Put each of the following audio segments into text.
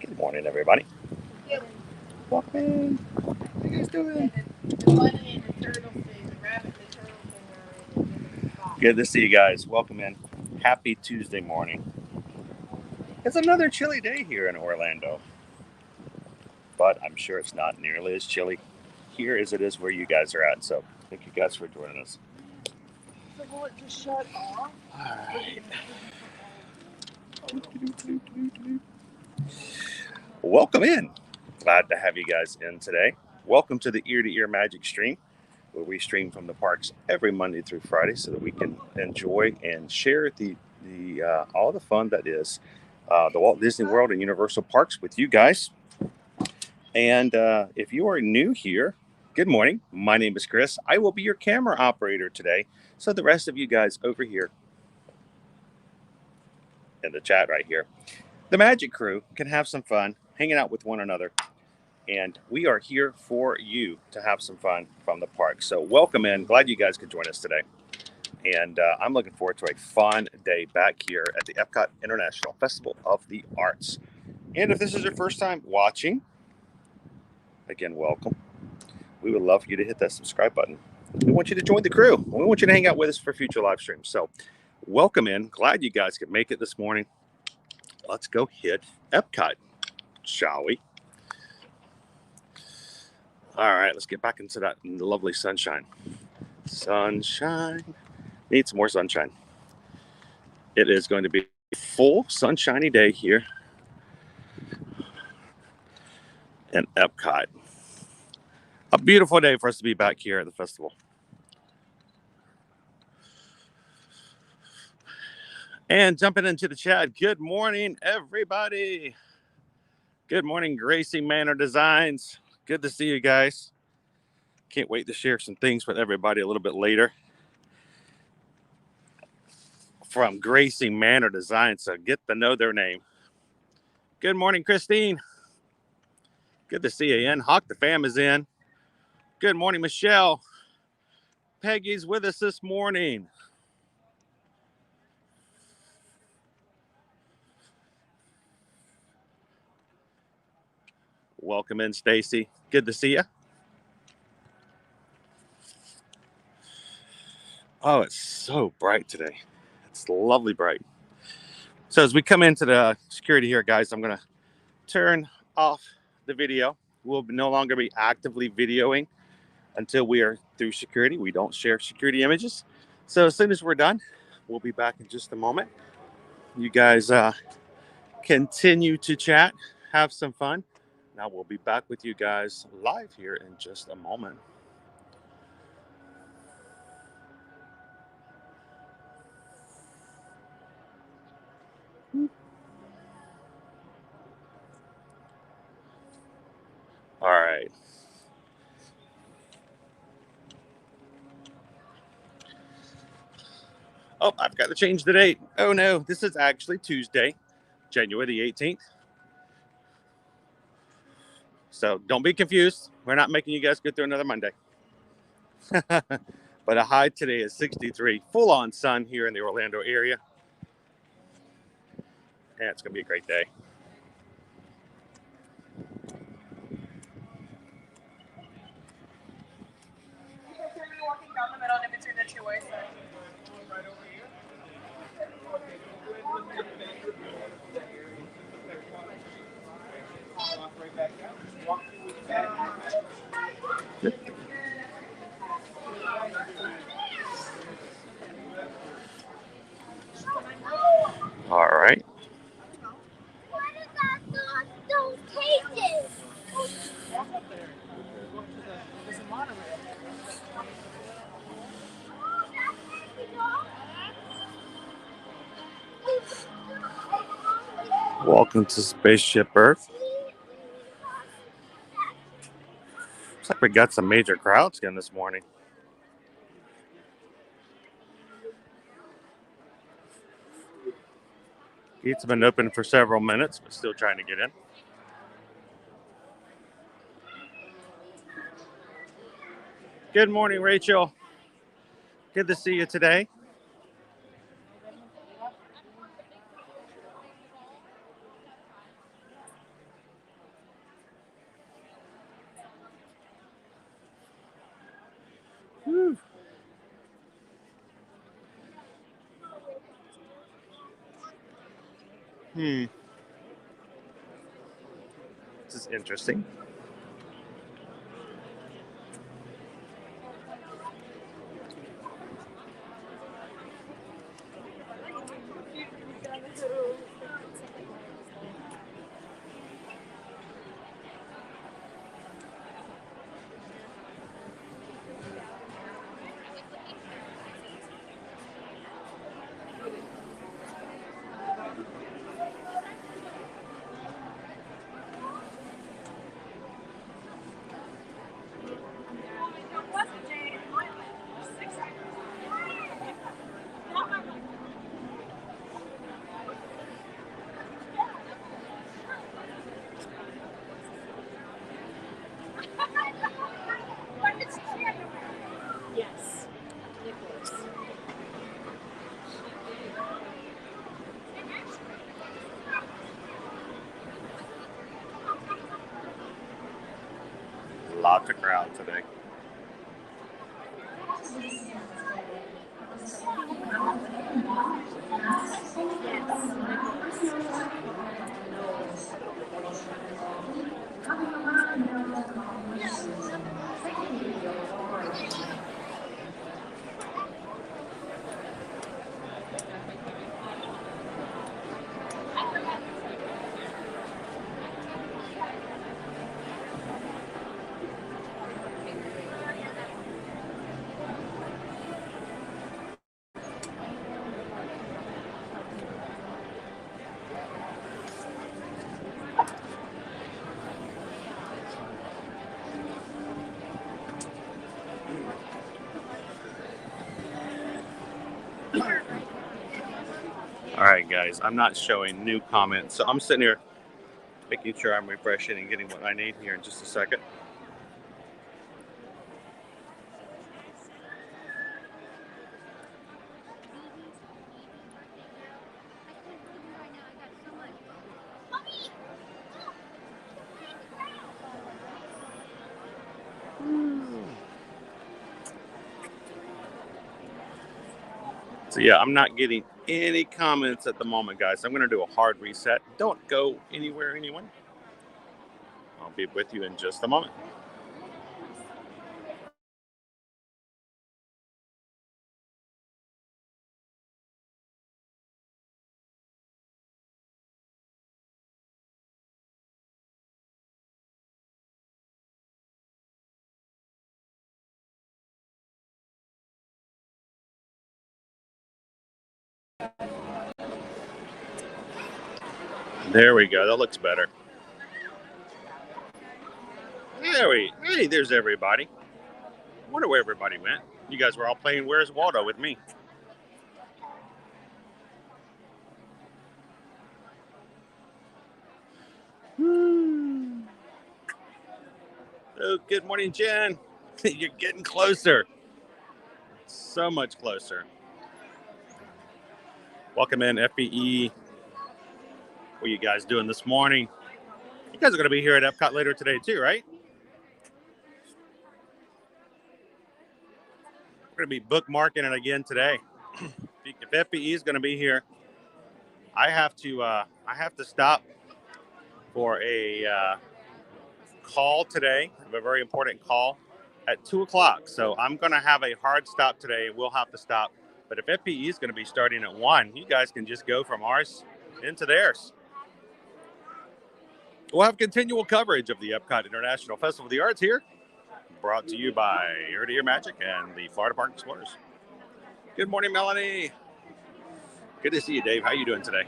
Good morning, everybody. Welcome in. How you guys doing? The bunny and the turtle thing, the rabbit and the turtle thing are good to see you guys. Welcome in. Happy Tuesday morning. It's another chilly day here in Orlando, but I'm sure it's not nearly as chilly here as it is where you guys are at. So thank you guys for joining us. Will it just shut off? All right. Welcome in. Glad to have you guys in today. Welcome to the Ear to Ear Magic Stream, where we stream from the parks every Monday through Friday so that we can enjoy and share the all the fun that is the Walt Disney World and Universal Parks with you guys. And if you are new here, good morning. My name is Chris. I will be your camera operator today, so the rest of you guys over here in the chat right here, the Magic Crew, can have some fun hanging out with one another. And we are here for you to have some fun from the park. So welcome in. Glad you guys could join us today. And I'm looking forward to a fun day back here at the Epcot International Festival of the Arts. And if this is your first time watching, again, welcome. We would love for you to hit that subscribe button. We want you to join the crew. We want you to hang out with us for future live streams. So welcome in. Glad you guys could make it this morning. Let's go hit Epcot, shall we? All right, let's get back into that lovely sunshine. Sunshine. Need some more sunshine. It is going to be a full sunshiny day here in Epcot. A beautiful day for us to be back here at the festival. And jumping into the chat, good morning, everybody. Good morning, Gracie Manor Designs. Good to see you guys. Can't wait to share some things with everybody a little bit later from Gracie Manor Designs, so get to know their name. Good morning, Christine. Good to see you in. Hawk the fam is in. Good morning, Michelle. Peggy's with us this morning. Welcome in, Stacy. Good to see you. Oh, it's so bright today. It's lovely bright. So as we come into the security here, guys, I'm going to turn off the video. We'll no longer be actively videoing until we are through security. We don't share security images. So as soon as we're done, we'll be back in just a moment. You guys continue to chat, have some fun. Now we'll be back with you guys live here in just a moment. All right. Oh, I've got to change the date. Oh no, this is actually Tuesday, January the 18th. So don't be confused. We're not making you guys go through another Monday. But a high today is 63, full on sun here in the Orlando area. And it's going to be a great day. Walking down the middle in between the two ways. Right over here. All right. What is that? Those cages. Walk up there. Walk to there's a monorail. Welcome to Spaceship Earth. Looks like we got some major crowds again this morning. Gates have been open for several minutes, but still trying to get in. Good morning, Rachel. Good to see you today. This is interesting. Yes. Lots of crowd today. All right, guys, I'm not showing new comments, so I'm sitting here making sure I'm refreshing and getting what I need here in just a second. So yeah, I'm not getting any comments at the moment, guys. I'm going to do a hard reset. Don't go anywhere, anyone. I'll be with you in just a moment. There we go. That looks better. Hey, there's everybody. I wonder where everybody went. You guys were all playing Where's Waldo with me. Oh, good morning, Jen. You're getting closer. So much closer. Welcome in, FBE. What are you guys doing this morning? You guys are going to be here at Epcot later today too, right? We're going to be bookmarking it again today. If FBE is going to be here, I have to stop for a call today. I have a very important call at 2:00. So I'm going to have a hard stop today. We'll have to stop. But if FBE is going to be starting at 1, you guys can just go from ours into theirs. We'll have continual coverage of the Epcot International Festival of the Arts here, brought to you by Ear to Ear Magic and the Florida Park Explorers. Good morning, Melanie. Good to see you, Dave. How are you doing today?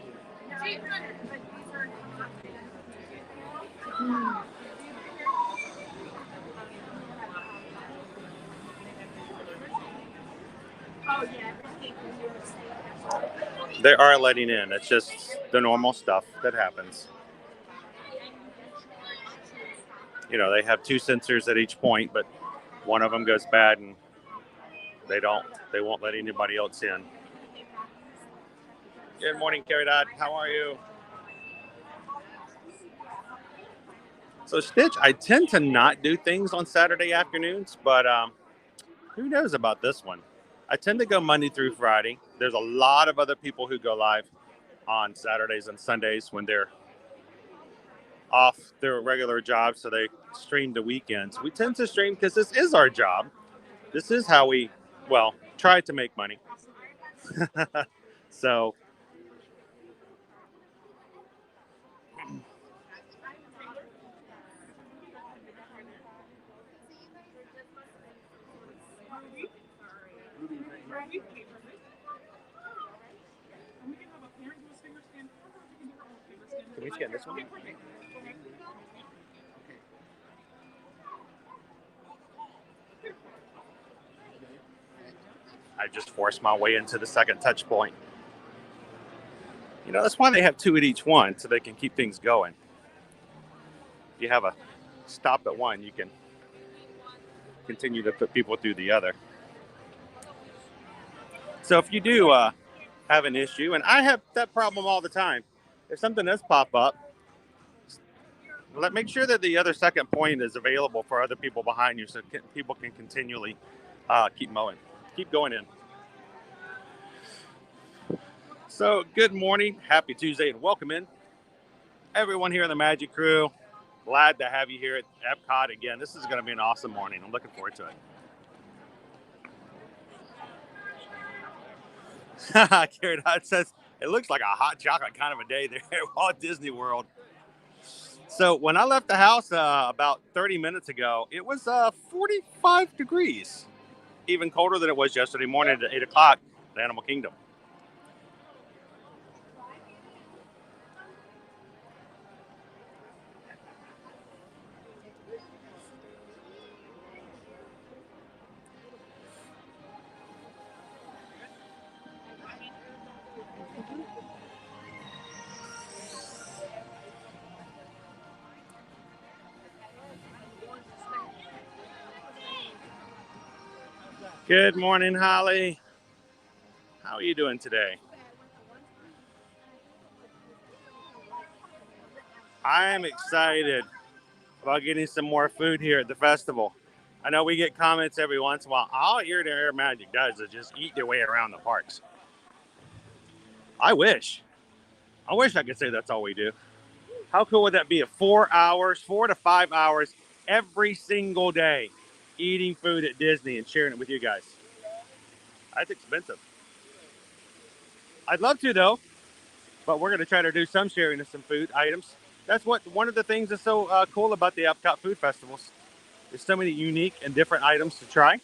They are letting in. It's just the normal stuff that happens. You know, they have 2 sensors at each point, but one of them goes bad and they won't let anybody else in. Good morning, Carrie Dodd. How are you? So Stitch, I tend to not do things on Saturday afternoons, but who knows about this one? I tend to go Monday through Friday. There's a lot of other people who go live on Saturdays and Sundays when they're off their regular jobs, so they stream the weekends. We tend to stream because this is our job. This is how we, well, try to make money. So, can we scan this one? I just forced my way into the second touch point. You know, that's why they have two at each one, so they can keep things going. If you have a stop at one, you can continue to put people through the other. So if you do have an issue, and I have that problem all the time, if something does pop up, make sure that the other second point is available for other people behind you, so people can continually keep mowing, keep going in. So good morning, happy Tuesday, and welcome in everyone here in the Magic Crew. Glad to have you here at Epcot again. This is going to be an awesome morning. I'm looking forward to it. Carrie Dot says it looks like a hot chocolate kind of a day there at Walt Disney World. So when I left the house about 30 minutes ago, it was 45 degrees, even colder than it was yesterday morning at 8 o'clock at Animal Kingdom. Good morning, Holly. How are you doing today? I am excited about getting some more food here at the festival. I know we get comments every once in a while. All Ear-to-Air Magic does is just eat their way around the parks. I wish I could say that's all we do. How cool would that be? 4 hours, 4 to 5 hours every single day eating food at Disney and sharing it with you guys. That's expensive. I'd love to though, but we're going to try to do some sharing of some food items. That's one of the things that's so cool about the Epcot Food Festivals. There's so many unique and different items to try.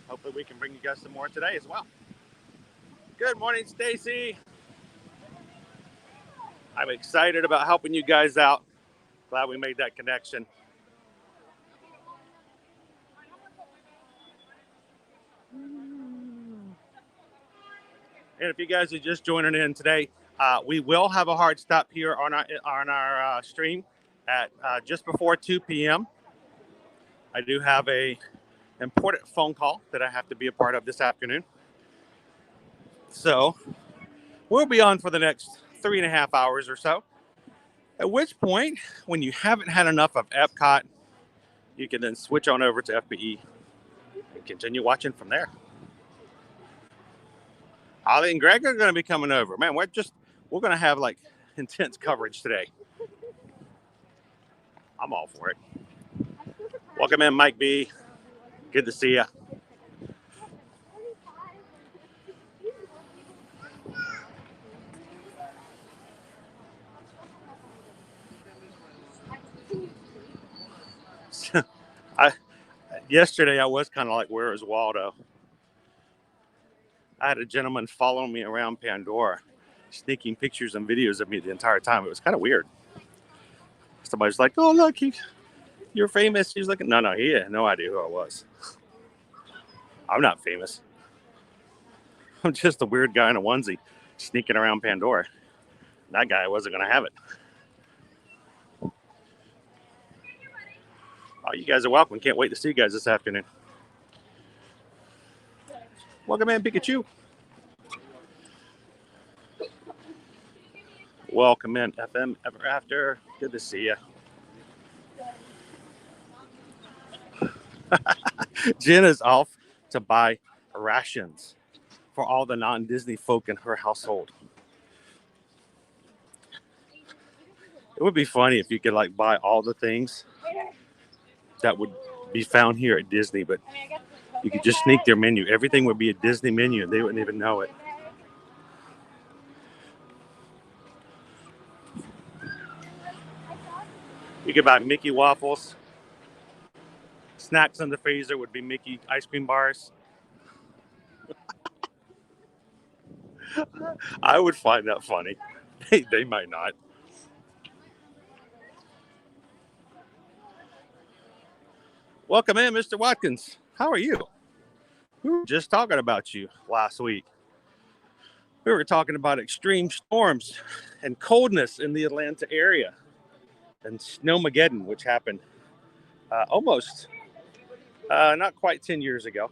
Hopefully we can bring you guys some more today as well. Good morning, Stacy. I'm excited about helping you guys out. Glad we made that connection. And if you guys are just joining in today, we will have a hard stop here on our stream at just before 2 p.m. I do have a important phone call that I have to be a part of this afternoon. So we'll be on for the next 3.5 hours or so. At which point, when you haven't had enough of Epcot, you can then switch on over to FBE and continue watching from there. Holly and Greg are going to be coming over. Man, we're going to have like intense coverage today. I'm all for it. Welcome in, Mike B. Good to see you. Yesterday I was kind of like, where is Waldo? I had a gentleman following me around Pandora, sneaking pictures and videos of me the entire time. It was kind of weird. Somebody's like, oh, look, you're famous. He's like, no, he had no idea who I was. I'm not famous. I'm just a weird guy in a onesie sneaking around Pandora. That guy wasn't going to have it. Oh, you guys are welcome. Can't wait to see you guys this afternoon. Welcome in, Pikachu. Welcome in, FM Ever After. Good to see you. Jen is off to buy rations. for all the non-Disney folk in her household. It would be funny if you could like buy all the things that would be found here at Disney, but you could just sneak their menu. Everything would be a Disney menu and they wouldn't even know it. You could buy Mickey waffles. Snacks in the freezer would be Mickey ice cream bars. I would find that funny. They might not. Welcome in, Mr. Watkins. How are you? We were just talking about you last week. We were talking about extreme storms and coldness in the Atlanta area and Snowmageddon, which happened almost not quite 10 years ago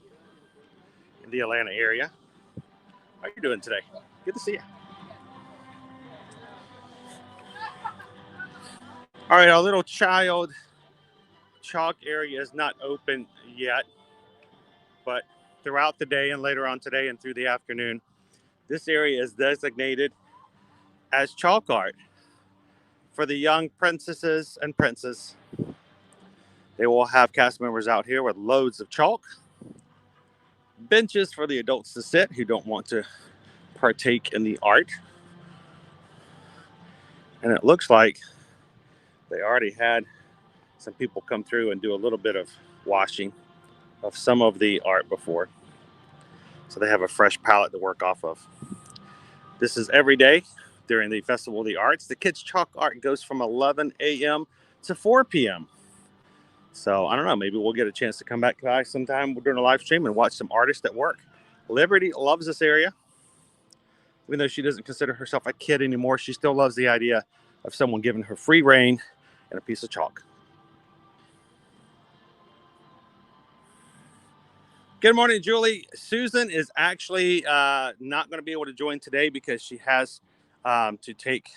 in the Atlanta area. How are you doing today? Good to see you. All right, our little child chalk area is not open yet, but throughout the day and later on today and through the afternoon, this area is designated as chalk art for the young princesses and princes. They will have cast members out here with loads of chalk, benches for the adults to sit who don't want to partake in the art. And it looks like they already had some people come through and do a little bit of washing of some of the art before. So they have a fresh palette to work off of. This is every day during the Festival of the Arts. The kids' chalk art goes from 11 a.m. to 4 p.m. So I don't know, maybe we'll get a chance to come back by sometime during a live stream and watch some artists at work. Liberty loves this area. Even though she doesn't consider herself a kid anymore, she still loves the idea of someone giving her free reign and a piece of chalk. Good morning, Julie. Susan is actually not going to be able to join today because she has to take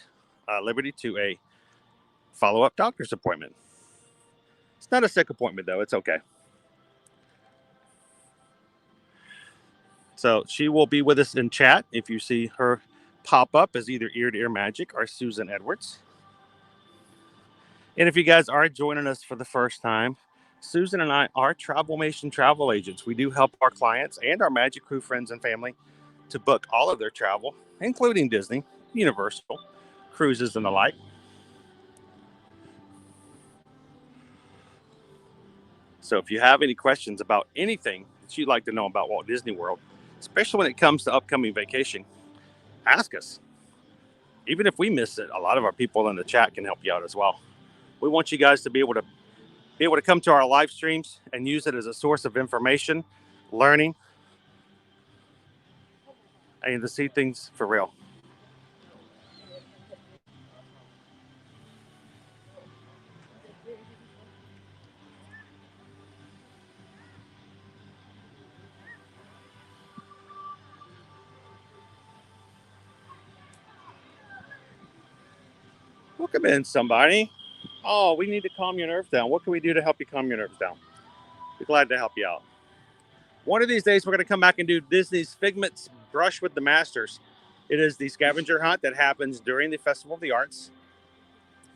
Liberty to a follow-up doctor's appointment. It's not a sick appointment, though. It's okay. So she will be with us in chat. If you see her pop up as either Ear to Ear Magic or Susan Edwards. And if you guys are joining us for the first time, Susan and I are Travelmation travel agents. We do help our clients and our Magic Crew friends and family to book all of their travel, including Disney, Universal, cruises, and the like. So if you have any questions about anything that you'd like to know about Walt Disney World, especially when it comes to upcoming vacation, ask us. Even if we miss it, a lot of our people in the chat can help you out as well. We want you guys to be able to come to our live streams and use it as a source of information, learning, and to see things for real. Welcome in, somebody. Oh, we need to calm your nerves down. What can we do to help you calm your nerves down? Be glad to help you out. One of these days, we're going to come back and do Disney's Figment's Brush with the Masters. It is the scavenger hunt that happens during the Festival of the Arts.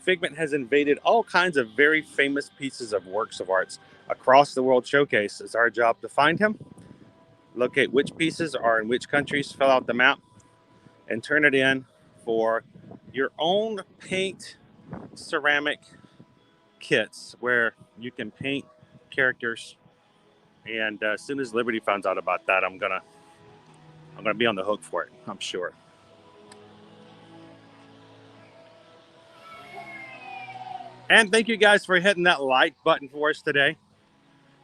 Figment has invaded all kinds of very famous pieces of works of arts across the World Showcase. It's our job to find him, locate which pieces are in which countries, fill out the map, and turn it in for your own paint ceramic kits where you can paint characters. And as soon as Liberty finds out about that, I'm gonna be on the hook for it, I'm sure. And thank you guys for hitting that like button for us today.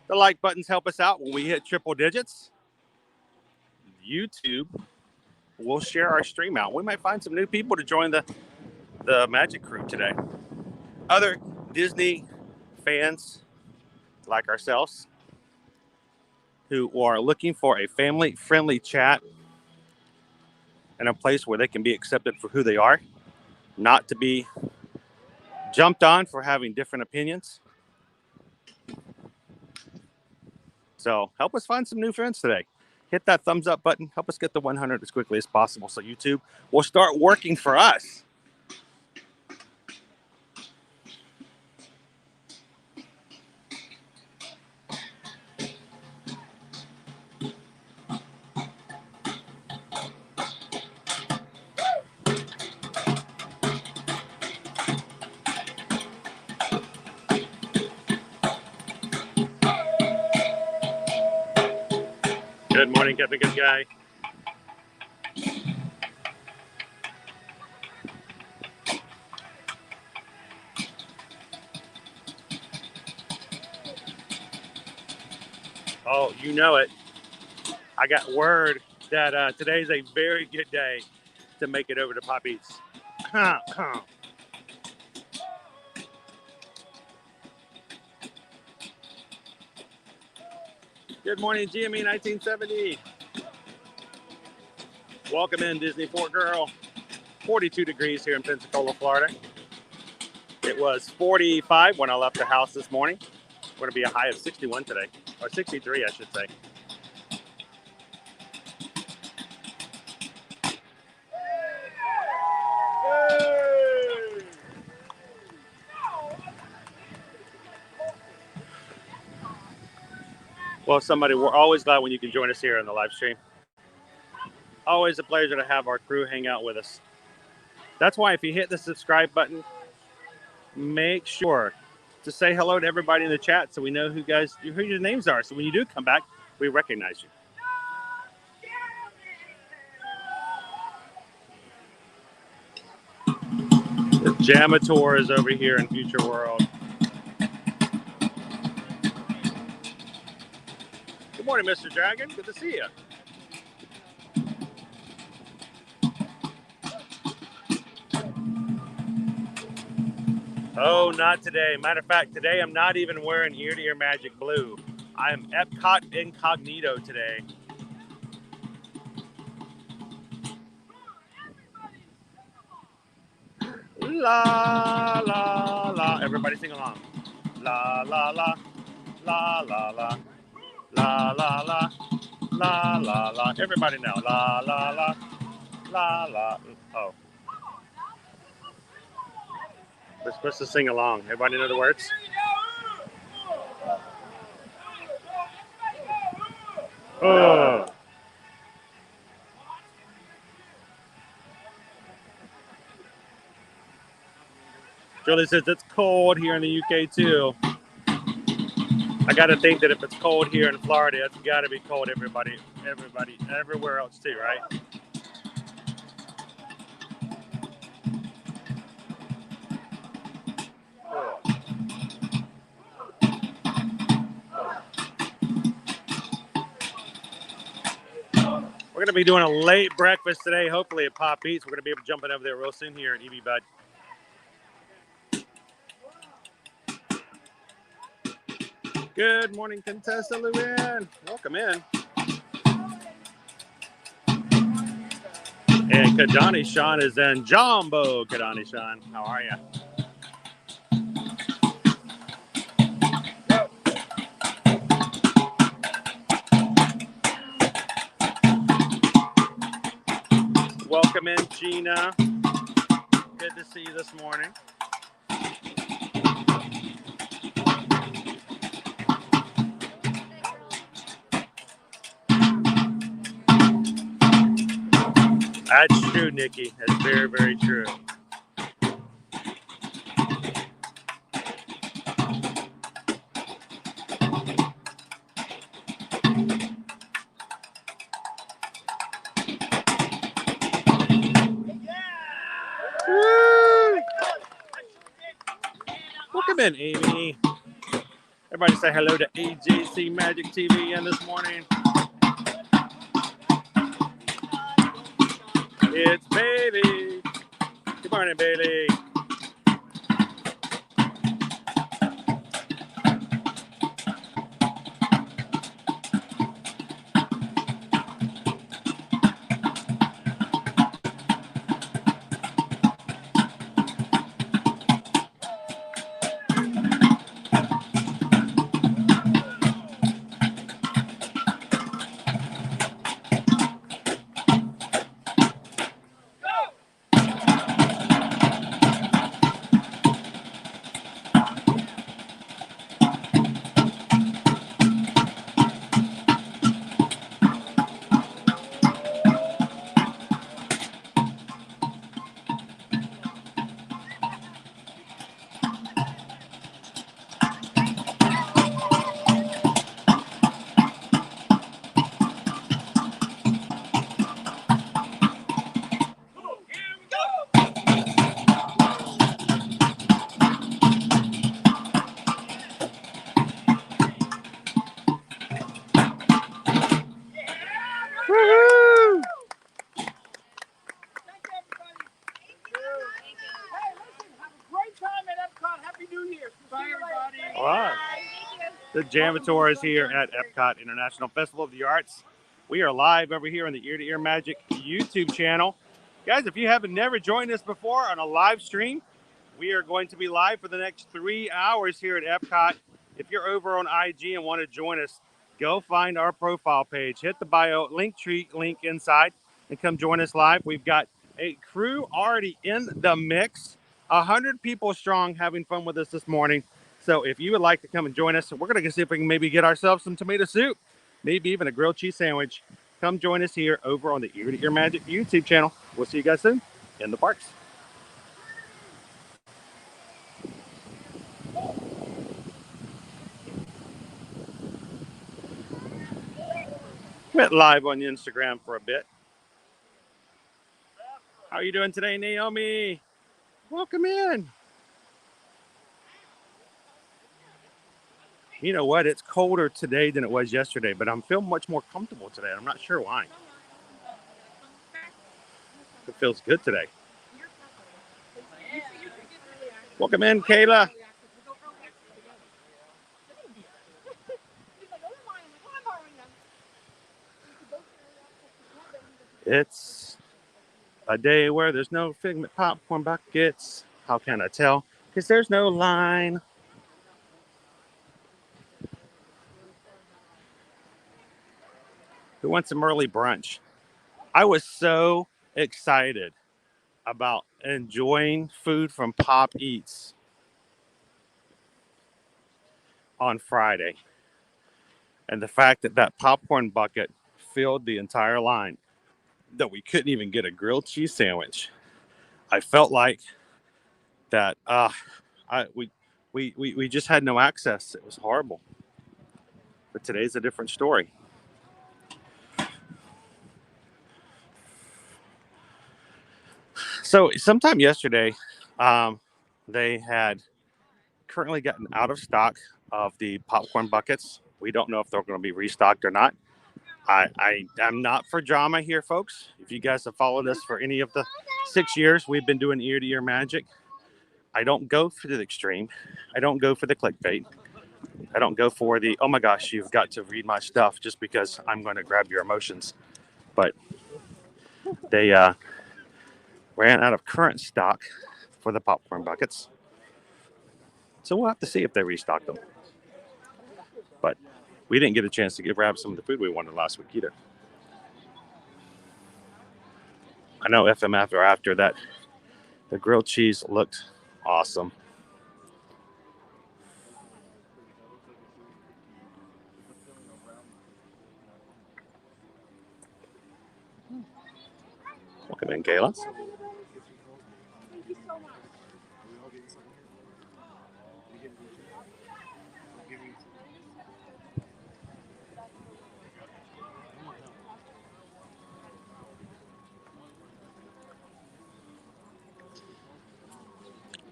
The like buttons help us out when we hit triple digits. YouTube will share our stream out. We might find some new people to join the Magic Crew today. Other Disney fans like ourselves who are looking for a family-friendly chat and a place where they can be accepted for who they are, not to be jumped on for having different opinions. So help us find some new friends today. hit that thumbs up button. Help us get the 100 as quickly as possible so YouTube will start working for us. Good morning, Captain Good Guy. Oh, you know it. I got word that today's a very good day to make it over to Pop Eats. Good morning, GME 1970. Welcome in, Disney Fort Girl. 42 degrees here in Pensacola, Florida. It was 45 when I left the house this morning. Going to be a high of 61 today, or 63, I should say. Well, somebody, we're always glad when you can join us here on the live stream. Always a pleasure to have our crew hang out with us. That's why if you hit the subscribe button, make sure to say hello to everybody in the chat so we know who your names are. So when you do come back, we recognize you. The Jamator is over here in Future World. Good morning, Mr. Dragon. Good to see you. Oh, not today. Matter of fact, today I'm not even wearing ear-to-ear magic blue. I am Epcot incognito today. La, la, la. Everybody sing along. La, la, la. La, la, la. La, la, la. La, la, la. Everybody now. La, la, la. La, la. Oh. We're supposed to sing along. Everybody know the words? Oh. Julie says it's cold here in the UK too. I got to think that if it's cold here in Florida, it's got to be cold everybody, everywhere else too, right? We're going to be doing a late breakfast today, hopefully at Pop Eats. We're going to be able to jump in over there real soon here at EB Bud. Good morning, Contessa Luann. Welcome in. And Kadani Sean is in. Jumbo Kadani Sean. How are you? Welcome in, Gina. Good to see you this morning. That's true, Nikki. That's very, very true. Welcome in, Amy. Everybody say hello to AJC Magic TV in this morning. It's Bailey. Good morning, Bailey. right. The Jamator is here at Epcot International Festival of the Arts. We are live over here on the Ear to Ear Magic YouTube channel. Guys, if you haven't never joined us before on a live stream, we are going to be live for the next 3 hours here at Epcot. If you're over on IG and want to join us, go find our profile page, hit the bio link tree link inside, and come join us live. We've got a crew already in the mix, 100 people strong, having fun with us this morning. So if you would like to come and join us, we're going to see if we can maybe get ourselves some tomato soup, maybe even a grilled cheese sandwich. Come join us here over on the Ear to Ear Magic YouTube channel. We'll see you guys soon in the parks. Went live on Instagram for a bit. How are you doing today, Naomi? Welcome in. You know what? It's colder today than it was yesterday, but I'm feeling much more comfortable today. I'm not sure why. It feels good today. Welcome in, Kayla. It's a day where there's no Figment popcorn buckets. How can I tell? Because there's no line. Who wants some early brunch? I was so excited about enjoying food from Pop Eats on Friday. And the fact that that popcorn bucket filled the entire line, that we couldn't even get a grilled cheese sandwich. I felt like that we just had no access. It was horrible. But today's a different story. So sometime yesterday, they had currently gotten out of stock of the popcorn buckets. We don't know if they're going to be restocked or not. I'm not for drama here, folks. If you guys have followed us for any of the 6 years we've been doing Ear to Ear Magic, I don't go for the extreme. I don't go for the clickbait. I don't go for the, oh my gosh, you've got to read my stuff just because I'm going to grab your emotions. But they ran out of current stock for the popcorn buckets. So we'll have to see if they restock them. But we didn't get a chance to grab some of the food we wanted last week either. I know FMF or after that, the grilled cheese looked awesome. Welcome in, Kayla. Thank you so much.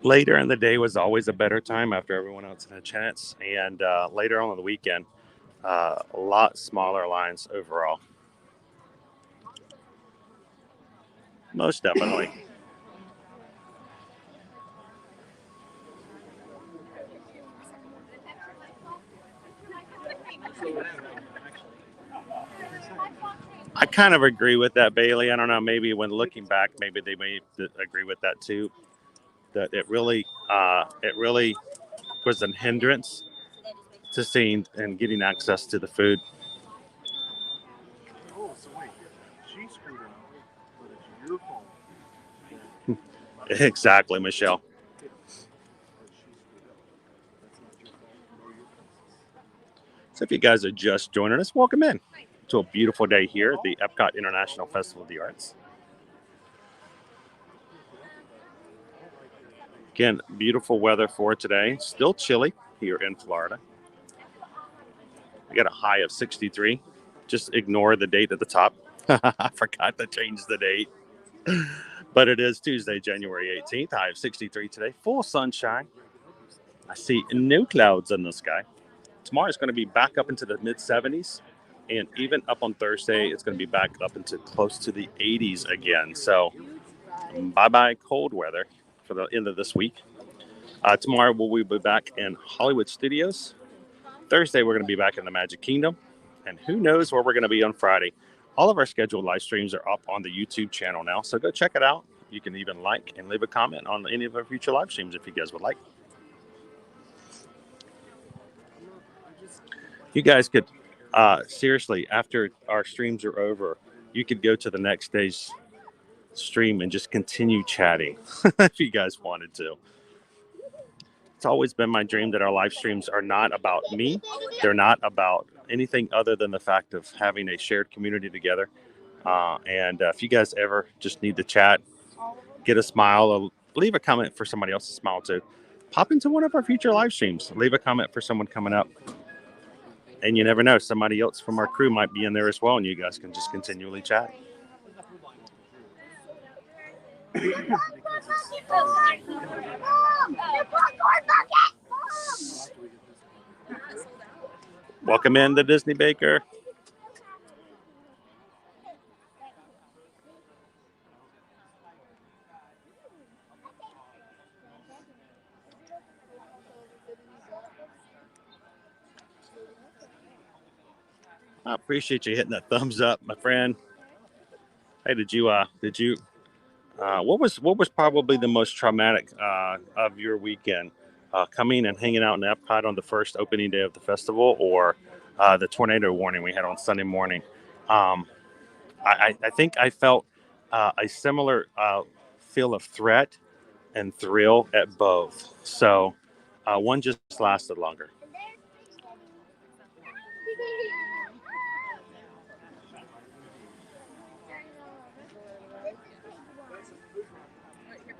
Later in the day was always a better time after everyone else had a chance. And later on the weekend, a lot smaller lines overall. Most definitely. I kind of agree with that, Bailey. I don't know. Maybe when looking back, maybe they may agree with that too. That it really was a hindrance to seeing and getting access to the food. Oh, so wait, she screwed up, but it's your fault. Exactly, Michelle. So if you guys are just joining us, welcome in to a beautiful day here at the Epcot International Festival of the Arts. Again, beautiful weather for today. Still chilly here in Florida. We got a high of 63. Just ignore the date at the top. I forgot to change the date. But it is Tuesday, January 18th. High of 63 today. Full sunshine. I see no clouds in the sky. Tomorrow is going to be back up into the mid 70s. And even up on Thursday, it's going to be back up into close to the 80s again. So bye-bye cold weather for the end of this week. Tomorrow we'll be back in Hollywood Studios. Thursday we're going to be back in the Magic Kingdom. And who knows where we're going to be on Friday. All of our scheduled live streams are up on the YouTube channel now, so go check it out. You can even like and leave a comment on any of our future live streams if you guys would like. You guys could, seriously, after our streams are over, you could go to the next day's stream and just continue chatting if you guys wanted to. It's always been my dream that our live streams are not about me. They're not about anything other than the fact of having a shared community together. And if you guys ever just need to chat, get a smile, or leave a comment for somebody else to smile to, pop into one of our future live streams. Leave a comment for someone coming up. And you never know, somebody else from our crew might be in there as well, and you guys can just continually chat. Welcome in the Disney Baker. I appreciate you hitting that thumbs up, my friend. Hey, what was probably the most traumatic of your weekend? Coming and hanging out in Epcot on the first opening day of the festival, or the tornado warning we had on Sunday morning? I think I felt a similar feel of threat and thrill at both. So one just lasted longer.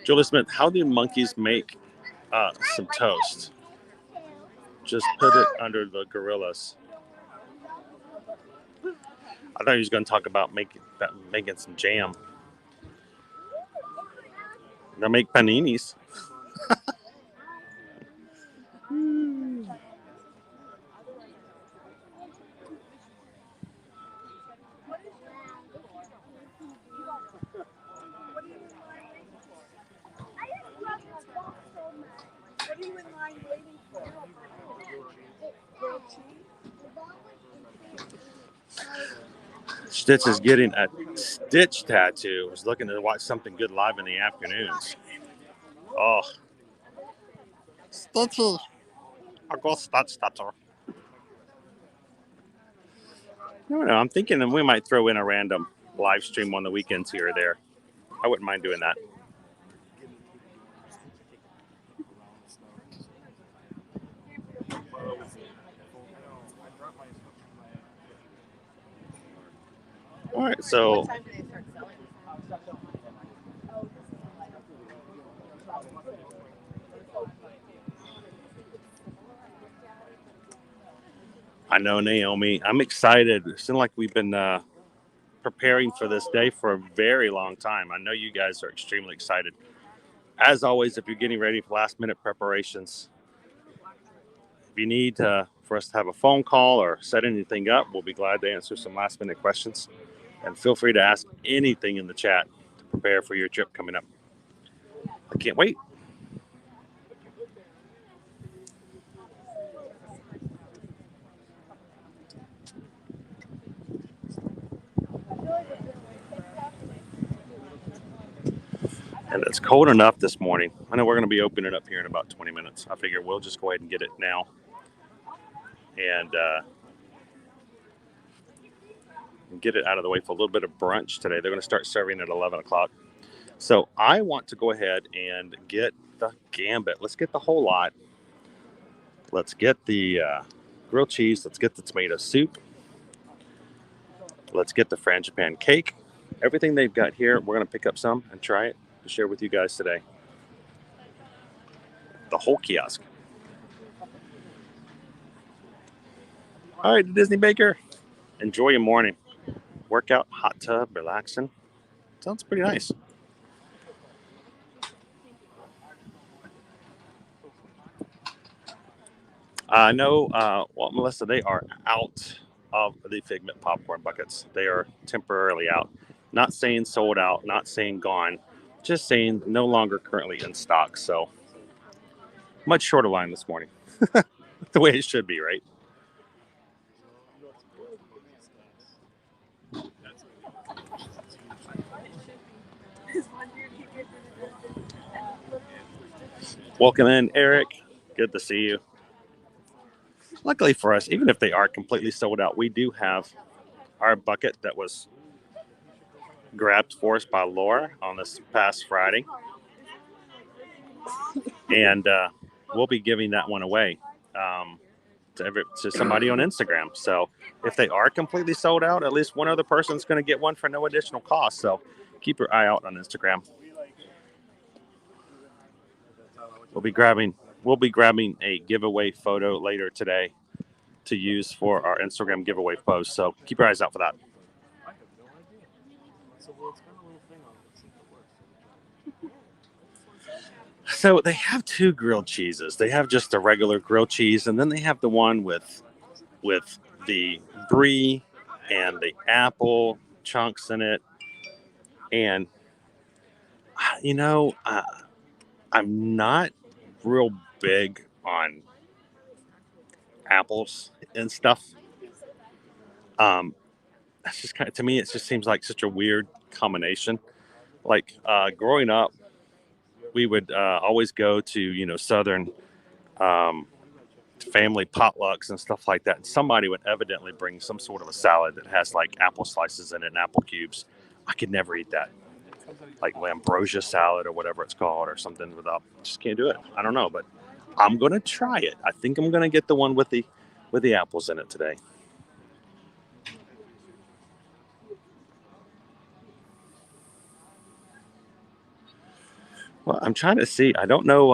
Julie Smith, how do monkeys make some toast? Just put it under the gorillas. I thought he was going to talk about making some jam. They'll make paninis. Stitch is getting a Stitch tattoo. Was looking to watch something good live in the afternoons. Oh, Stitchy. I'll go Stutz tattoo. No, I'm thinking that we might throw in a random live stream on the weekends here or there. I wouldn't mind doing that. All right, so I know, Naomi. I'm excited. It seems like we've been preparing for this day for a very long time. I know you guys are extremely excited. As always, if you're getting ready for last-minute preparations, if you need for us to have a phone call or set anything up, we'll be glad to answer some last-minute questions. And feel free to ask anything in the chat to prepare for your trip coming up. I can't wait. And it's cold enough this morning. I know we're going to be opening up here in about 20 minutes. I figure we'll just go ahead and get it now. And get it out of the way for a little bit of brunch today. They're going to start serving at 11 o'clock. So I want to go ahead and get the gambit. Let's get the whole lot. Let's get the grilled cheese. Let's get the tomato soup. Let's get the frangipane cake. Everything they've got here, we're going to pick up some and try it to share with you guys today. The whole kiosk. All right, the Disney Baker. Enjoy your morning. Workout, hot tub, relaxing. Sounds pretty nice. I know, Melissa, they are out of the Figment popcorn buckets. They are temporarily out. Not saying sold out, not saying gone, just saying no longer currently in stock. So Much shorter line this morning. The way it should be, right? Welcome in, Eric. Good to see you. Luckily for us, even if they are completely sold out, we do have our bucket that was grabbed for us by Laura on this past Friday. And we'll be giving that one away to somebody on Instagram. So if they are completely sold out, at least one other person's going to get one for no additional cost. So keep your eye out on Instagram. We'll be grabbing a giveaway photo later today to use for our Instagram giveaway post. So keep your eyes out for that. I have no idea. So, well, it's got a little thing on it. Let's see if it works. So they have two grilled cheeses. They have just a regular grilled cheese, and then they have the one with the brie and the apple chunks in it. And I'm not real big on apples and stuff. That's just kind of, to me, it just seems like such a weird combination. Like growing up, we would always go to Southern family potlucks and stuff like that, and somebody would evidently bring some sort of a salad that has like apple slices in it and apple cubes. I could never eat that, like ambrosia salad or whatever it's called, or something without. Just can't do it. I don't know, but I'm gonna try it. I think I'm gonna get the one with the apples in it today. Well, I'm trying to see. I don't know.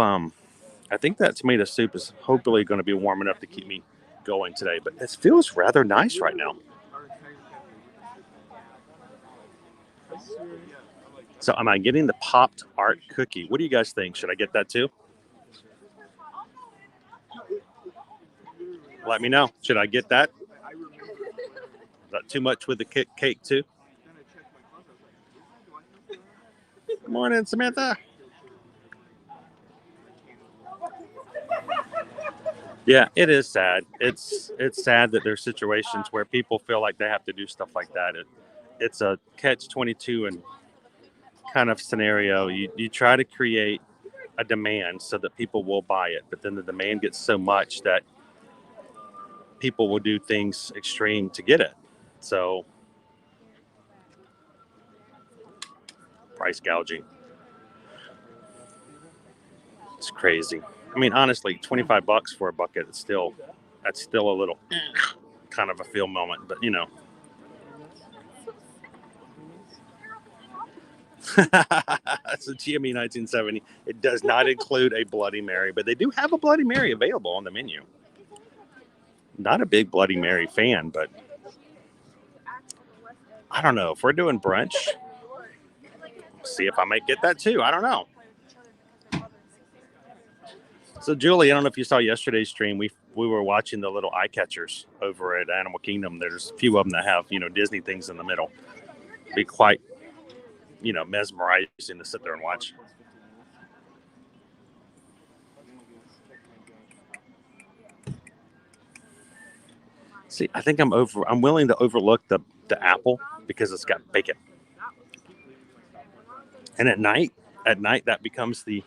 I think that tomato soup is hopefully going to be warm enough to keep me going today, but it feels rather nice right now. So am I getting the popped art cookie? What do you guys think? Should I get that too? Let me know. Should I get that? Is that too much with the cake too? Good morning, Samantha. Yeah, it is sad. It's sad that there's situations where people feel like they have to do stuff like that. It's a catch-22 and kind of scenario. You try to create a demand so that people will buy it, but then the demand gets so much that people will do things extreme to get it. So price gouging. It's crazy. I mean, honestly, $25 for a bucket that's still a little kind of a feel moment, but It's a GME 1970. It does not include a Bloody Mary, but they do have a Bloody Mary available on the menu. Not a big Bloody Mary fan, but I don't know. If we're doing brunch, see if I might get that too. I don't know. So, Julie, I don't know if you saw yesterday's stream. We were watching the little eye catchers over at Animal Kingdom. There's a few of them that have Disney things in the middle. Be quite mesmerizing to sit there and watch. See, I think I'm willing to overlook the apple because it's got bacon. And at night that becomes the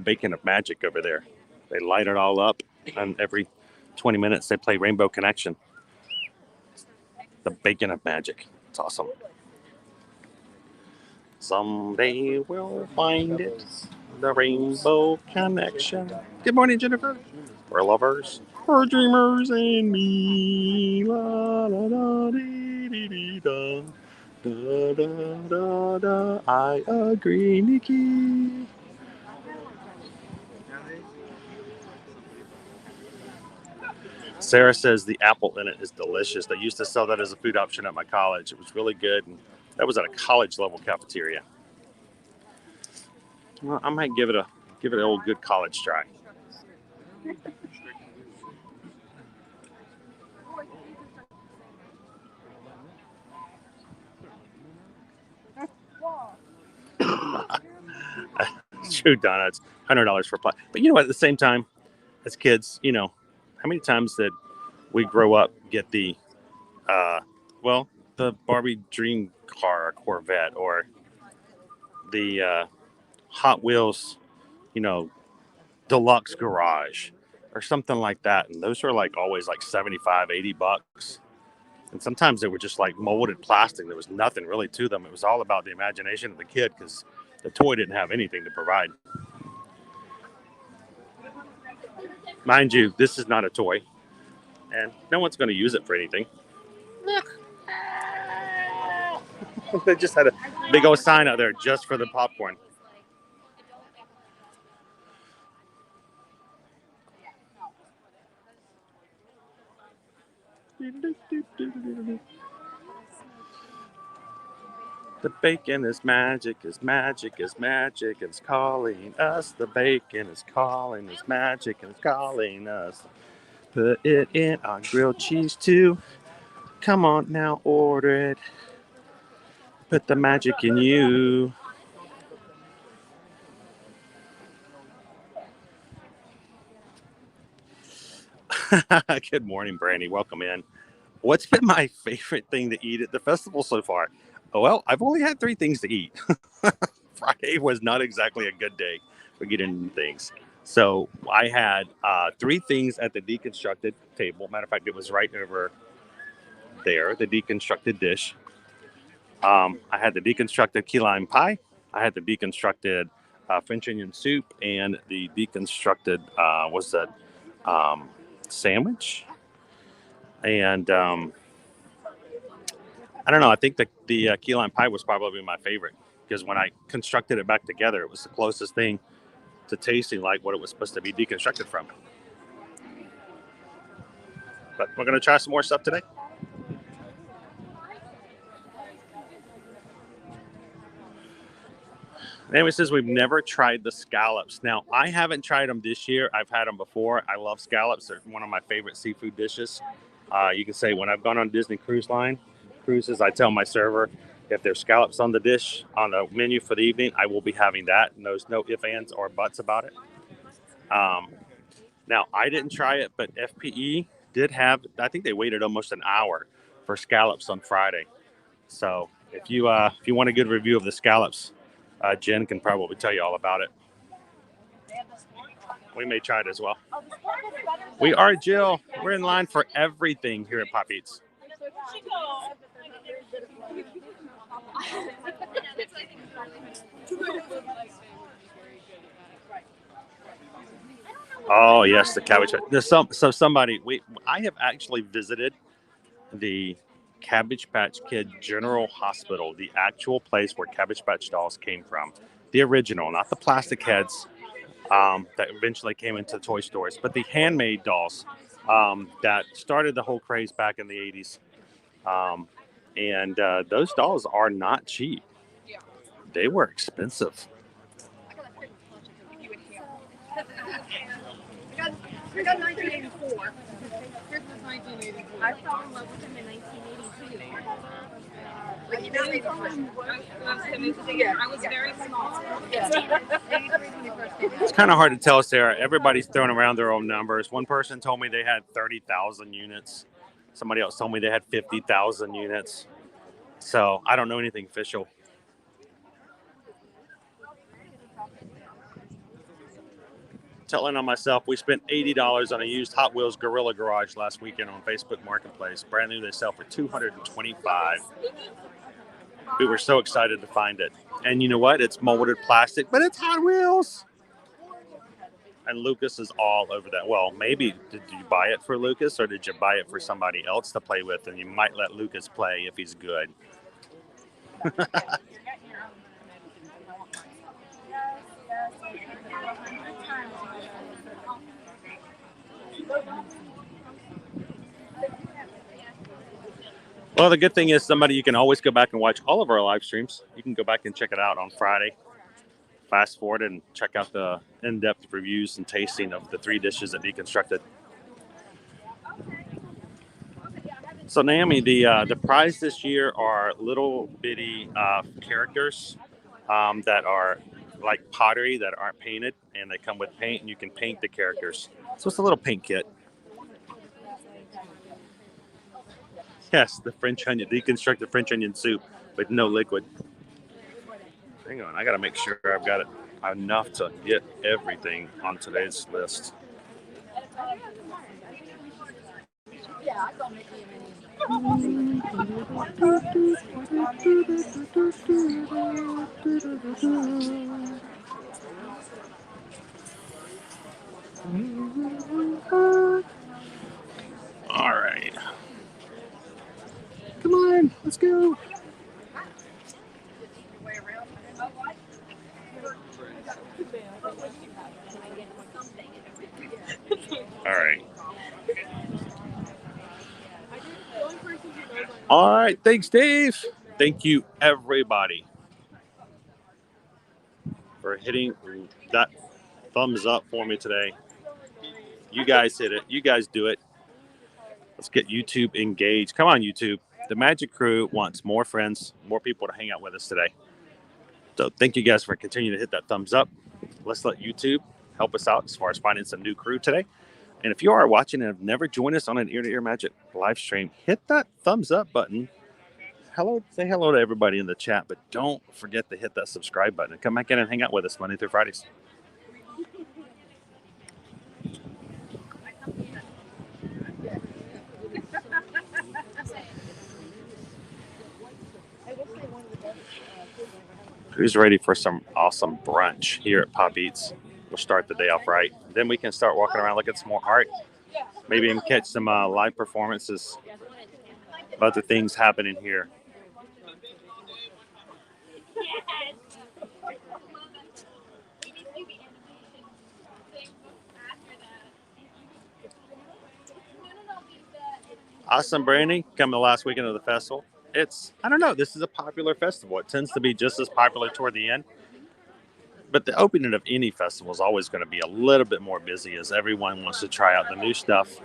bacon of magic over there. They light it all up, and every 20 minutes they play Rainbow Connection. The bacon of magic. It's awesome. Someday we'll find it. The Rainbow Connection. Good morning, Jennifer. We're lovers. We're dreamers and me. La la la dee dee dee da. Da da da da. I agree, Nikki. Sarah says the apple in it is delicious. They used to sell that as a food option at my college. It was really good, and that was at a college level cafeteria. Well, I might give it an old good college try. True donuts. $100 for plot. But you know what? At the same time, as kids, you know, how many times did we grow up get the well, the Barbie dream car or Corvette or the Hot Wheels, you know, deluxe garage or something like that. And those were like always like 75, $80. And sometimes they were just like molded plastic. There was nothing really to them. It was all about the imagination of the kid because the toy didn't have anything to provide. Mind you, this is not a toy, and no one's going to use it for anything. Look. They just had a big old sign out there just for the popcorn. The bacon is magic, is magic, is magic, it's calling us. The bacon is calling, is magic, and it's calling us. Put it in on grilled cheese too. Come on now, order it. Put the magic in you. Good morning, Brandy. Welcome in. What's been my favorite thing to eat at the festival so far? Well, I've only had 3 things to eat. Friday was not exactly a good day for getting things. So I had 3 things at the deconstructed table. Matter of fact, it was right over there, the deconstructed dish. I had the deconstructed key lime pie. I had the deconstructed French onion soup and the deconstructed, what's that, sandwich? And I don't know. I think the key lime pie was probably my favorite because when I constructed it back together, it was the closest thing to tasting like what it was supposed to be deconstructed from. But we're going to try some more stuff today. Anyway, says we've never tried the scallops. Now, I haven't tried them this year. I've had them before. I love scallops. They're one of my favorite seafood dishes. You can say when I've gone on Disney Cruise Line cruises, I tell my server if there's scallops on the dish on the menu for the evening, I will be having that. And there's no ifs, ands, or buts about it. Now, I didn't try it, but FPE did have, I think they waited almost an hour for scallops on Friday. So if you want a good review of the scallops, Jen can probably tell you all about it. We may try it as well. We are, Jill. We're in line for everything here at Pop Eats. Oh yes, the Cabbage Patch. There's somebody. I have actually visited the Cabbage Patch Kid General Hospital, the actual place where Cabbage Patch dolls came from, the original, not the plastic heads that eventually came into toy stores, but the handmade dolls that started the whole craze back in the 80s. And those dolls are not cheap. They were expensive. We got 1984. Here's 1984. I fell in love with him in 1982. Yeah, I was very small. It's kind of hard to tell, Sarah. Everybody's throwing around their own numbers. One person told me they had 30,000 units. Somebody else told me they had 50,000 units. So I don't know anything official. Telling on myself, we spent $80 on a used Hot Wheels Gorilla Garage last weekend on Facebook Marketplace. Brand new, they sell for $225. We were so excited to find it. And you know what? It's molded plastic, but it's Hot Wheels. And Lucas is all over that. Well, maybe did you buy it for Lucas or did you buy it for somebody else to play with? And you might let Lucas play if he's good. Well, the good thing is you can always go back and watch all of our live streams. You can go back and check it out on Friday. Fast forward and check out the in-depth reviews and tasting of the 3 dishes that Deconstructed. So Naomi, the prize this year are little bitty characters that are like pottery that aren't painted, and they come with paint, and you can paint the characters. So it's a little paint kit. Yes, the French onion, deconstructed French onion soup with no liquid. Hang on, I got to make sure I've got it enough to get everything on today's list. All right. Come on, let's go. All right. All right. Thanks, Dave. Thank you, everybody, for hitting that thumbs up for me today. You guys hit it. You guys do it. Let's get YouTube engaged. Come on, YouTube. The Magic Crew wants more friends, more people to hang out with us today. So thank you guys for continuing to hit that thumbs up. Let's let YouTube help us out as far as finding some new crew today. And if you are watching and have never joined us on an Ear to Ear Magic live stream, hit that thumbs up button. Say hello to everybody in the chat, but don't forget to hit that subscribe button and come back in and hang out with us Monday through Fridays. Who's ready for some awesome brunch here at Pop Eats? We'll start the day off right. Then we can start walking around, look at some more art. Maybe even catch some live performances of other things happening here. Awesome, Brandy. Coming the last weekend of the festival. I don't know, this is a popular festival. It tends to be just as popular toward the end. But the opening of any festival is always going to be a little bit more busy as everyone wants to try out the new stuff.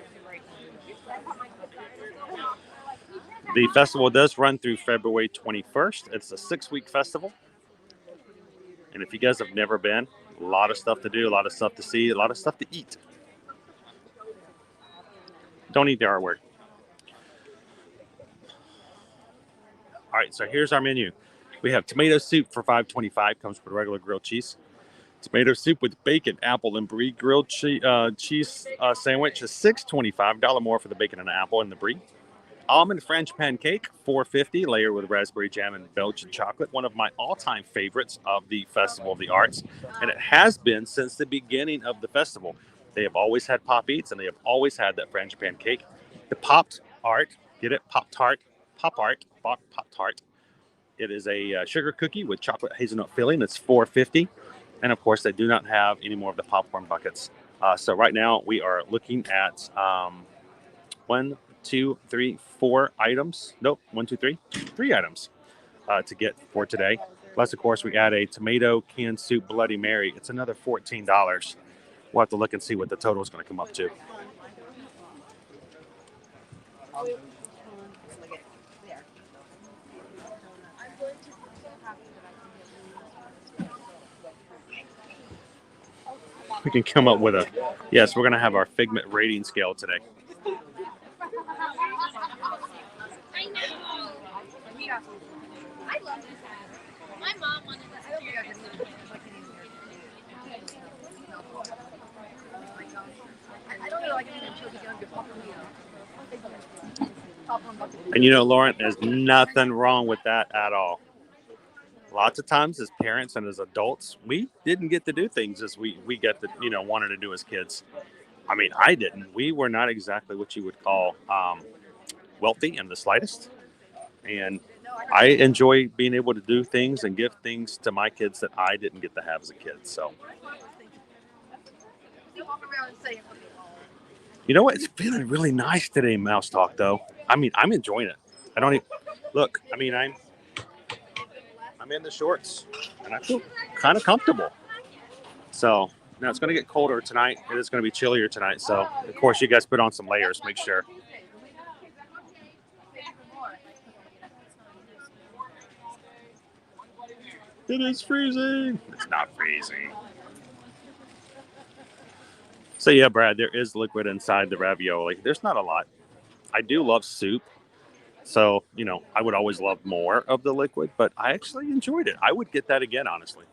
The festival does run through February 21st. It's a 6-week festival. And if you guys have never been, a lot of stuff to do, a lot of stuff to see, a lot of stuff to eat. Don't eat the R word. All right, so here's our menu. We have tomato soup for $5.25, comes with regular grilled cheese. Tomato soup with bacon, apple, and brie grilled cheese sandwich is $6.25, $1 more for the bacon and the apple and the brie. Almond French pancake, $4.50, layered with raspberry jam and Belgian chocolate. One of my all-time favorites of the Festival of the Arts, and it has been since the beginning of the festival. They have always had Pop Eats, and they have always had that French pancake. The Popped Art, get it? Pop-Tart. Pop-Tart. It is a sugar cookie with chocolate hazelnut filling. It's $4.50. And, of course, they do not have any more of the popcorn buckets. So right now we are looking at 1, 2, 3, 4 items. Nope, 1, 2, 3. 3 items to get for today. Plus, of course, we add a tomato canned soup Bloody Mary. It's another $14. We'll have to look and see what the total is going to come up to. We can come up with yes, we're going to have our Figment rating scale today. I know. I love this hat. My mom wanted this. I don't know. I can even show the younger popcorn. And you know, Lauren, there's nothing wrong with that at all. Lots of times as parents and as adults, we didn't get to do things as we get to, wanted to do as kids. I mean, I didn't. We were not exactly what you would call wealthy in the slightest. And I enjoy being able to do things and give things to my kids that I didn't get to have as a kid. So, you know what? It's feeling really nice today, Mouse Talk, though. I mean, I'm enjoying it. I don't even look. I mean, I'm in the shorts and I feel kind of comfortable. So now it's going to get colder tonight. It is going to be chillier tonight. So, of course, you guys put on some layers. Make sure. It is freezing. It's not freezing. So yeah, Brad, there is liquid inside the ravioli. There's not a lot. I do love soup. So, you know, I would always love more of the liquid, but I actually enjoyed it. I would get that again, honestly.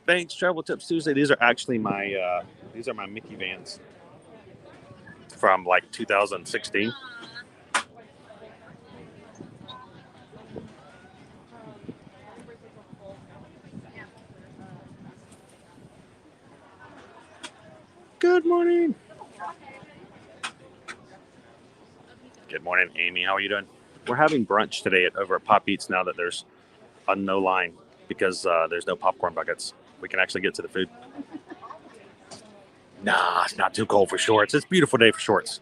Thanks, Travel Tips Tuesday. These are actually my Mickey Vans from like 2016. Good morning. Good morning, Amy. How are you doing? We're having brunch today over at Pop Eats now that there's a no line because there's no popcorn buckets. We can actually get to the food. Nah, it's not too cold for shorts. It's a beautiful day for shorts.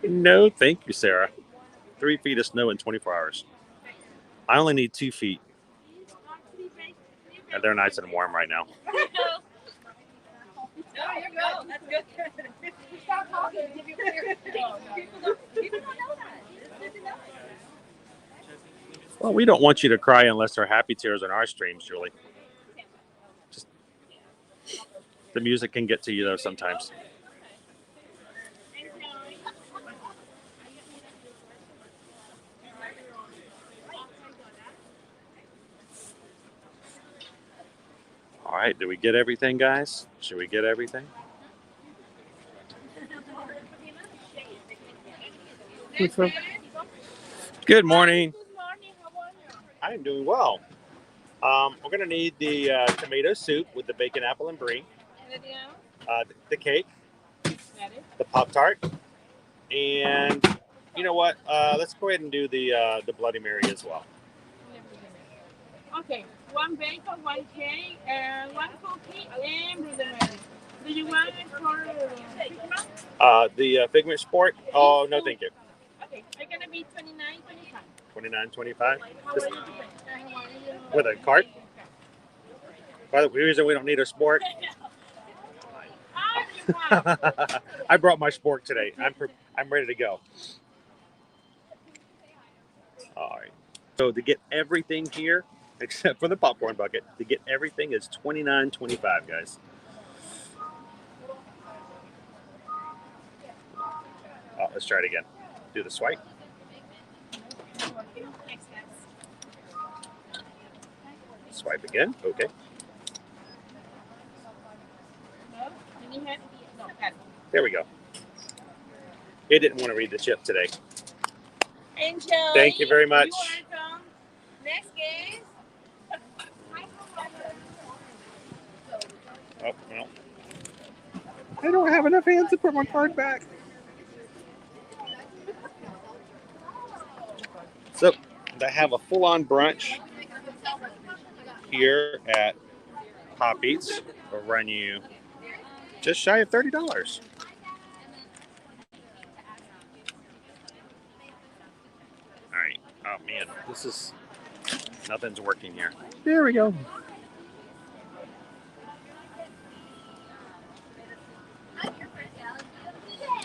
No, thank you, Sarah. 3 feet of snow in 24 hours. I only need 2 feet. And they're nice and warm right now. There you go. That's good. Stop talking. People don't know that. It's good to know. Well, we don't want you to cry unless they're happy tears on our streams, Julie. Just, the music can get to you, though, sometimes. All right, did we get everything, guys? Should we get everything? Good morning. I am doing well. We're going to need the tomato soup with the bacon, apple, and brie. The cake. The Pop-Tart. And you know what? Let's go ahead and do the Bloody Mary as well. Okay, 1 bacon, 1 cake, and 1 cookie, and Bloody Mary. Do you want it for Figment? The Figment Sport? Oh, no, thank you. Okay, it's going to be $29.25. $29.25? How are you? With a cart? By the reason we don't need a sport. I brought my sport today. I'm ready to go. All right. So to get everything here, except for the popcorn bucket, to get everything is $29.25, guys. Let's try it again. Do the swipe. Swipe again. Okay. There we go. It didn't want to read the chip today. Enjoy. Thank you very much. You're welcome. Next game. Oh, well. I don't have enough hands to put my card back. So, they have a full-on brunch here at Pop Eats. Will run you just shy of $30. All right. Oh, man. Nothing's working here. There we go.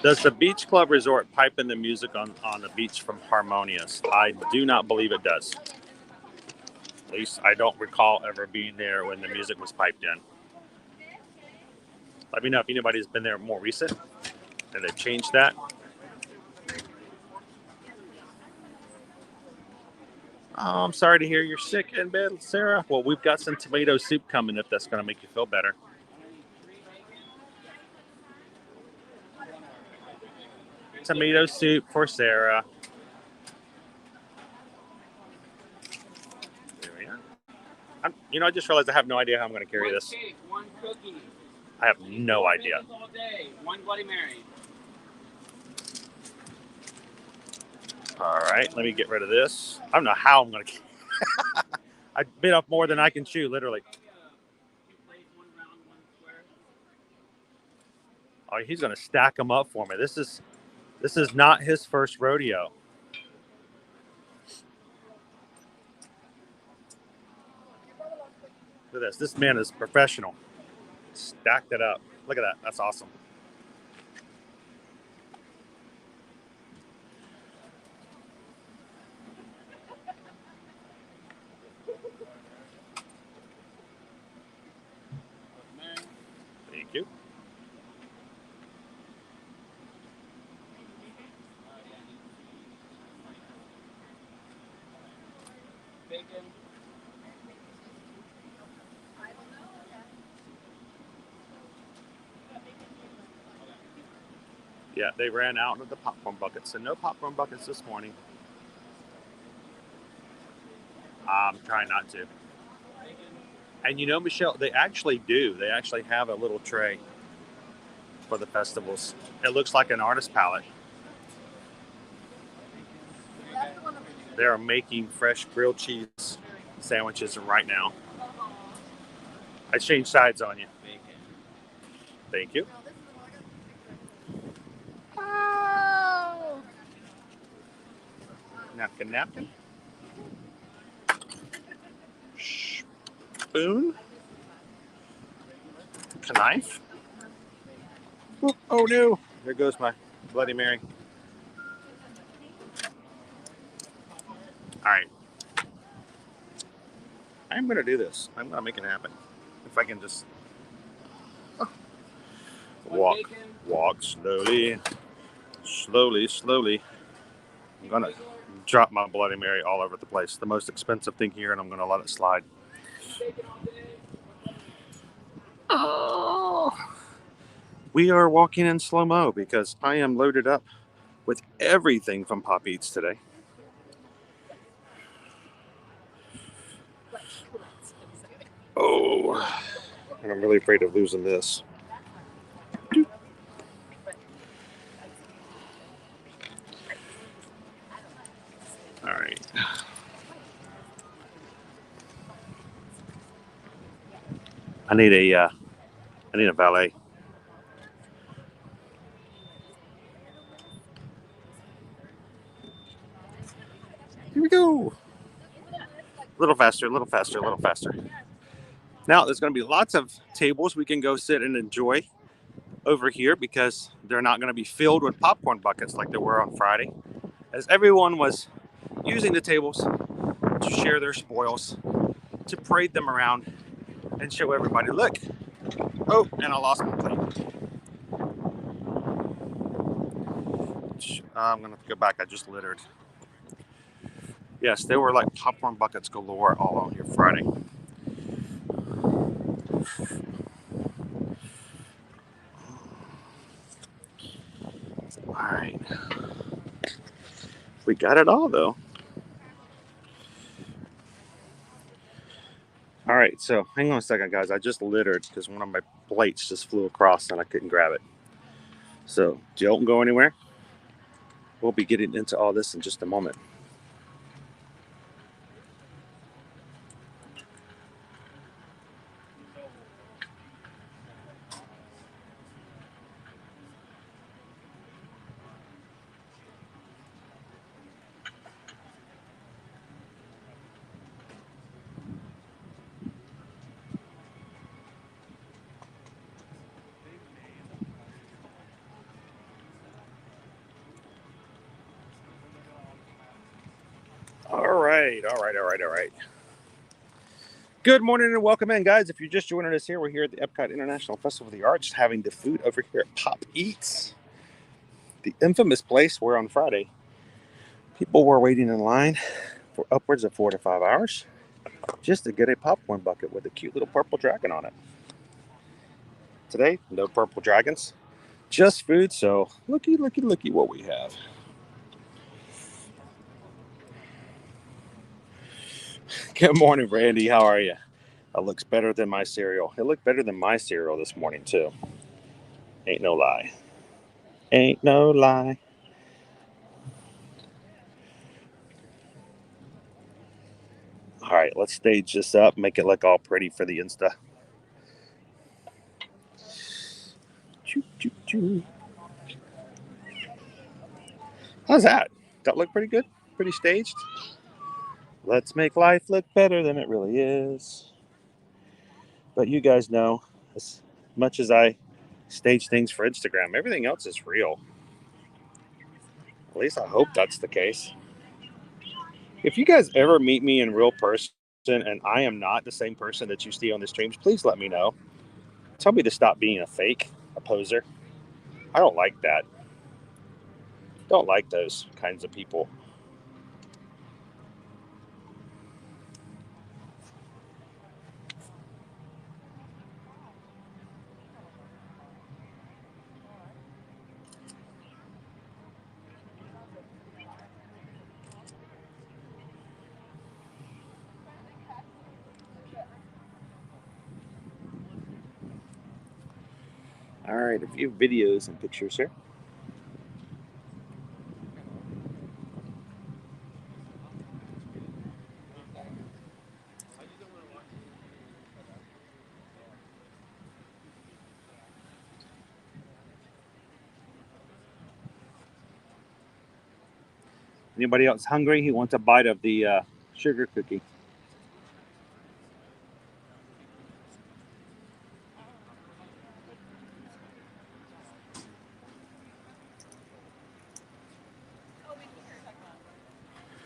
Does the Beach Club Resort pipe in the music on the beach from Harmonious? I do not believe it does. At least I don't recall ever being there when the music was piped in. Let me know if anybody's been there more recent and they've changed that. Oh, I'm sorry to hear you're sick in bed, Sarah. Well, we've got some tomato soup coming if that's going to make you feel better. Tomato soup for Sarah. There we are. I just realized I have no idea how I'm going to carry this. Cake, 1 cookie. I have no idea. All day, 1 Bloody Mary. All right, let me get rid of this. I don't know how I'm going to. I bit off more than I can chew, literally. Oh, he's going to stack them up for me. This is not his first rodeo. Look at this. This man is professional. Stacked it up. Look at that. That's awesome. Thank you. Bacon. Yeah, they ran out of the popcorn buckets. So no popcorn buckets this morning. I'm trying not to. And you know, Michelle, they actually do. They actually have a little tray for the festivals. It looks like an artist palette. They are making fresh grilled cheese sandwiches right now. I changed sides on you. Thank you. Oh. Napkin, napkin. Spoon. Knife. Oh no! There goes my Bloody Mary. All right. I'm going to do this. I'm going to make it happen. If I can just walk slowly, slowly. I'm going to drop my Bloody Mary all over the place. The most expensive thing here, and I'm going to let it slide. Oh. We are walking in slow-mo because I am loaded up with everything from Pop Eats today. Oh, and I'm really afraid of losing this. All right. I need a valet. Here we go. A little faster, a little faster, a little faster. Now, there's going to be lots of tables we can go sit and enjoy over here because they're not going to be filled with popcorn buckets like they were on Friday, as everyone was using the tables to share their spoils, to parade them around and show everybody, look. Oh, and I lost my plate. I'm going to go back. I just littered. Yes, there were like popcorn buckets galore all on here Friday. All right. We got it all, though. All right, so hang on a second, guys. I just littered because one of my plates just flew across and I couldn't grab it. So don't go anywhere. We'll be getting into all this in just a moment. All right. Good morning and welcome in, guys. If you're just joining us here, we're here at the Epcot International Festival of the Arts having the food over here at Pop Eats, the infamous place where on Friday people were waiting in line for upwards of 4 to 5 hours just to get a popcorn bucket with a cute little purple dragon on it. Today, no purple dragons, just food, so looky what we have. Good morning, Randy. How are you? That looks better than my cereal. It looked better than my cereal this morning, too. Ain't no lie. Ain't no lie. All right, let's stage this up, make it look all pretty for the Insta. Choo, choo, choo. How's that? That look pretty good? Pretty staged? Let's make life look better than it really is. But you guys know, as much as I stage things for Instagram, everything else is real. At least I hope that's the case. If you guys ever meet me in real person and I am not the same person that you see on the streams, please let me know. Tell me to stop being a fake, a poser. I don't like that. Don't like those kinds of people. All right, a few videos and pictures here. Anybody else hungry? He wants a bite of the sugar cookie.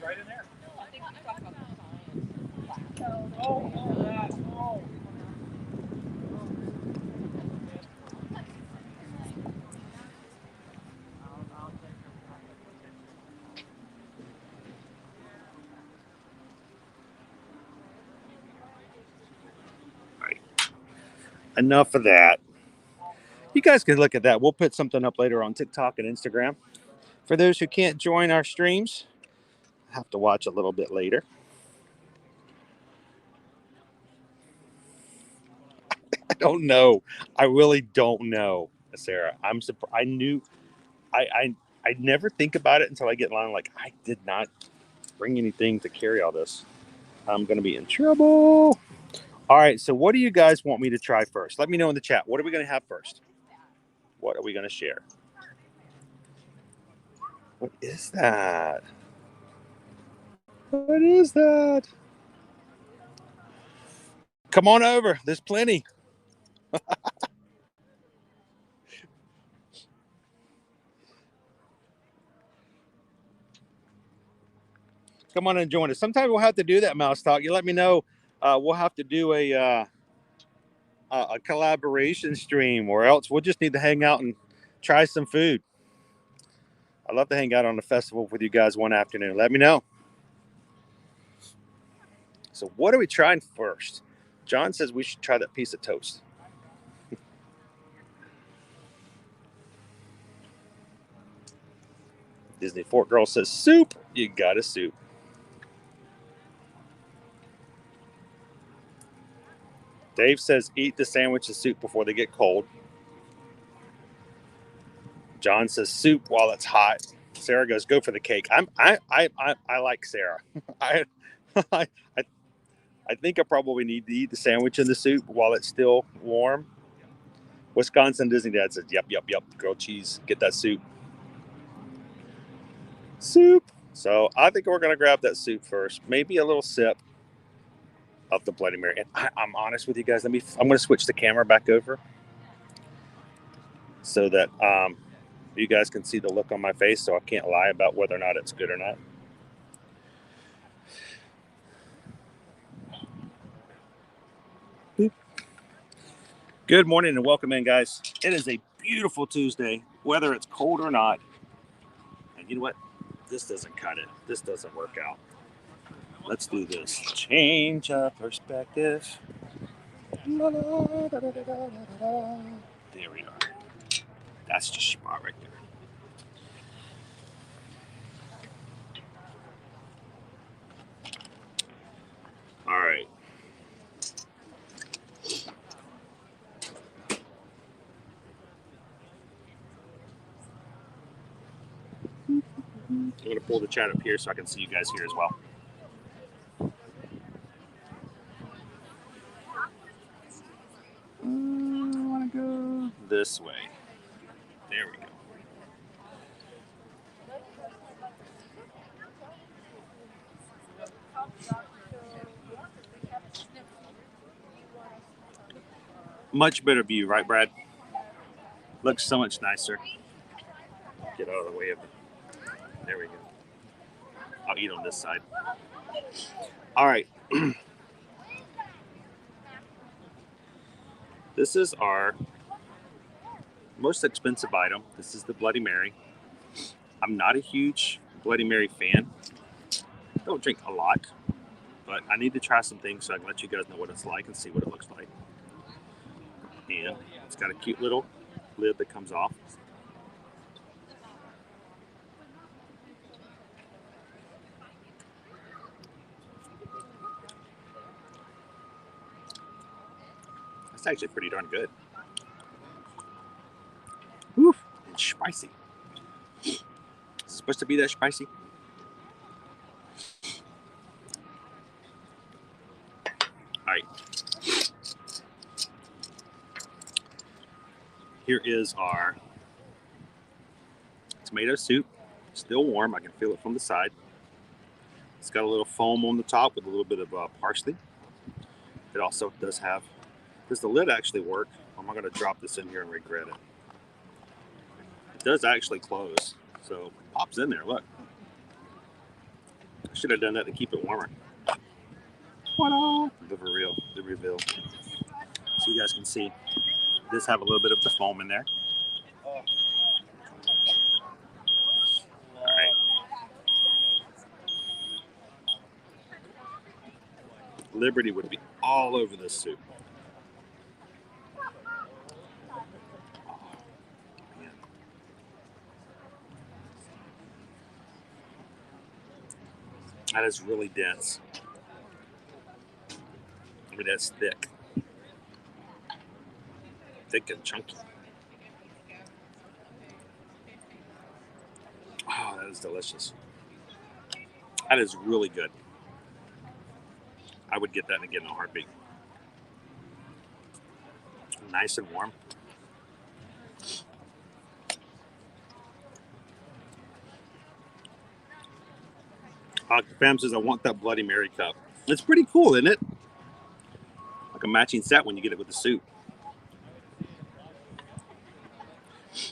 Right in there. No, I think we talked about the science. Oh, that. Oh. Right. Enough of that. You guys can look at that. We'll put something up later on TikTok and Instagram. For those who can't join our streams, have to watch a little bit later. I don't know. I really don't know, Sarah. I'm surprised. I knew. I never think about it until I get in line. Like, I did not bring anything to carry all this. I'm gonna be in trouble. All right. So, what do you guys want me to try first? Let me know in the chat. What are we gonna have first? What are we gonna share? What is that? What is that? Come on over. There's plenty. Come on and join us. Sometime we'll have to do that, Mouse Talk. You let me know. We'll have to do a collaboration stream, or else we'll just need to hang out and try some food. I'd love to hang out on the festival with you guys one afternoon. Let me know. So, what are we trying first? John says we should try that piece of toast. Disney Fort Girl says soup. You got a soup. Dave says eat the sandwich and soup before they get cold. John says soup while it's hot. Sarah goes go for the cake. I like Sarah. I I I think I probably need to eat the sandwich and the soup while it's still warm. Wisconsin Disney Dad says yep. Grilled cheese. Get that soup. Soup. So I think we're gonna grab that soup first. Maybe a little sip of the Bloody Mary. And I'm honest with you guys. I'm gonna switch the camera back over so that you guys can see the look on my face. So I can't lie about whether or not it's good or not. Boop. Good morning and welcome in, guys. It is a beautiful Tuesday, whether it's cold or not. And you know what? This doesn't cut it. This doesn't work out. Let's do this. Change of perspective. There we are. That's just spot right there. All right. I'm going to pull the chat up here so I can see you guys here as well. I want to go this way. There we go. Much better view, right, Brad? Looks so much nicer. Get out of the way of it. There we go. I'll eat on this side. All right. This is our most expensive item. This is the Bloody Mary. I'm not a huge Bloody Mary fan. Don't drink a lot, but I need to try some things so I can let you guys know what it's like and see what it looks like. And it's got a cute little lid that comes off. That's actually pretty darn good. Woo, and spicy. Is it supposed to be that spicy? All right. Here is our tomato soup. Still warm. I can feel it from the side. It's got a little foam on the top with a little bit of parsley. It also does have, does the lid actually work? Or am I going to drop this in here and regret it? It does actually close. So it pops in there. Look. I should have done that to keep it warmer. The reveal. So you guys can see, it does have a little bit of the foam in there. All right. Liberty would be all over this soup. Oh, man. That is really dense. I mean, that's thick. Thick and chunky. Oh, that is delicious. That is really good. I would get that again in a heartbeat. Nice and warm. Pam says, I want that Bloody Mary cup. It's pretty cool, isn't it? Like a matching set when you get it with the soup.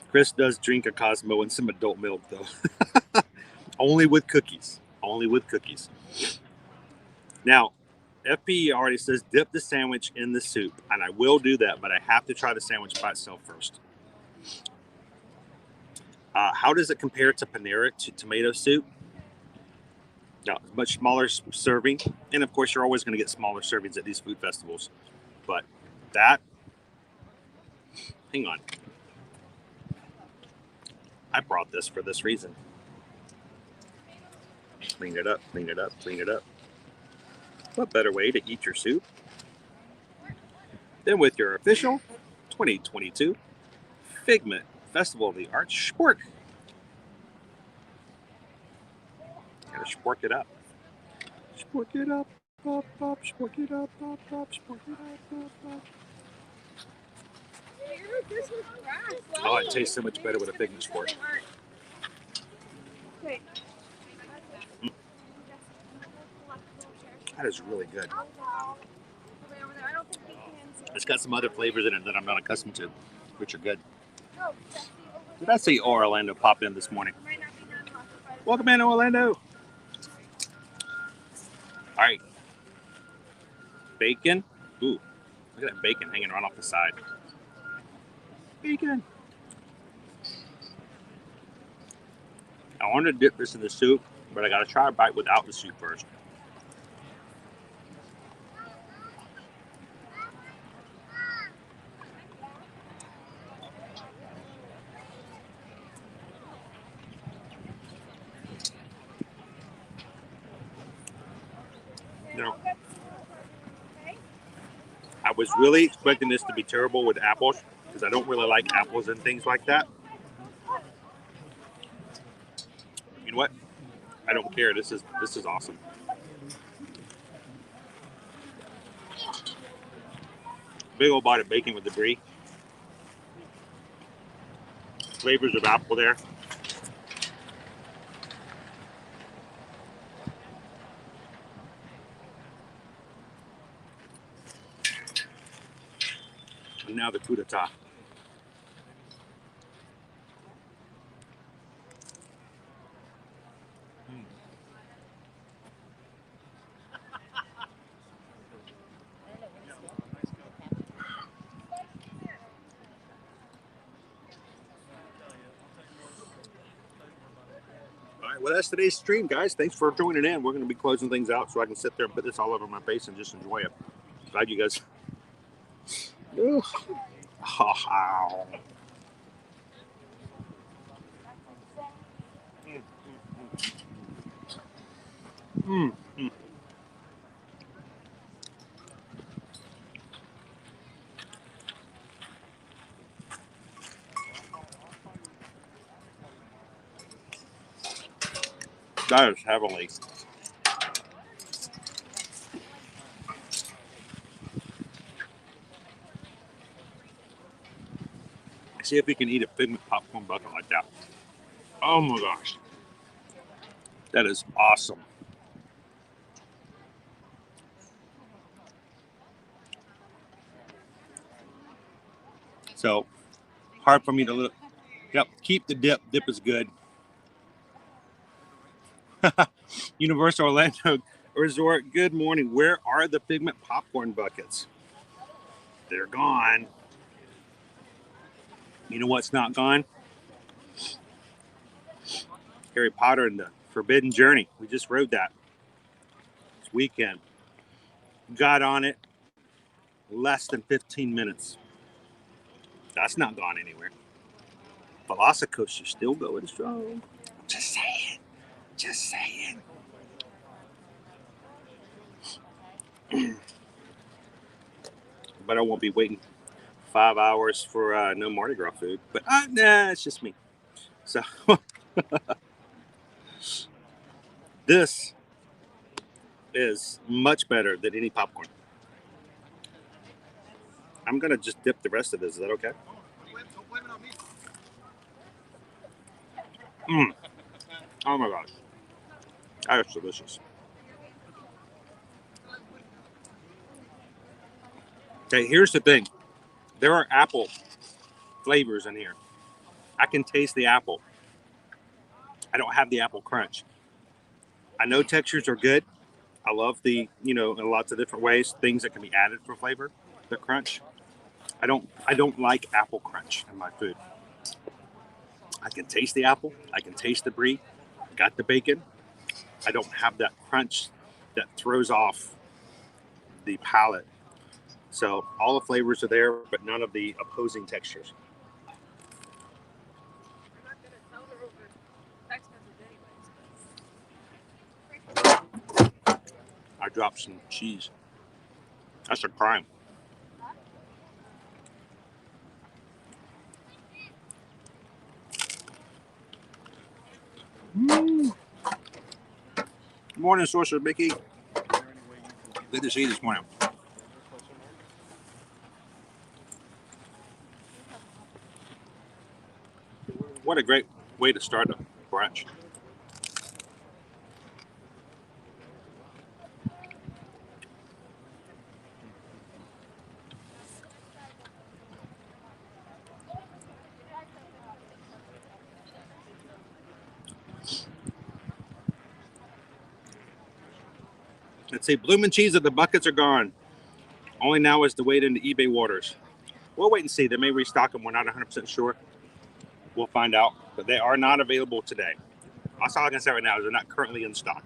Chris does drink a Cosmo and some adult milk, though. Only with cookies. Only with cookies. Now, FP already says dip the sandwich in the soup, and I will do that, but I have to try the sandwich by itself first. How does it compare to Panera, to tomato soup? No, much smaller serving, and of course, you're always going to get smaller servings at these food festivals. But that, hang on, I brought this for this reason. Clean it up, clean it up, clean it up. What better way to eat your soup than with your official 2022 Figment Festival of the Arts spork. Gotta spork it up. Spork it up, up, up, spork it up, up, up, spork it up, up, up. Oh, it tastes so much better with a Figment spork. That is really good. It's got some other flavors in it that I'm not accustomed to, which are good. Did I see Orlando pop in this morning? Welcome in, Orlando. All right. Bacon. Ooh, look at that bacon hanging right off the side. Bacon. I wanted to dip this in the soup, but I got to try a bite without the soup first. No. I was really expecting this to be terrible with apples because I don't really like apples and things like that. You know what? I don't care. This is awesome. Big old bite of bacon with the brie. Flavors of apple there. And now the coup d'etat. All right, well, that's today's stream, guys. Thanks for joining in. We're going to be closing things out so I can sit there and put this all over my face and just enjoy it. Glad you guys. Ooh. Mm, mm. That is heavenly. See if we can eat a Figment popcorn bucket like that. Oh my gosh. That is awesome. So, hard for me to look. Yep, keep the dip. Dip is good. Universal Orlando Resort, good morning. Where are the Figment popcorn buckets? They're gone. You know what's not gone? Harry Potter and the Forbidden Journey. We just rode that this weekend. Got on it less than 15 minutes. That's not gone anywhere. Velocicoaster's still going strong. Just saying. Just saying. But I won't be waiting 5 hours for no Mardi Gras food. But nah, it's just me. So this is much better than any popcorn. I'm gonna just dip the rest of this. Is that okay? Oh my gosh, that is delicious. Okay, here's the thing. There are apple flavors in here. I can taste the apple. I don't have the apple crunch. I know textures are good. I love the, in lots of different ways, things that can be added for flavor, the crunch. I don't like apple crunch in my food. I can taste the apple. I can taste the brie. Got the bacon. I don't have that crunch that throws off the palate. So all the flavors are there, but none of the opposing textures. I dropped some cheese. That's a crime. Good morning, Sorcerer Mickey. Good to see you this morning. What a great way to start a brunch. Let's see, Bloomin' Cheese at the buckets are gone. Only now is to wade into eBay waters. We'll wait and see. They may restock them. We're not 100% sure. We'll find out. But they are not available today. That's all I can say right now is they're not currently in stock.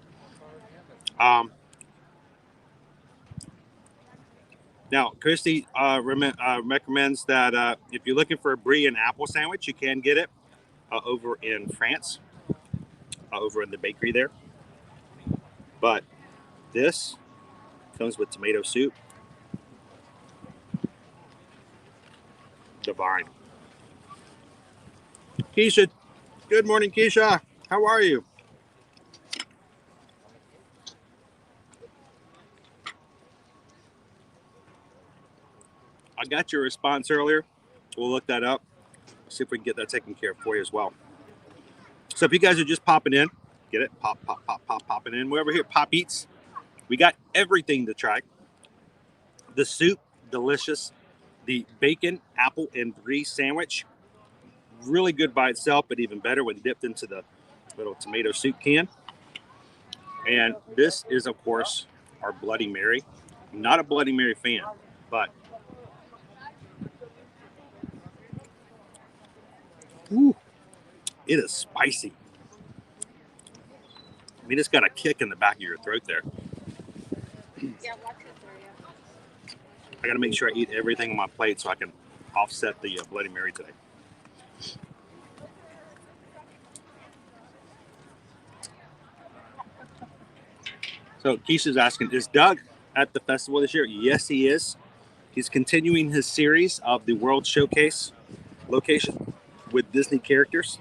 Now, Christy recommends that if you're looking for a brie and apple sandwich, you can get it over in France, over in the bakery there. But this comes with tomato soup. Divine. Keisha, good morning, Keisha. How are you? I got your response earlier. We'll look that up. See if we can get that taken care of for you as well. So if you guys are just popping in, get it? Popping in. We're over here, Pop Eats. We got everything to try. The soup, delicious. the bacon, apple, and brie sandwich. Really good by itself, but even better when dipped into the little tomato soup can. And this is, of course, our Bloody Mary. I'm not a Bloody Mary fan, but whew, it is spicy. I mean, it's got a kick in the back of your throat there. Yeah, watch it through you. I got to make sure I eat everything on my plate so I can offset the Bloody Mary today. So Keisha's asking, is Doug at the festival this year? Yes, he is. He's continuing his series of the World Showcase location with Disney characters.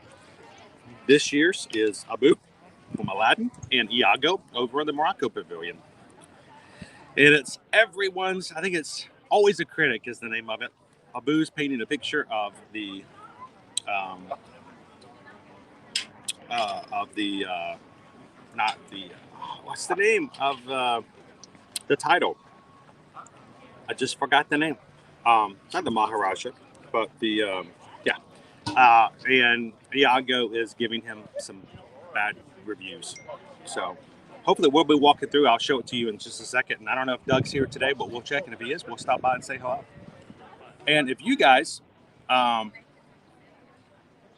This year's is Abu from Aladdin and Iago over in the Morocco Pavilion. And it's everyone's, I think it's Always a Critic is the name of it. Abu's painting a picture of the not the what's the name of the title? I just forgot the name. Not the Maharaja, but the and Iago is giving him some bad reviews. So hopefully we'll be walking through. I'll show it to you in just a second. And I don't know if Doug's here today, but we'll check. And if he is, we'll stop by and say hello. And if you guys have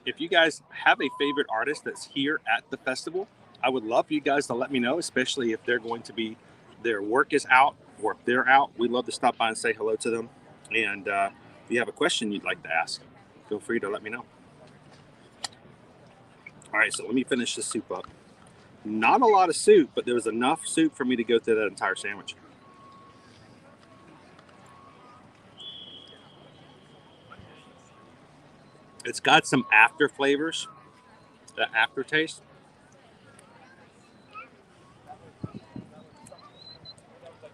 a favorite artist that's here at the festival, I would love for you guys to let me know, especially if they're going to be, their work is out or if they're out. We'd love to stop by and say hello to them. And if you have a question you'd like to ask, feel free to let me know. All right, so let me finish this soup up. Not a lot of soup, but there was enough soup for me to go through that entire sandwich. It's got some after flavors, the aftertaste.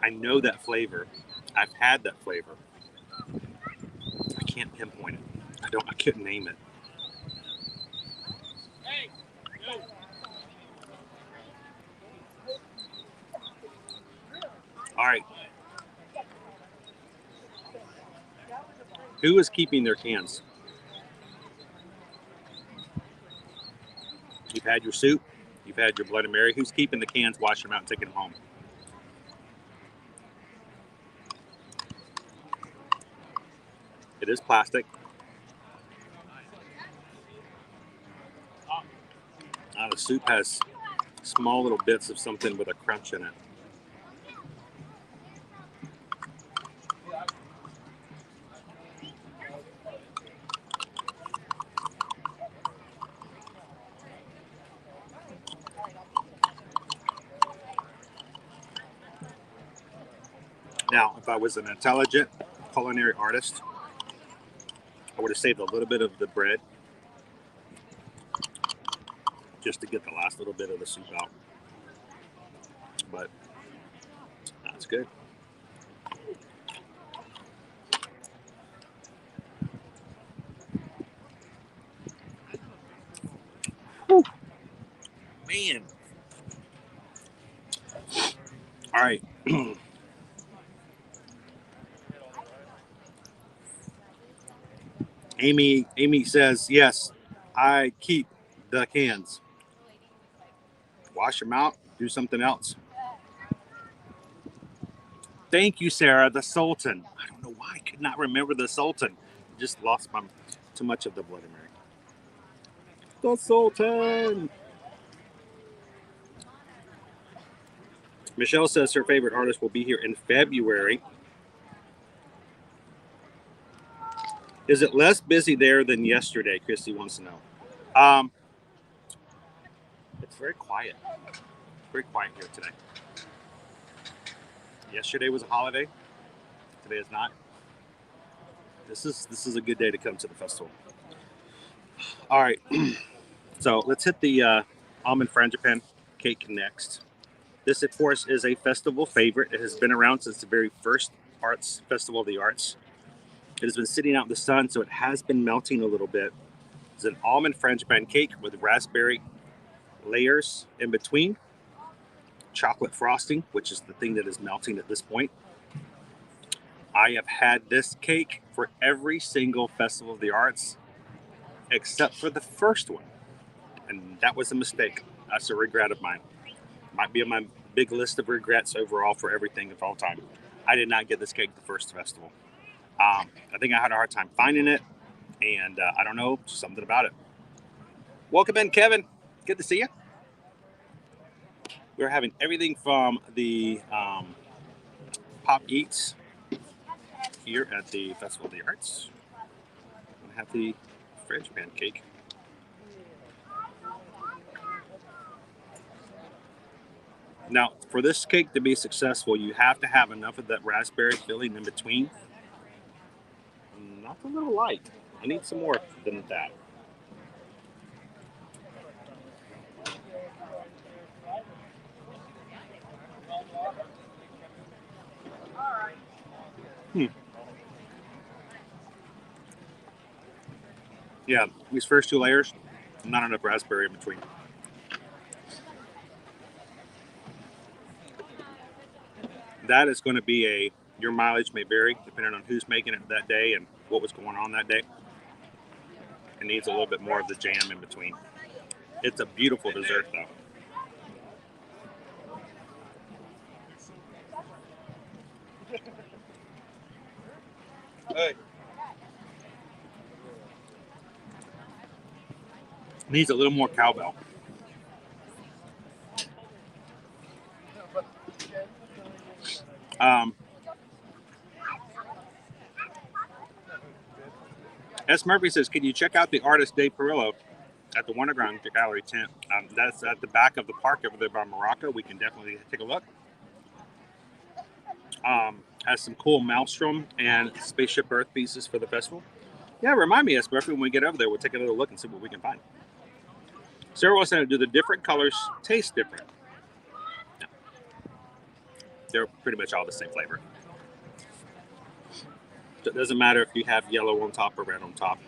I know that flavor. I've had that flavor. I can't pinpoint it. I couldn't name it. All right. Who is keeping their cans? You've had your soup. You've had your Bloody Mary. Who's keeping the cans, washing them out, and taking them home? It is plastic. The soup has small little bits of something with a crunch in it. Now, if I was an intelligent culinary artist, I would have saved a little bit of the bread just to get the last little bit of the soup out. But that's good. Whew. Man. All right. Amy says, yes, I keep the cans. Wash them out, do something else. Thank you, Sarah. The Sultan. I don't know why I could not remember the Sultan. Just lost too much of the Bloody Mary. The Sultan. Michelle says her favorite artist will be here in February. Is it less busy there than yesterday? Christy wants to know. It's very quiet. Very quiet here today. Yesterday was a holiday. Today is not. This is a good day to come to the festival. All right. So let's hit the almond frangipane cake next. This, of course, is a festival favorite. It has been around since the very first arts festival of the arts. It has been sitting out in the sun, so it has been melting a little bit. It's an almond frangipane cake with raspberry layers in between, chocolate frosting, which is the thing that is melting at this point. I have had this cake for every single Festival of the Arts except for the first one. And that was a mistake. That's a regret of mine. Might be on my big list of regrets overall for everything of all time. I did not get this cake the first festival. I think I had a hard time finding it, and I don't know, something about it. Welcome in, Kevin. Good to see you. We're having everything from the Pop Eats here at the Festival of the Arts. I have the French pancake. Now, for this cake to be successful, you have to have enough of that raspberry filling in between. Not a little light. I need some more than that. Yeah, these first 2 layers, not enough raspberry in between. That is going to be your mileage may vary depending on who's making it that day and what was going on that day. It needs a little bit more of the jam in between. It's a beautiful dessert though. Hey. Needs a little more cowbell. S. Murphy says, can you check out the artist Dave Perillo at the Wonderground Gallery tent? That's at the back of the park over there by Morocco. We can definitely take a look. Has some cool Maelstrom and Spaceship Earth pieces for the festival. Yeah, remind me, S. Murphy, when we get over there, we'll take a little look and see what we can find. Sarah was saying, do the different colors taste different? No. They're pretty much all the same flavor. So it doesn't matter if you have yellow on top or red on top.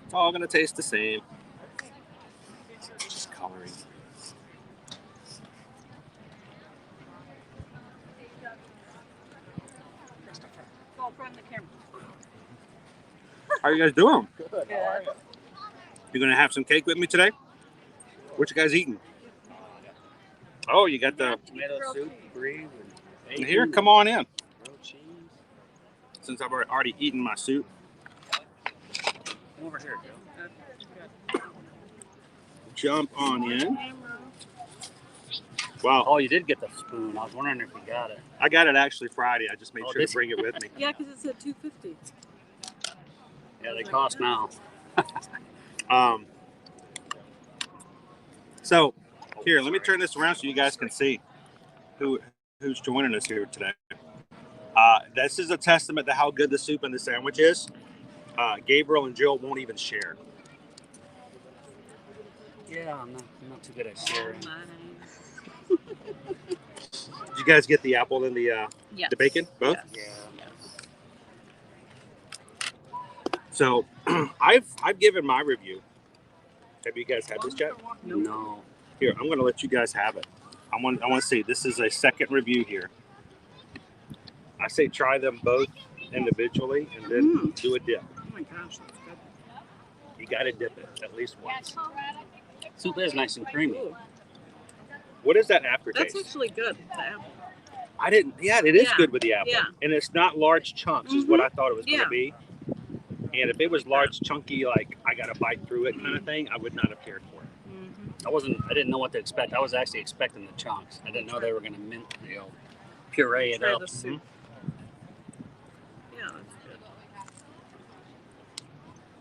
It's all going to taste the same. Just coloring. Go from the camera. How are you guys doing? Good. You going to have some cake with me today? What you guys eating? Oh, you got the Tomato soup, brie, and here. Come on in. grilled cheese. Since I've already eaten my soup. Come over here, Joe. Jump on in. Wow. Oh, you did get the spoon. I was wondering if you got it. I got it actually Friday. I just made Oh, sure did to bring it with me. Yeah, because it said $2.50. Yeah, they cost now. So here, let me turn this around so you guys can see who's joining us here today. This is a testament to how good the soup and the sandwich is. Gabriel and Jill won't even share. Yeah, I'm not too good at sharing. Did you guys get the apple and the bacon? Both? Yeah. So I've given my review. Have you guys had this yet? No. Here, I'm going to let you guys have it. I want to see. This is a second review here. I say try them both individually and then do a dip. Oh my gosh, that's good. You got to dip it at least once. Soup is nice and creamy. Ooh, What is that aftertaste? that's actually good. The apple. I didn't. Yeah, it is Yeah. good with the apple, Yeah. and it's not large chunks, is what I thought it was going Yeah. to be. And if it was large, chunky, like I got to bite through it kind of thing, I would not have cared for it. I didn't know what to expect. I was actually expecting the chunks. I didn't know they were going to puree it Try up. the soup. Yeah, that's good.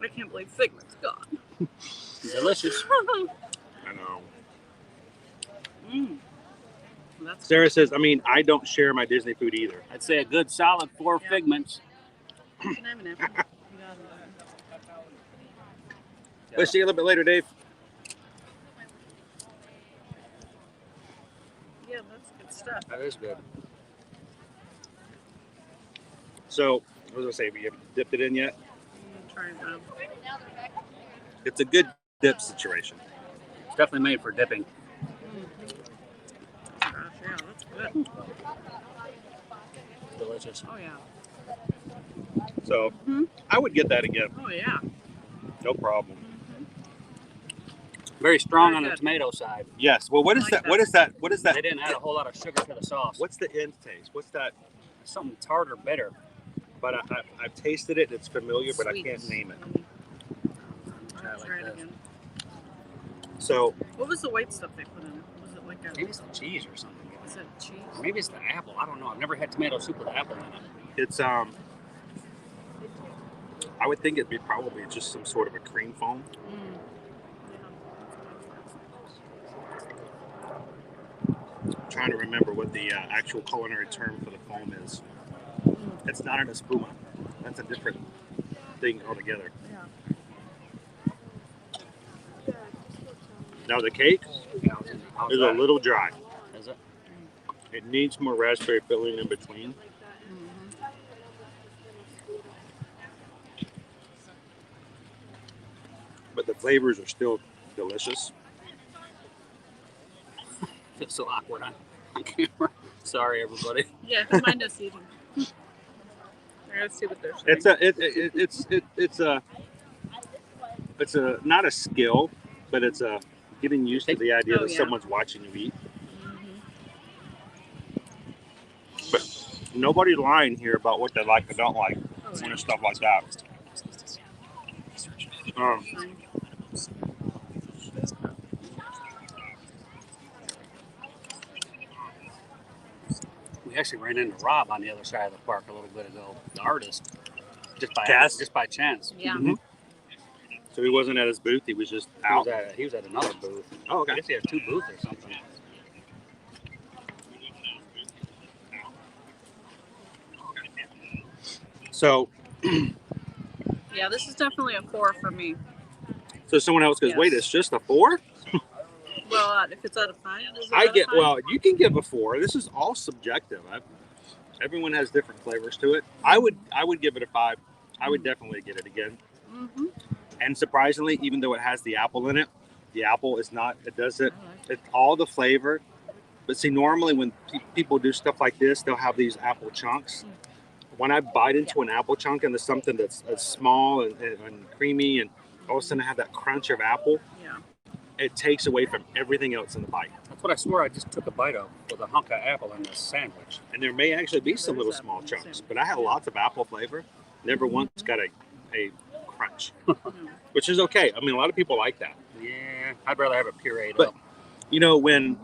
I can't believe Figment's gone. Delicious. I know. That's Sarah says, I mean, I don't share my Disney food either. I'd say a good solid 4 Yeah. Figments. You can have an apple. You got it. Let's see you a little bit later, Dave. Yeah, that's good stuff. That is good. So, what was I say? You haven't dipped it in yet? Try it now. It's a good dip situation. It's definitely made for dipping. Gosh, yeah, that's good. Delicious. Oh yeah. So Mhm. I would get that again. Oh yeah. No problem. Very strong Very on the good. tomato side. Yes. Well, what is Like that? that. What is that? What is that? They didn't add a whole lot of sugar to the sauce. What's the end taste? What's that? Something tart or bitter. But I've tasted it. It's familiar, but Sweet. I can't name it. Try it like Try it this. again. So What was the white stuff they put in it? Was it like a? Maybe it's the cheese or something. Is it cheese? Maybe it's the apple. I don't know. I've never had tomato soup with apple in it. it's I would think it'd be probably just some sort of a cream foam. Mm. I'm trying to remember what the actual culinary term for the foam is. It's not an espuma. That's a different thing altogether. Yeah. Now the cake How's is a that? little dry. Is it? It needs more raspberry filling in between. Mm-hmm. But the flavors are still delicious. It's so awkward on camera. Sorry, everybody. Yeah, mind us eating. I gotta see what they're saying. It's a not a skill, but it's a getting used to the idea Oh, that yeah. someone's watching you eat. Mhm. But nobody's lying here about what they like or don't like Oh, and yeah. stuff like that. Fine. We actually ran into Rob on the other side of the park a little bit ago, the artist, Cass? just by chance. Yeah. Mhm. So he wasn't at his booth; he was just out. He was at another booth. Oh, I okay. guess he has two booths or something. So, Yeah, this is definitely a 4 for me. so someone else goes, Yes. "Wait, it's just a 4?" Well, if it's out of 5, is it I out of get 5? well. You can give a 4. This is all subjective. Everyone has different flavors to it. I would give it a 5. I would definitely get it again. Mm-hmm. And surprisingly, even though it has the apple in it, the apple is not. It doesn't. It's all the flavor. But see, normally when people do stuff like this, they'll have these apple chunks. When I bite into an apple chunk and there's something that's small and creamy, and all of a sudden I have that crunch of apple, Yeah. it takes away from everything else in the bite. That's what I swore I just took a bite of with a hunk of apple in this sandwich. And there may actually be some There little is small apple in the chunks, sandwich. but I had lots of apple flavor. Never once got a crunch, No. which is okay. I mean, a lot of people like that. Yeah, I'd rather have it pureed But- up. You know, when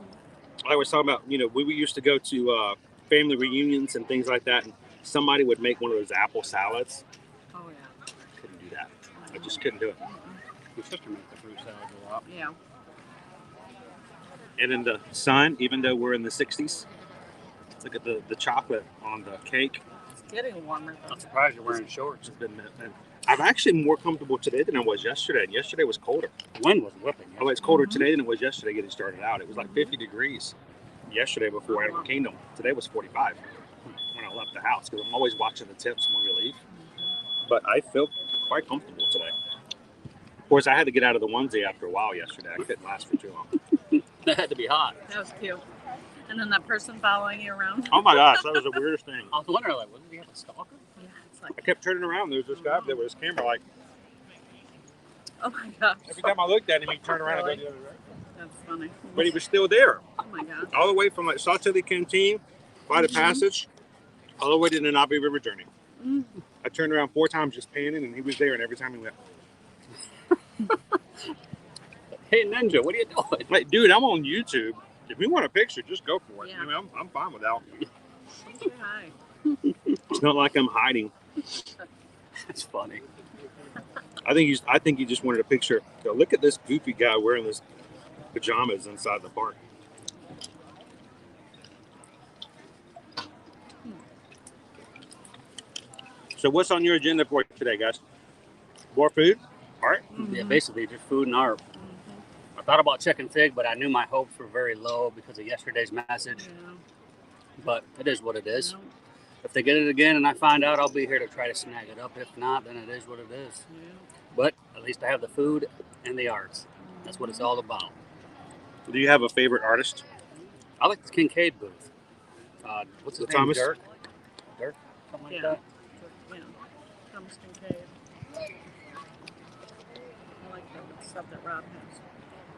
I was talking about, we used to go to family reunions and things like that, and somebody would make one of those apple salads. Oh, yeah. Couldn't do that. I just couldn't do it. My sister makes the fruit salad a lot. Yeah. And in the sun, even though we're in the 60s, look at the chocolate on the cake. It's getting warmer, though. I'm surprised you're wearing shorts. It's been, and I'm actually more comfortable today than I was yesterday. And yesterday was colder. The wind was whipping. Oh, it's colder today than it was yesterday getting started out. It was like 50 degrees yesterday before Animal Kingdom. Today was 45 when I left the house because I'm always watching the temps when we leave. But I feel quite comfortable today. Of course, I had to get out of the onesie after a while yesterday. I couldn't last for too long. That had to be hot. That was cute. And then that person following you around. Oh my gosh, that was the weirdest thing. I was wondering, like, wasn't he have a stalker? Yeah, it's like, I kept turning around. There was this guy there with his camera. Like oh my gosh. every time I looked at him, he'd turn around and go the other direction. That's funny. But he was still there, Oh my gosh. all the way from like Sautelli Canteen by the passage, all the way to the Nabi River journey. Mm. I turned around 4 times just panning, and he was there. And every time he went, Hey, Ninja, what are you doing? "Like, dude, I'm on YouTube. If you want a picture, just go for it. Yeah. I mean, I'm fine with that. Say hi. It's not like I'm hiding. That's funny. I think he just wanted a picture. So look at this goofy guy wearing his pajamas inside the park. So what's on your agenda for today, guys? More food? All right. Yeah, basically just food and art. I thought about checking Fig, but I knew my hopes were very low because of yesterday's message. Yeah. But it is what it is. No. If they get it again and I find out, I'll be here to try to snag it up. If not, then it is what it is. Yeah. But at least I have the food and the arts. That's what it's all about. Do you have a favorite artist? I like the Kincaid booth. What's his The name? Thomas? Dirk? Something like Yeah. that. pumpkin cake. I like the stuff that Rob has.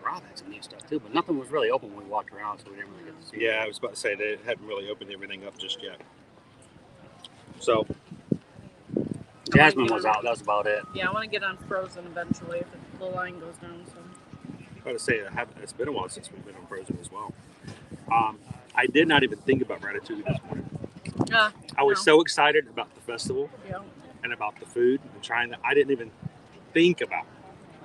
Rob had some neat stuff too, but nothing was really open when we walked around, so we didn't really get to see. Yeah, I was about to say they hadn't really opened everything up just yet. So Jasmine was out. That's about it. Yeah, I want to get on Frozen eventually if the line goes down. So. I was about to say it's been a while since we've been on Frozen as well. I did not even think about Ratatouille this morning. I was so excited about the festival and about the food and trying that. I didn't even think about it.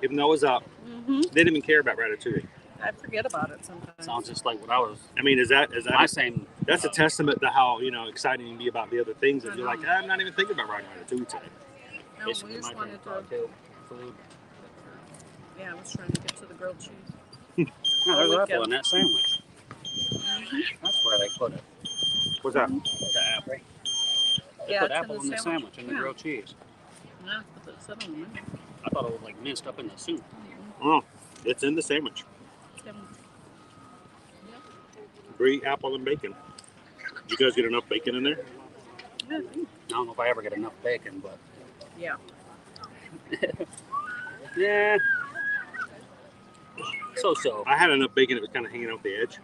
Even though I was up, didn't even care about Ratatouille. I forget about it sometimes. Sounds just like what I was. I mean, is that my same? That's a testament to how excited you can be about the other things. That you're like, I'm not even thinking about Ratatouille today. No, we just wanted to. Food. Yeah, I was trying to get to the grilled cheese. No, there's an apple in that sandwich. That's where they put it. What's that? The apple. They Yeah, put it's apple in the sandwich and the grilled cheese. Yeah, but it's on the menu. I thought it was like minced up in the soup. Oh, it's in the sandwich. Brie, apple, and bacon. Did you guys get enough bacon in there? Yeah. I don't know if I ever get enough bacon, but Yeah. yeah. So. I had enough bacon. It was kind of hanging off the edge.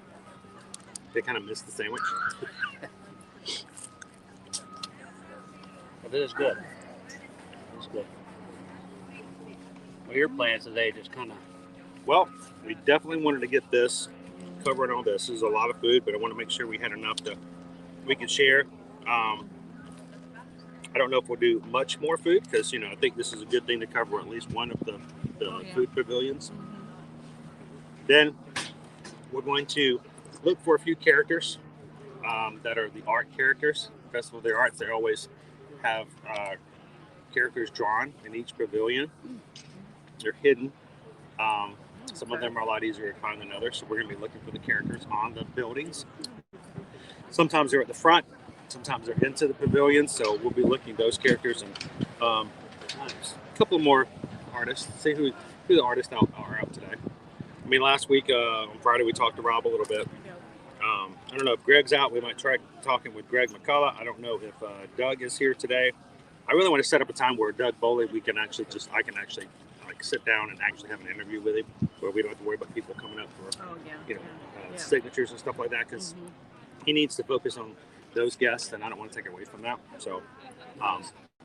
They kind of missed the sandwich. But it is good. It's good. Well, your plans today just kind of. Well, we definitely wanted to get this, covering all this. This is a lot of food, but I want to make sure we had enough that we could share. I don't know if we'll do much more food because, I think this is a good thing to cover at least one of the food pavilions. Then we're going to look for a few characters that are the art characters. Festival of the Arts, they always have characters drawn in each pavilion. They're hidden. Some of them are a lot easier to find than others, so we're going to be looking for the characters on the buildings. Sometimes they're at the front, sometimes they're into the pavilion, so we'll be looking at those characters and a couple more artists. See who the artists are out today. I mean, last week on Friday we talked to Rob a little bit. I don't know if Greg's out. We might try talking with Greg McCullough. I don't know if Doug is here today. I really want to set up a time where Doug Boley, I can actually sit down and actually have an interview with him, where we don't have to worry about people coming up for signatures and stuff like that, because he needs to focus on those guests, and I don't want to take away from that. So,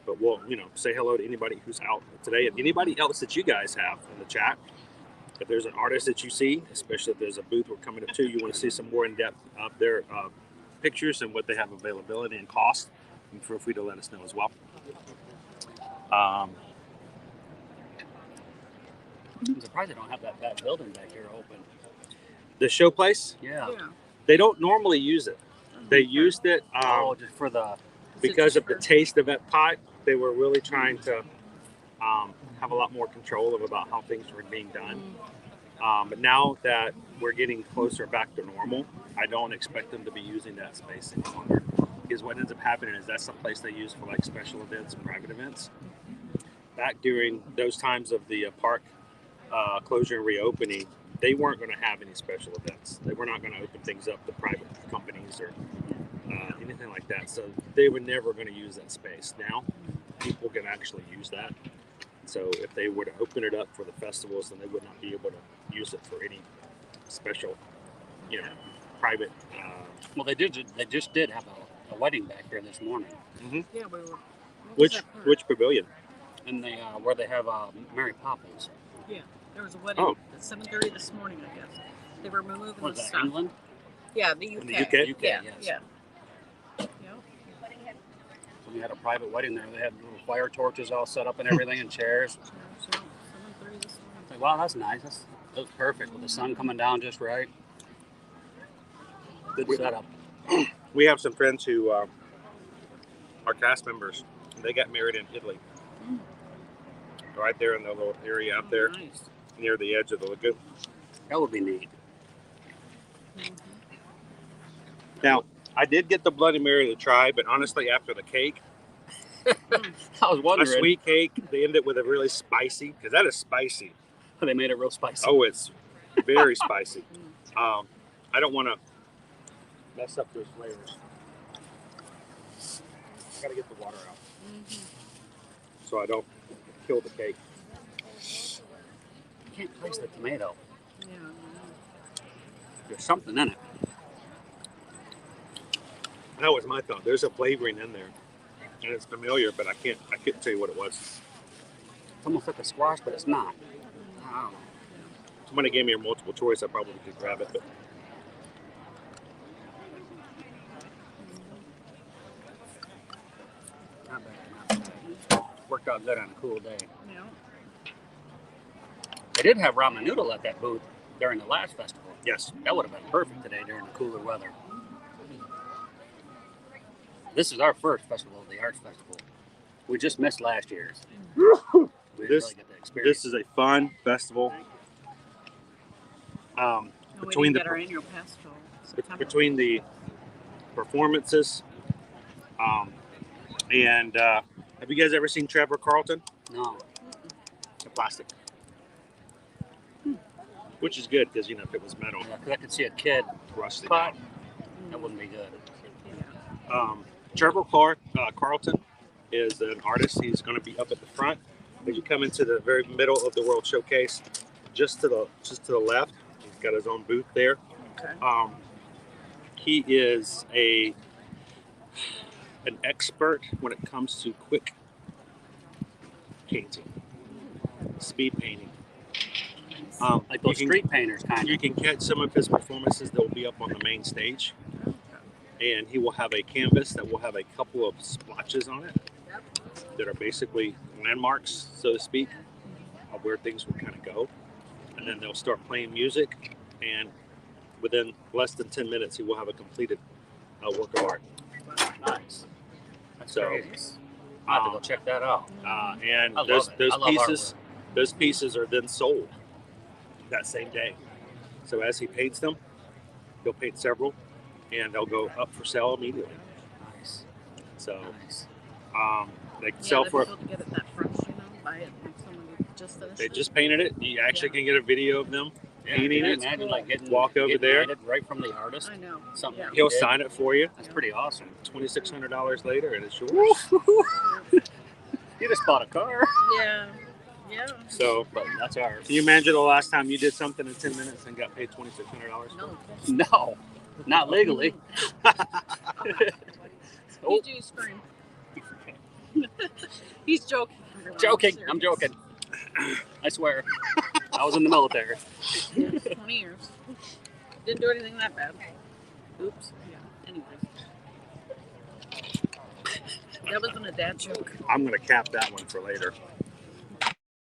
but we'll say hello to anybody who's out today, and anybody else that you guys have in the chat. If there's an artist that you see, especially if there's a booth we're coming up to, you want to see some more in-depth of their pictures and what they have availability and cost, and feel free to let us know as well. I'm surprised they don't have that building back here open. The show place? Yeah. They don't normally use it. They used it just for the because of the taste of Epcot. They were really trying to have a lot more control about how things were being done. But now that we're getting closer back to normal, I don't expect them to be using that space any longer. Because what ends up happening is that's the place they use for like special events and private events. Back during those times of the park closure and reopening, they weren't going to have any special events. They were not going to open things up to private companies or anything like that. So they were never going to use that space. Now people can actually use that. So if they were to open it up for the festivals, then they would not be able to use it for any special, private. Well, they just did have a wedding back here this morning. Mm-hmm. Yeah, we were. Which pavilion? And they where they have Mary Poppins. Yeah, there was a wedding at 7:30 this morning, I guess. They were moving the stuff. England? Yeah, the UK. In the UK? UK, Yeah, yes. yeah. So we had a private wedding there. They had little fire torches all set up and everything and chairs. So 7:30 this morning. Like, wow, that's nice. That was perfect with the sun coming down just right. Good setup. We have some friends who are cast members. They got married in Italy. Right there in the little area out there near the edge of the lagoon. That would be neat. Now, I did get the Bloody Mary to try, but honestly, after the cake, I was wondering. a sweet cake, they ended with a really spicy, because that is spicy. They made it real spicy. Oh, it's very spicy. I don't want to mess up those flavors. I got to get the water out. so I don't kill the cake. I can't place the tomato. Yeah. There's something in it. That was my thought. There's a flavoring in there, and it's familiar, but I couldn't tell you what it was. It's almost like a squash, but it's not. I don't know. If somebody gave me a multiple choice, I probably could grab it, but Not bad. Not bad. Worked out good on a cool day. Yeah. They did have ramen noodle at that booth during the last festival. yes. That would have been perfect today during the cooler weather. This is our first Festival of the Arts Festival. We just missed last year's. We didn't really get the experience. This is a fun festival. Between our annual pass till September. between the performances, and have you guys ever seen Trevor Carlton? No. The plastic, which is good because if it was metal, Yeah, 'cause I could see a kid rusty. spot. That wouldn't be good. Trevor Carlton is an artist. He's going to be up at the front. As you come into the very middle of the World Showcase, just to the left, he's got his own booth there. Okay. He is an expert when it comes to quick painting, speed painting. Like those street painters, kind You of. can catch some of his performances that will be up on the main stage, and he will have a canvas that will have a couple of splotches on it that are basically landmarks, so to speak, of where things will kind of go. And then they'll start playing music, and within less than 10 minutes, he will have a completed work of art. Nice. That's So, crazy. I'll have to go check that out. And I love those it. I love those pieces are then sold that same day. So as he paints them, he'll paint several, and they'll go up for sale immediately. Nice. So Nice. they can sell for. To get it that fresh, buy it like someone just finished They it. just painted it. You actually can get a video of them painting Can you it. imagine like Walk over there. lighted right from the artist? I know. Something Yeah. like He'll he did. sign it for you. That's pretty awesome. $2,600 later, and it's yours. You just bought a car. Yeah. Yeah. So, But that's ours. can you imagine the last time you did something in 10 minutes and got paid $2,600? No. No, not legally. Oh, PG scream. He's joking. everyone. joking. Serious. I'm joking. I swear. I was in the military. Yeah, 20 years. Didn't do anything that bad. Oops. Yeah. Anyways. That wasn't a dad joke. I'm going to cap that one for later.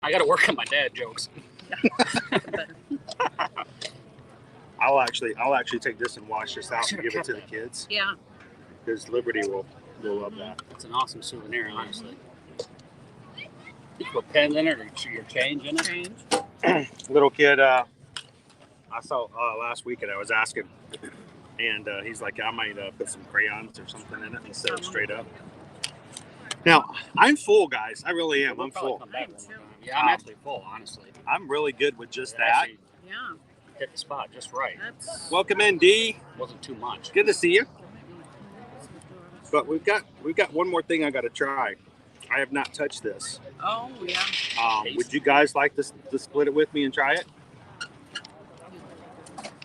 I got to work on my dad jokes. Better. I'll actually take this and wash this out and Should've give it kept to the that. kids Yeah. because Liberty will love that. It's an awesome souvenir, honestly. You put pens in it or your change in it. Change. Little kid, I saw last weekend. I was asking, and he's like, "I might put some crayons or something in it instead of straight up." Now I'm full, guys. I really am. We'll I'm probably full. come back one more time. Yeah, I'm actually full, honestly. I'm really good with just It that. actually Yeah. hit the spot just right. That's. Welcome in, D. Wasn't too much. Good to see you. But we've got one more thing I got to try. I have not touched this. Oh yeah. Would you guys like to split it with me and try it?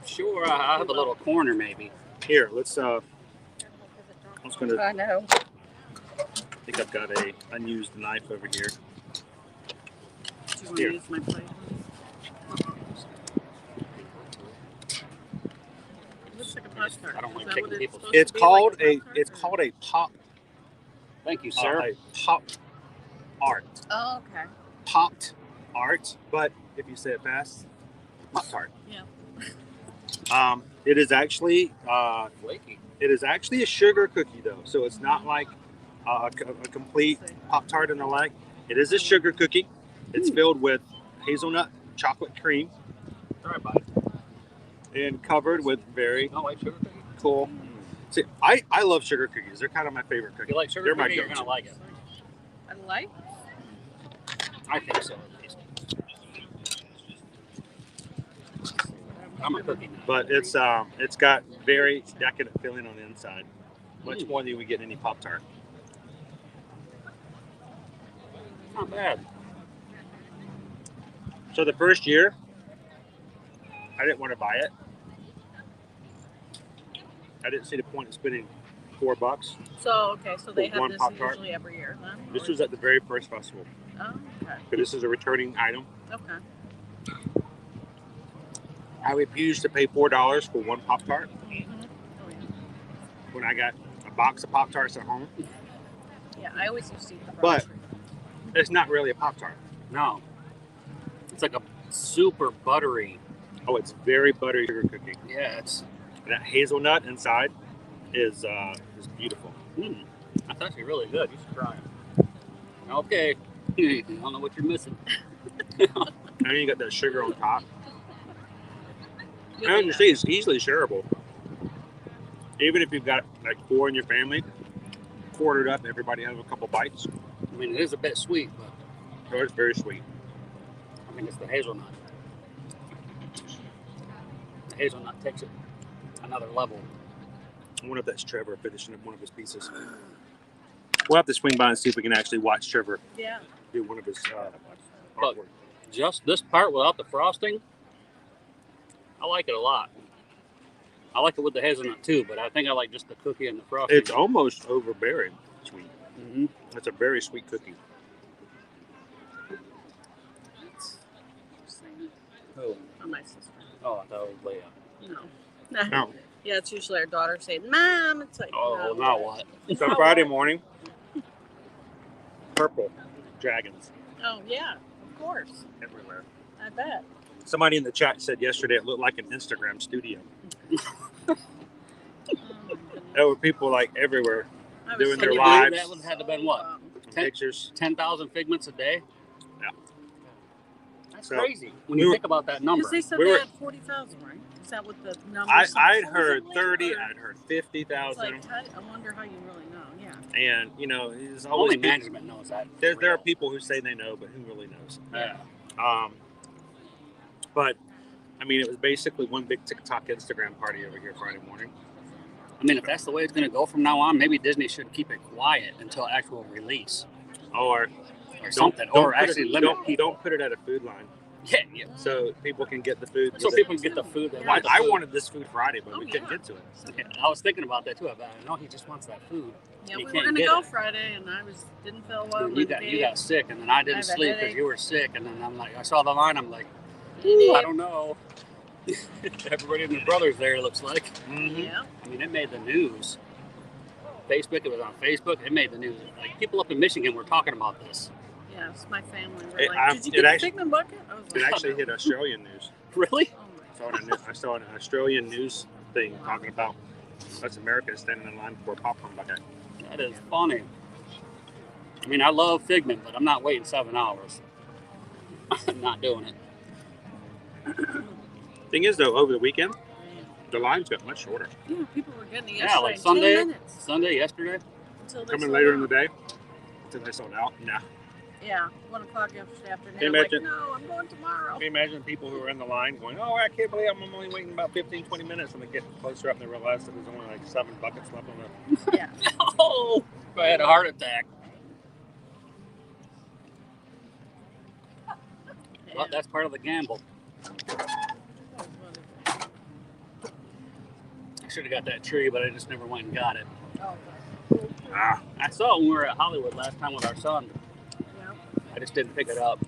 Sure, I'll have a little corner maybe. Here, let's. I'm just gonna. I know. I think I've got a unused knife over here. Do you want Here. to use my plate? Looks like a postcard. I don't like Is that taking what it's people's- supposed to It's be, called like a it's called a pop. Thank you, sir. A pop art. Oh, okay. Popped art, but if you say it fast, pop tart. Yeah. It is actually Flaky. it is actually a sugar cookie though, so it's not like a complete pop tart and the like. It is a sugar cookie. It's filled with hazelnut chocolate cream Try by. and covered with very No white sugar cookie. cool. See, I love sugar cookies. They're kind of my favorite If cookie. you like sugar They're my cookie, you're go-to. gonna like it. I like. I think so, at least. I'm a cookie nut. But it's got very decadent feeling on the inside, much more than you would get in any Pop Tart. not bad. So the first year, I didn't want to buy it. I didn't see the point of spending $4. So so they For have one this Pop-Tart. usually every year then? This Or- was at the very first festival. Oh, okay. But this is a returning item. Okay. I refused to pay $4 for one Pop-Tart Mm-hmm. Oh, yeah. when I got a box of Pop-Tarts at home. Yeah, I always used to eat the But- grocery. It's not really a Pop-Tart. No. It's like a super buttery. Oh, it's very buttery sugar cookie. Yeah, it's. And that hazelnut inside is beautiful. That's actually really good. You should try it. Okay. I don't know what you're missing. And then you got that sugar on top. You'll And be you see, it's easily shareable. Even if you've got like 4 in your family, quartered up, everybody has a couple bites. I mean, it is a bit sweet, but So it's very sweet. I think it's the hazelnut. The hazelnut takes it another level. I wonder if that's Trevor finishing up one of his pieces. We'll have to swing by and see if we can actually watch Trevor Yeah. do one of his But- artwork. Just this part without the frosting, I like it a lot. I like it with the hazelnut too, but I think I like just the cookie and the frosting. It's almost overbearing sweet. Mm-hmm. It's a very sweet cookie. Oh, Oh, my sister. oh, that was Leah. No. No. Yeah, it's usually our daughter saying, Mom, it's like, Oh, no. now what? So Friday morning, purple dragons Oh, yeah, of course. everywhere. I bet. Somebody in the chat said yesterday it looked like an Instagram studio. Oh, my goodness. There were people like everywhere I was doing so their Can you lives. believe that would have to been what? and 10 pictures. 10,000 figments a day? Yeah. That's So, crazy when we you were- think about that number. Because they said We they were- had 40,000, right? Is that what the number I'd heard 30, I'd heard It's 50,000. like, I wonder how you really know. Yeah. And, you know, there's always Only people, management knows that. there are people who say they know, but who really knows? Yeah. But, I mean, it was basically one big TikTok Instagram party over here Friday morning. I mean, if that's the way it's going to go from now on, maybe Disney should keep it quiet until actual release Or something, don't or put actually it, limit people. don't put it at a food line Yeah, yeah. so people can get the food. So people can get the food. They I, want the I food. wanted this food Friday, but Oh, we couldn't yeah. get to it. Yeah, I was thinking about that too. But I know he just wants that food. Yeah, You we were can't going to get go it. Friday, and I didn't feel well. You got sick, and then I I didn't have a sleep because headache. you were sick, and then I'm like, I saw the line, I'm like, Ooh, I don't know. Everybody and their brothers there, it looks like. Mm-hmm. Yeah. I mean, it made the news. Facebook, it was on Facebook. It made the news. Like people up in Michigan were talking about this. Yes, my family were It- like, did you it get the actually- Figment bucket? I was It like, actually hit Australian news. Really? oh my I saw an Australian news thing talking about us Americans standing in line for a popcorn bucket. That is funny. I mean, I love Figment, but I'm not waiting 7 hours. I'm not doing it. Thing is, though, over the weekend, the lines got much shorter. Yeah, people were getting it Yeah, yesterday. like in Sunday. 10 minutes Sunday, yesterday. until they Coming sold later out. in the day, until they sold out. Nah. Yeah, 1 o'clock yesterday afternoon. Can you I'm like, imagine? no, I'm going tomorrow. Can you imagine people who are in the line going, oh, I can't believe I'm only waiting about 15, 20 minutes, and they get closer up and they realize that there's only like 7 buckets left on the... Yeah. Oh, I had a heart attack. Well, that's part of the gamble. I should have got that tree, but I just never went and got it. Ah, I saw it when we were at Hollywood last time with our son. Yeah. I just didn't pick it up.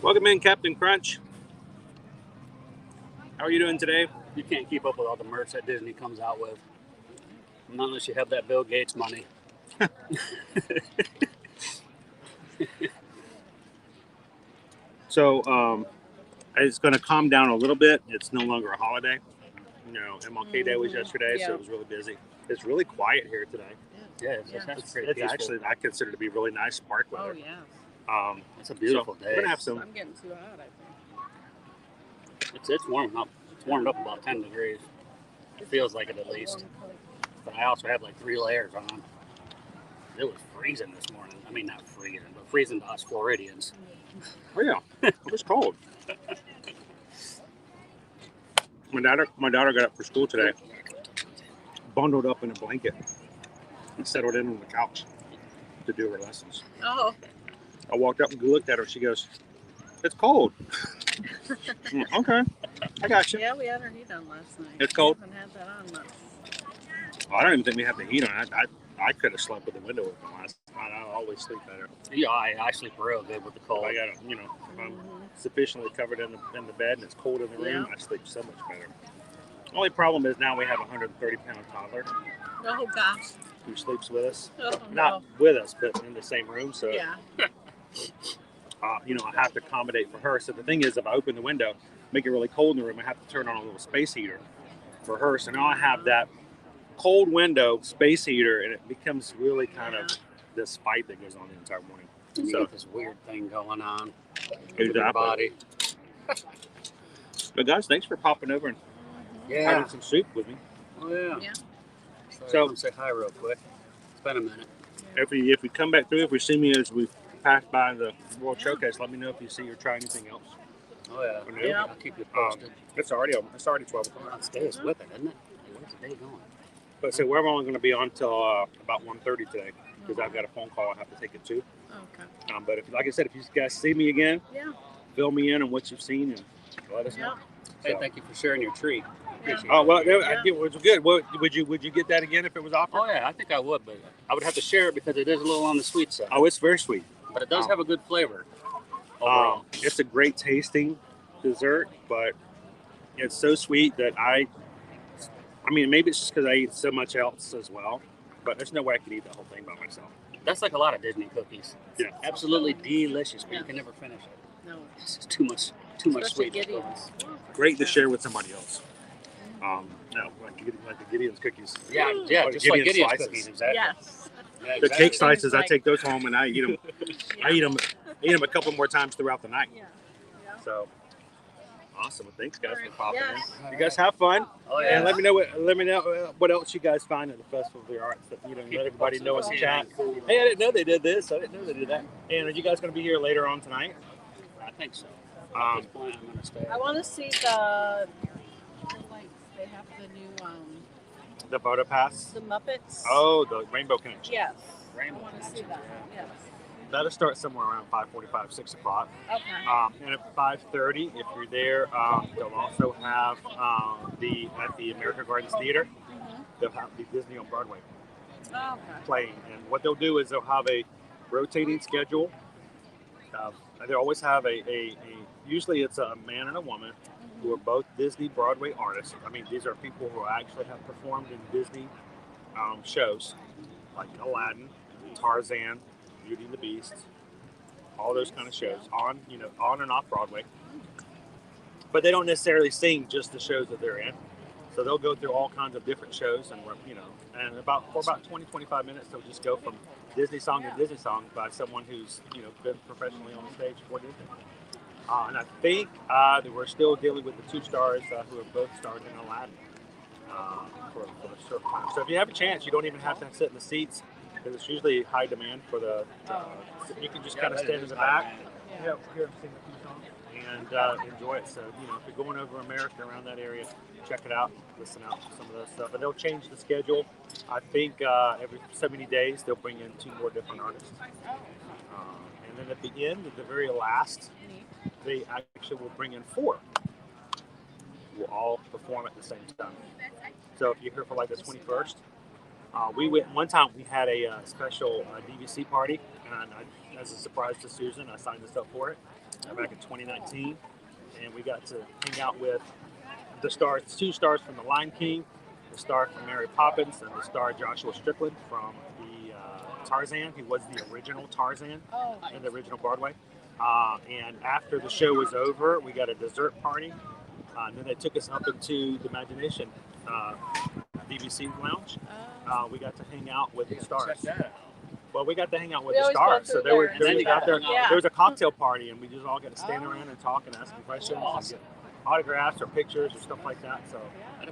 welcome in, Captain Crunch. How are you doing today? You can't keep up with all the merch that Disney comes out with. Not unless you have that Bill Gates money. So, it's going to calm down a little bit. It's no longer a holiday. You know, MLK Day was yesterday, so Yeah. it was really busy. It's really quiet here today. Yeah, it's, Yeah. that's It's pretty peaceful. actually, I consider to be really nice park Oh, weather. yeah. It's a beautiful so day. We're going to have some... I'm getting too hot, I think. It's warming up. It's warmed up about 10 degrees. It feels like it at least. But I also have like 3 layers on. It was freezing this morning. I mean, not freezing, but freezing to us Floridians. Oh, yeah. It was cold. My daughter got up for school today, bundled up in a blanket, and settled in on the couch to do her lessons. Oh, I walked up and looked at her. She goes, "It's cold." Okay, I got you. Yeah, we had our heat on last night. It's cold. We haven't had that on much. I don't even think we have the heat on. I could have slept with the window open last night. I always sleep better. Yeah, I sleep real good with the cold. I got to, if I'm sufficiently covered in the bed and it's cold in the room, I sleep so much better. Only problem is now we have a 130-pound toddler Oh gosh. who sleeps with us. Oh, Not with us, but in the same room. So, Yeah. I have to accommodate for her. So the thing is, if I open the window, make it really cold in the room, I have to turn on a little space heater for her. So now I have that cold window space heater, and it becomes really kind of this fight that goes on the entire morning. You So got this weird thing going on with Exactly. your body. But guys, thanks for popping over and having some soup with me. Oh yeah. Yeah. So come say hi real quick. It's been a minute. If we come back through, if we see me as we pass by the World Showcase, let me know if you see or try anything else. Oh yeah. Or no. Yeah. I'll keep you posted. It's already 12 o'clock. Today is with it, isn't it? Where's the day going? But so we're only going to be on till about 1:30 today because I've got a phone call I have to take it to. Okay. But if, like I said, if you guys see me again, Yeah. fill me in on what you've seen and let us know. Hey, So- thank you for sharing your treat. Appreciate Oh it. well, Yeah. it was good. Would you get that again if it was offered? Oh yeah, I think I would, but I would have to share it because it is a little on the sweet side. Oh, it's very sweet. But it does Oh. have a good flavor. Overall. It's a great tasting dessert, but it's so sweet that I mean, maybe it's just because I eat so much else as well, but there's no way I could eat the whole thing by myself. That's like a lot of Disney cookies. Yeah. Absolutely delicious, but you can never finish it. No. It's just too much Especially sweetness. Gideon's. Great to share with somebody else. No, like the Gideon's cookies. Yeah, Or just like Gideon Gideon's slices. cookies, exactly. Yes. Yeah, The exactly. cake slices, I take those home and I eat them. I eat them a couple more times throughout the night. Yeah. So awesome! Well, thanks guys for popping Yes. in. You guys have fun, Oh yeah. and let me know what else you guys find at the Festival of the Arts. That let everybody know in the chat. Hey, I didn't know they did this. I didn't know they did that. And are you guys going to be here later on tonight? I think so. At this point, I'm gonna stay. I want to see the lights. They have the new The Photo Pass. the Muppets. Oh, the Rainbow Connection. Yes. Rainbow I want to see Connection, that. Yes. That'll start somewhere around 5:45, 6 o'clock. Okay. And at 5:30, if you're there, they'll also have at the American Gardens Theater. They'll have the Disney on Broadway Okay. playing, and what they'll do is they'll have a rotating schedule. They always have usually it's a man and a woman who are both Disney Broadway artists. I mean, these are people who actually have performed in Disney shows like Aladdin, Tarzan, Beauty and the Beast, all those kind of shows on and off Broadway. But they don't necessarily sing just the shows that they're in. So they'll go through all kinds of different shows and for about 20, 25 minutes, they'll just go from Disney song to Disney song by someone who's, been professionally on the stage for Disney. And I think that we're still dealing with the two stars who have both starred in Aladdin for a short time. So if you have a chance, you don't even have to sit in the seats because it's usually high demand for you can just kind of stand in the back. Yeah, hear them sing a few songs and enjoy it. So, if you're going over America around that area, check it out, listen out to some of that stuff. And they'll change the schedule. I think every so many days they'll bring in 2 more different artists. And then at the end, at the very last, they actually will bring in 4. We'll all perform at the same time. So if you're here for like the 21st, we went one time. We had a special DVC party, and as a surprise to Susan, I signed us up for it back in 2019, and we got to hang out with the stars, 2 stars from The Lion King, the star from Mary Poppins, and the star Joshua Strickland from the Tarzan. He was the original Tarzan in the original Broadway. And after the show was over, we got a dessert party, and then they took us up into the Imagination BBC Lounge. We got to hang out with the stars. Check that out. Well, we got to hang out with We the always stars. go So through they were there. And then you got there. Yeah. there was a cocktail party, and we just all got to stand around and talk and ask them questions and get autographs or pictures or stuff like that. So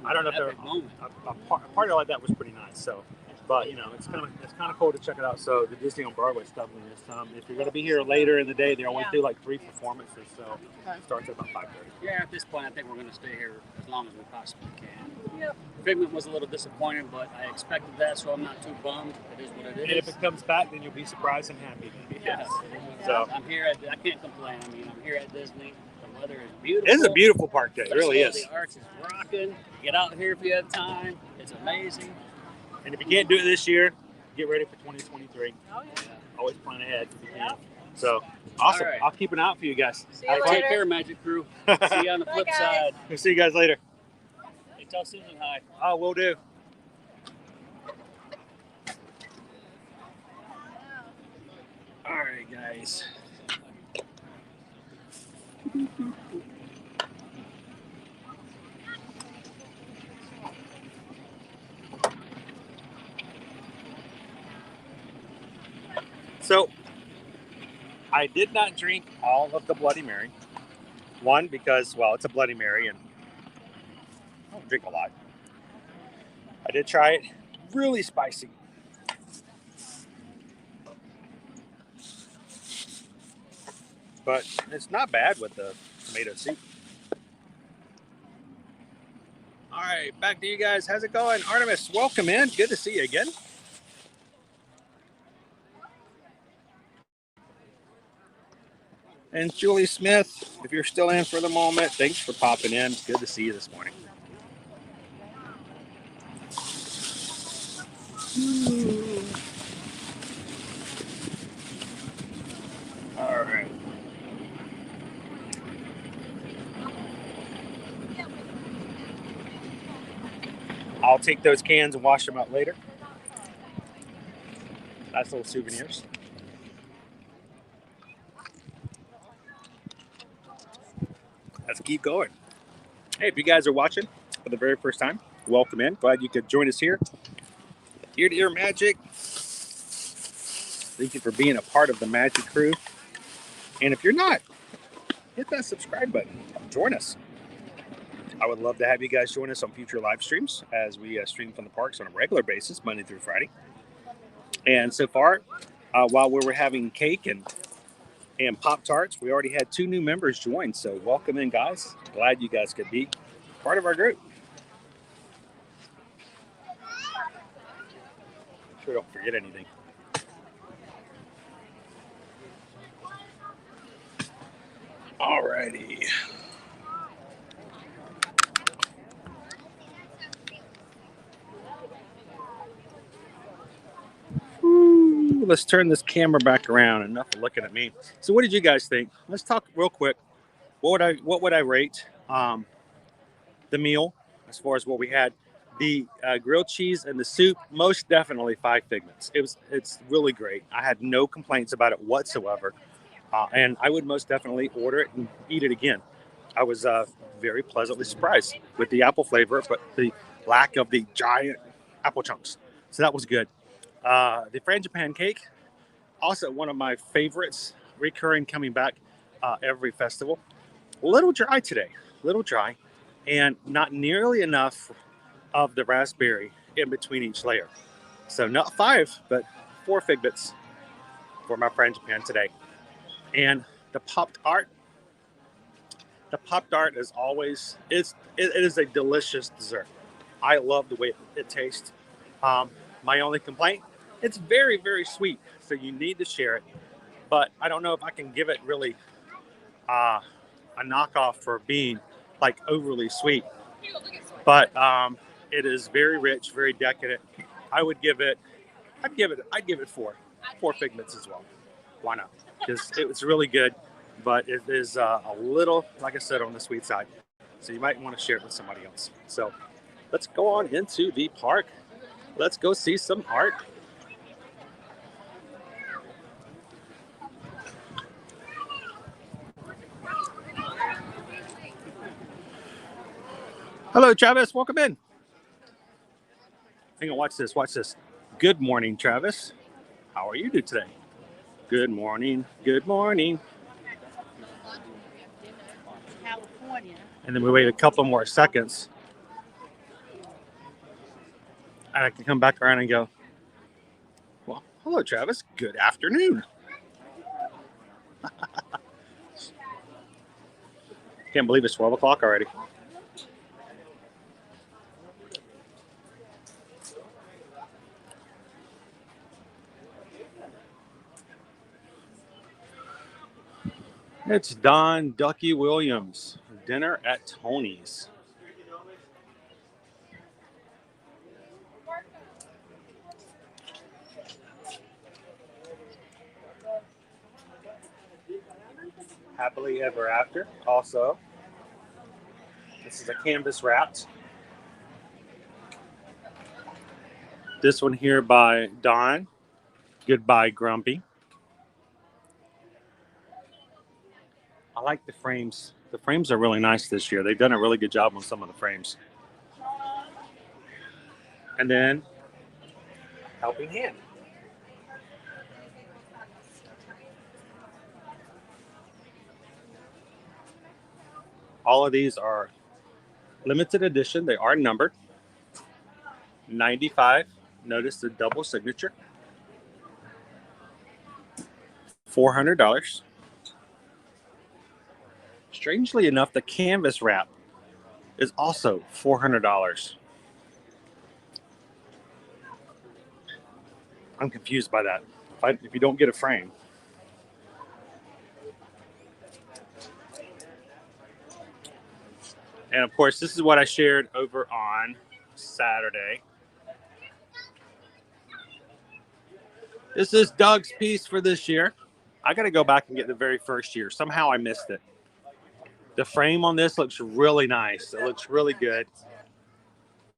I don't know if there Epic moment. a party like that was pretty nice. So, but it's kind of cool to check it out. So the Disney on Broadway stuff is if you're going to be here later in the day, they always do like 3 performances. So it starts at about 5:30. Yeah, at this point, I think we're going to stay here as long as we possibly can. Yep. Figment was a little disappointed, but I expected that, so I'm not too bummed. It is what it And is. if it comes back, then you'll be surprised and happy. Yes. So I'm here at. I can't complain. I mean, I'm here at Disney. The weather is beautiful. it is a beautiful park day. It really is. The arts is rocking. Get out here if you have time. It's amazing. And if you can't do it this year, get ready for 2023. Oh, yeah. Always plan ahead if you can. So awesome. All right. I'll keep an eye out for you guys. See you All right, later. take care, Magic Crew. See you on the flip guys. side. We'll see you guys later. Hey, tell Susan hi. Oh, will do. All right, guys. So, I did not drink all of the Bloody Mary. One, because, well, it's a Bloody Mary and I don't drink a lot. I did try it. Really spicy. But it's not bad with the tomato soup. All right, back to you guys. How's it going? Artemis, welcome in. Good to see you again. And Julie Smith, if you're still in for the moment, thanks for popping in. It's good to see you this morning. All right. I'll take those cans and wash them out later. Nice little souvenirs. Let's keep going. Hey, if you guys are watching for the very first time, welcome in. Glad you could join us here. Ear to Ear Magic. Thank you for being a part of the Magic Crew. And if you're not, hit that subscribe button. Join us. I would love to have you guys join us on future live streams as we stream from the parks on a regular basis, Monday through Friday. And so far, while we were having cake and Pop-Tarts, we already had 2 new members join. So welcome in, guys. Glad you guys could be part of our group. Sure don't forget anything. Alrighty. Ooh, let's turn this camera back around. Enough of looking at me. So, what did you guys think? Let's talk real quick. What would I rate the meal as far as what we had? The grilled cheese and the soup, most definitely 5 Figments. It's really great. I had no complaints about it whatsoever, and I would most definitely order it and eat it again. I was very pleasantly surprised with the apple flavor, but the lack of the giant apple chunks. So that was good. The frangipane cake, also one of my favorites, recurring, coming back every festival. A little dry today, and not nearly enough of the raspberry in between each layer. So not 5, but 4 Figments for my frangipane today. And the Pop-Tart is always, it is a delicious dessert. I love the way it tastes. My only complaint, it's very, very sweet, so you need to share it. But I don't know if I can give it really a knockoff for being like overly sweet. But it is very rich, very decadent. I'd give it 4 Figments as well. Why not? Because it was really good, but it is a little, like I said, on the sweet side. So you might want to share it with somebody else. So let's go on into the park. Let's go see some art. Hello, Travis. Welcome in. Hang on, watch this. Good morning, Travis. How are you today? Good morning. California. And then we wait a couple more seconds. And I can come back around and go, well, hello, Travis. Good afternoon. Can't believe it's 12 o'clock already. It's Don Ducky Williams. Dinner at Tony's. Happily Ever After. Also, this is a canvas wrapped. This one here by Don. Goodbye, Grumpy. I like the frames. The frames are really nice this year. They've done a really good job on some of the frames. And then, Helping Hand. All of these are limited edition. They are numbered. 95. Notice the double signature. $400. Strangely enough, the canvas wrap is also $400. I'm confused by that. If you don't get a frame. And of course, this is what I shared over on Saturday. This is Doug's piece for this year. I got to go back and get the very first year. Somehow I missed it. The frame on this looks really nice. It looks really good.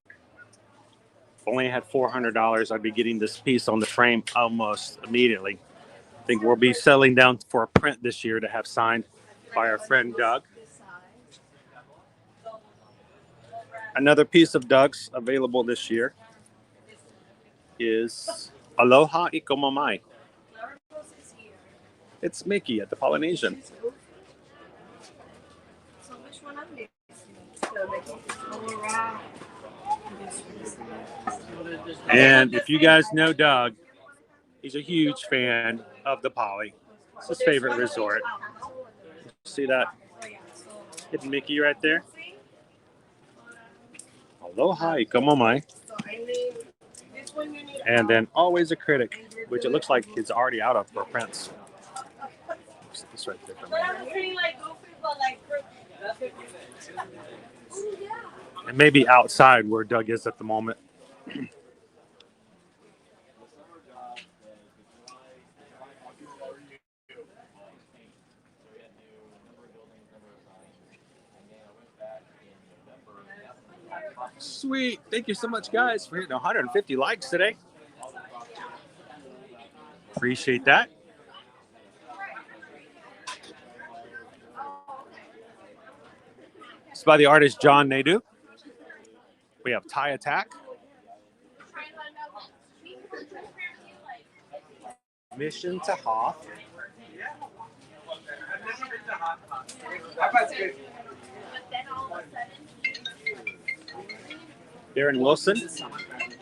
If only I had $400, I'd be getting this piece on the frame almost immediately. I think we'll be settling down for a print this year to have signed by our friend Doug. Another piece of Doug's available this year is Aloha Ikomamai. It's Mickey at the Polynesian. And if you guys know Doug, he's a huge fan of the Poly. It's his favorite resort. See that hidden Mickey right there? Aloha Ikomamai. And then Always a Critic, which it looks like it's already out of for prints. This right there. And maybe outside where Doug is at the moment. Sweet. Thank you so much, guys, for hitting 150 likes today. Appreciate that. It's by the artist John Nadu. We have Thai Attack. Mission to Hoth. Darren Wilson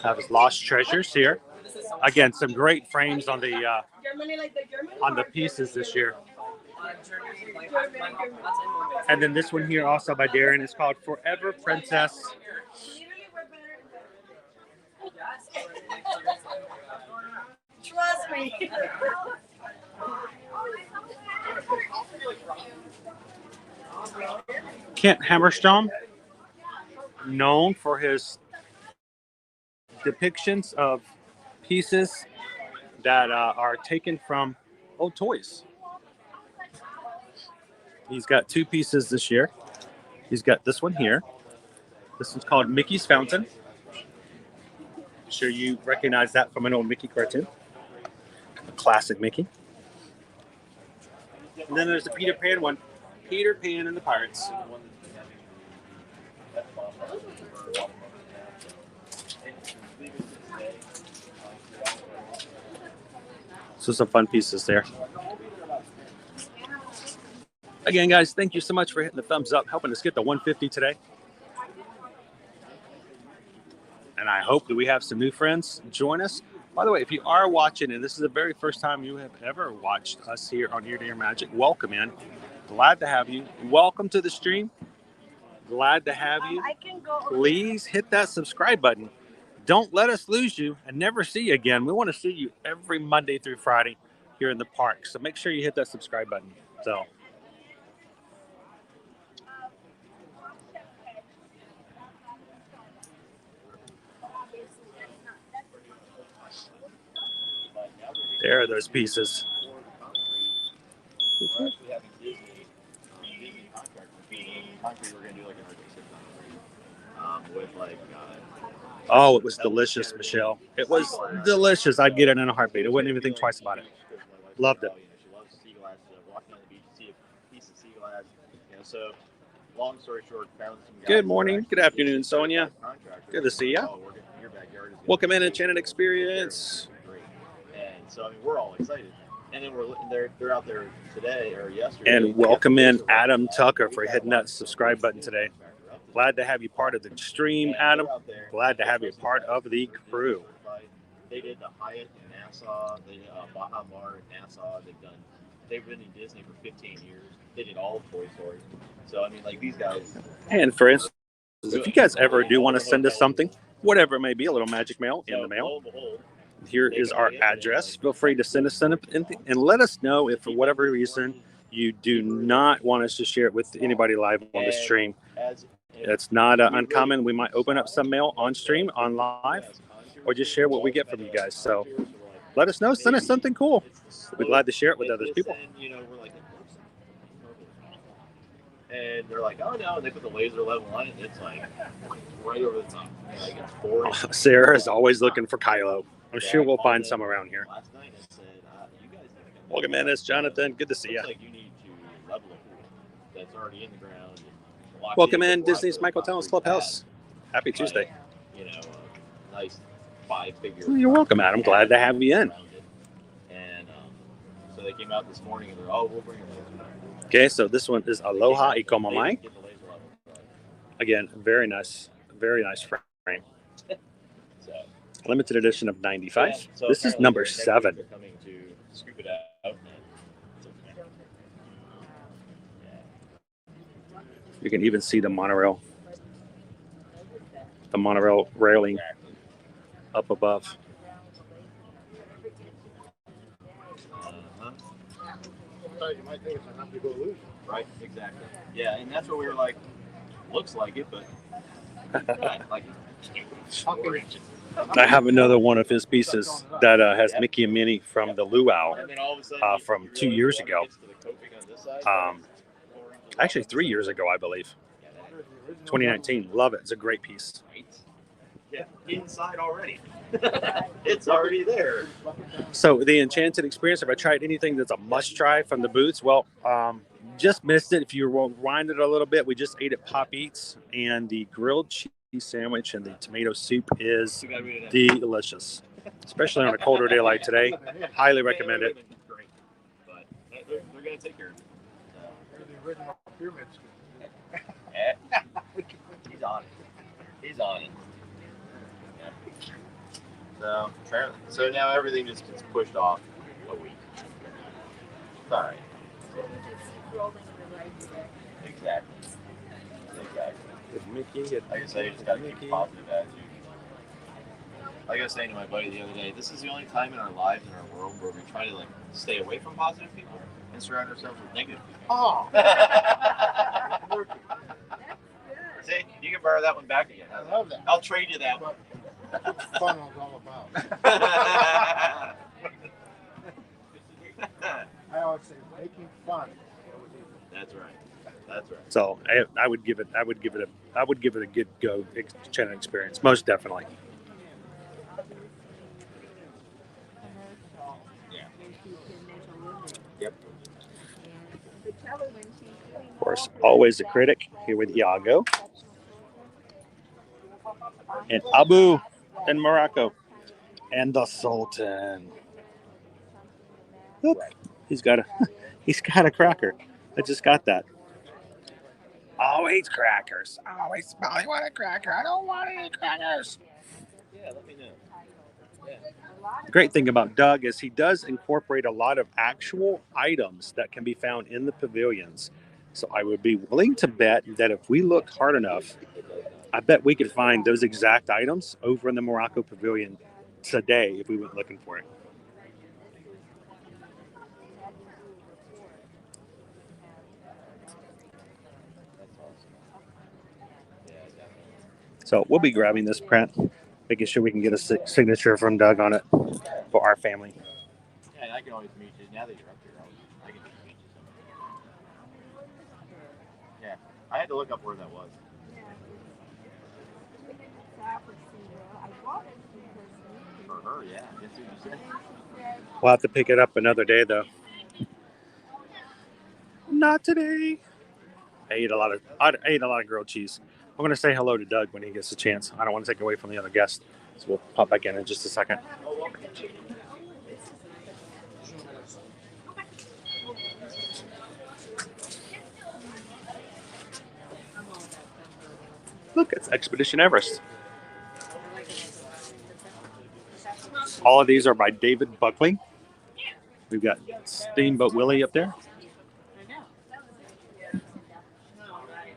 have his Lost Treasures here. Again, some great frames on the pieces this year. And then this one here also by Darren is called Forever Princess. Trust me. Kent Hammerstone, known for his depictions of pieces that are taken from old toys. He's got two pieces this year. He's got this one here. This one's called Mickey's Fountain. I'm sure you recognize that from an old Mickey cartoon. A classic Mickey. And then there's the Peter Pan one. Peter Pan and the Pirates. So some fun pieces there. Again, guys, thank you so much for hitting the thumbs up, helping us get to 150 today. And I hope that we have some new friends join us. By the way, if you are watching, and this is the very first time you have ever watched us here on Ear to Ear Magic, welcome in. Glad to have you. Welcome to the stream. Glad to have you. Please hit that subscribe button. Don't let us lose you and never see you again. We want to see you every Monday through Friday here in the park. So make sure you hit that subscribe button. So There are those pieces. Oh, it was delicious, Michelle. It was delicious. I'd get it in a heartbeat. I wouldn't even think twice about it. Loved it. Long story short, found some guys. Good morning. Good afternoon, Sonia. Good to see ya. Welcome in Enchanted Experience. And so I mean, we're all excited. And then they're out there today or yesterday. And welcome in Adam Tucker for hitting that subscribe button today. Glad to have you part of the stream, Adam. Glad to have you part of the crew. They did the Hyatt in Nassau. They did Baja Mar in Nassau. They've been in Disney for 15 years. They did all of Toy Story. So I mean, like these guys. And for instance, if you guys ever do want to send us something, whatever it may be, a little magic mail in the mail, here is our address. Feel free to send us something and let us know if for whatever reason you do not want us to share it with anybody live on the stream. It's not uncommon. We might open up some mail on stream, on live, or just share what we get from you guys. So let us know. Send us something cool. We'll be glad to share it with other people. And they're like, oh no, and they put the laser level on it, and it's like right over the top. Like it's 4 Sarah is always looking for Kylo. I'm sure we'll find some around here. Last night I said, you guys need to come. Welcome in, it's Jonathan. Good to see you. Looks like you need to level a pool that's already in the ground. And welcome in, Disney's Michael Towns Clubhouse. Happy Tuesday. You know, nice 5-figure. You're welcome, Adam. Glad to have you in. And so they came out this morning and they're, oh, we'll bring it laser. Okay, so this one is Aloha Ikomamai. Again, very nice frame. Limited edition of 95. This is number 7. You can even see the monorail railing up above. You might think it's an optical illusion. Right, exactly. Yeah, and that's what we were like, looks like it, but like I have another one of his pieces that has Mickey and Minnie from the Luau from 2 years ago. Actually, 3 years ago, I believe. 2019. Love it. It's a great piece. Yeah, inside already. It's already there. So the Enchanted Experience, have I tried anything that's a must try from the booths? Well, just missed it. If you rewind it a little bit, we just ate at Pop Eats, and the grilled cheese sandwich and the tomato soup is delicious, especially on a colder day like today. Highly recommend it. Great, but they're going to take care of it. The original pyramid scheme. He's on it. He's on it. So now everything just gets pushed off a week. It's all right. Exactly. Like I say, you just got to keep a positive attitude. Like I was saying to my buddy the other day, this is the only time in our lives, in our world, where we try to stay away from positive people and surround ourselves with negative people. Oh. See, you can borrow that one back again. I love that. I'll trade you that one. That's what fun was all about. I always say making fun. That's right. That's right. So I would give it a good go Enchanted Experience, most definitely. Yeah. Yep. Of course, always a critic here with Iago and Abu in Morocco and the Sultan. Oop, he's got a cracker. I just got that. Always crackers. Always want a cracker. I don't want any crackers. Yeah, let me know. Yeah. The great thing about Doug is he does incorporate a lot of actual items that can be found in the pavilions. So I would be willing to bet that if we look hard enough, I bet we could find those exact items over in the Morocco Pavilion today if we went looking for it. So we'll be grabbing this print, making sure we can get a signature from Doug on it for our family. Yeah, can always meet you. Now that you're up here, I can just meet you somewhere. Yeah, I had to look up where that was. For her, yeah. That's what you said. We'll have to pick it up another day, though. Not today. I ate a lot of grilled cheese. I'm going to say hello to Doug when he gets a chance. I don't want to take away from the other guests. So we'll pop back in just a second. Look, it's Expedition Everest. All of these are by David Buckley. We've got Steamboat Willie up there.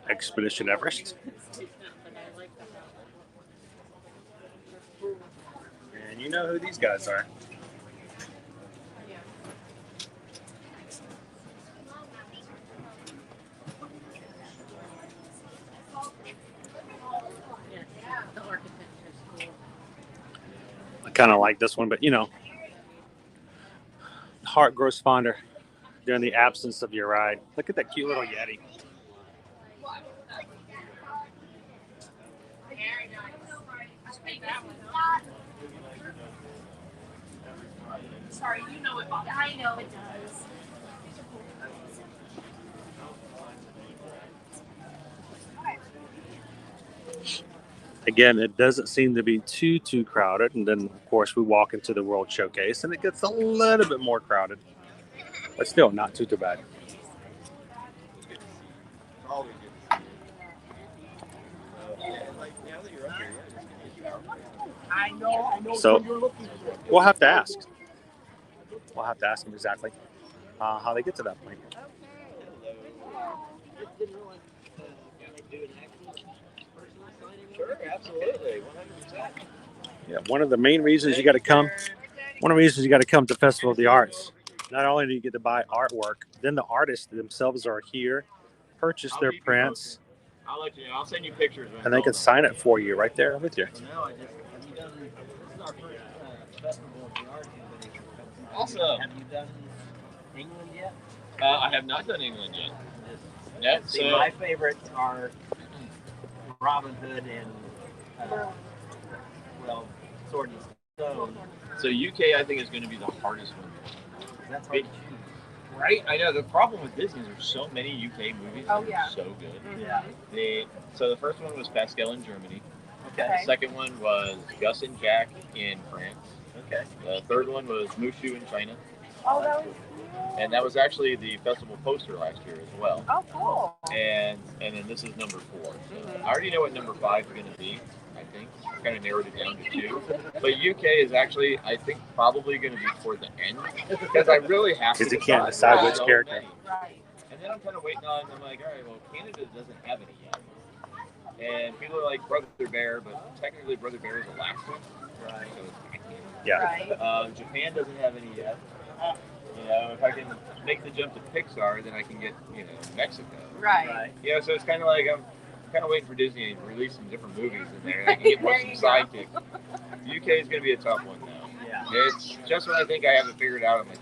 Expedition Everest. And you know who these guys are. I kind of like this one, but you know, heart grows fonder during the absence of your ride. Look at that cute little Yeti. Sorry, you know it, Bob. I know it does. Again, it doesn't seem to be too crowded. And then, of course, we walk into the World Showcase, and it gets a little bit more crowded. But still, not too bad. I know. So we'll have to ask. We'll have to ask them exactly how they get to that point. Sure, absolutely, 100%. Yeah, one of the main reasons you got to come. One of the reasons you got to come to Festival of the Arts. Not only do you get to buy artwork, then the artists themselves are here, purchase their prints, I'll let you know. I'll send you pictures. and they can sign it for you right there with you. No, I just have you done. This is our first festival of the arts. Awesome. Have you done England yet? I have not done England yet. Yeah, See, so my favorites are Robin Hood and well, Sword and Stone. So UK, I think, is going to be the hardest one. That's hard to choose. Right? I know. The problem with Disney is there's so many UK movies that are so good. Yeah. So the first one was Pascal in Germany. Okay. The second one was Gus and Jack in France. Okay. The third one was Mushu in China. Oh, that was And that was actually the festival poster last year as well. Oh, cool. And then this is number 4. So I already know what number 5 is going to be, I think. I kind of narrowed it down to 2. But UK is actually, I think, probably going to be toward the end. Because I really have to Because you can't decide which character. many. Right. And then I'm kind of waiting on, I'm like, all right, well, Canada doesn't have any yet. And people are like Brother Bear, but technically Brother Bear is the last one. Right. So it's Yeah. Right. Japan doesn't have any yet. You know, if I can make the jump to Pixar, then I can get, Mexico. Right. Right. Yeah, so it's kind of like I'm kind of waiting for Disney to release some different movies in there. And I can get more There some you go. sidekicks. The UK is going to be a tough one, though. Yeah. It's just when I think I have it figured out, I'm like,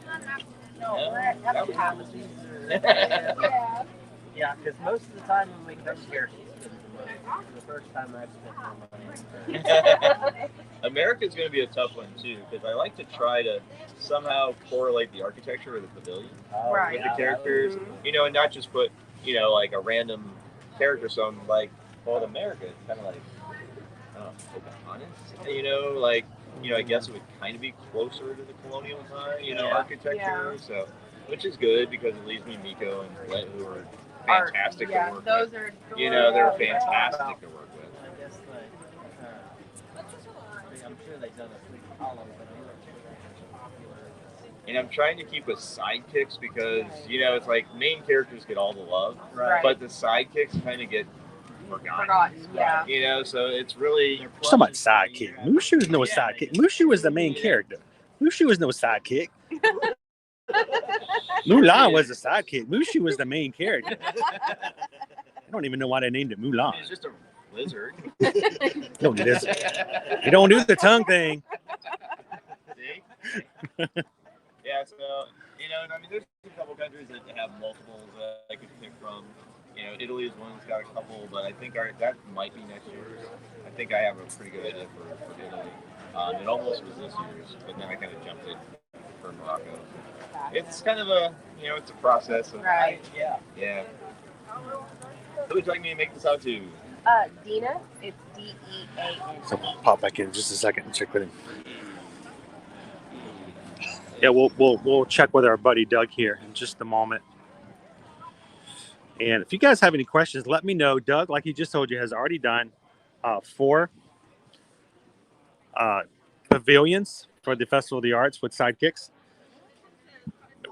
No, we're that at was the These are- Yeah. Yeah, because most of the time when we come here, it's the first time I've spent more money. America's going to be a tough one, too, because I like to try to somehow correlate the architecture of the pavilion Right. with the characters, and not just put, like a random character. So I'm like, well, in America, it's kind of like, I don't know, Pocahontas, I guess it would kind of be closer to the colonial time, architecture. Yeah. So, which is good because it leaves me Miko and Let, who are Art, fantastic yeah, to work those with. are They're yeah. fantastic to work with. I guess I'm sure they've done a Sleepy Hollow, but I'm not sure that's popular. And I'm trying to keep with sidekicks because, it's like main characters get all the love, Right. but the sidekicks kind of get forgotten. Yeah. So it's really... What's talking about sidekick? Mushu is no sidekick. Mushu is the main character. Mushu is no sidekick. Mulan was the sidekick. Mushu was the main character. I don't even know why they named it Mulan. It's just a lizard. Don't do this. You don't do the tongue thing. See? Yeah, so I mean, there's a couple countries that have multiples that I could pick from. Italy is one that's got a couple, but I think that might be next year. I think I have a pretty good idea for Italy. It almost was this year's, but then I kind of jumped it for Morocco. It's kind of it's a process. Right. Yeah. Who would you like me to make this out to? Dina. It's D-E-A-N. So I'll pop back in just a second and check with him. Yeah, we'll check with our buddy Doug here in just a moment. And if you guys have any questions, let me know. Doug, like he just told you, has already done 4 pavilions for the Festival of the Arts with sidekicks.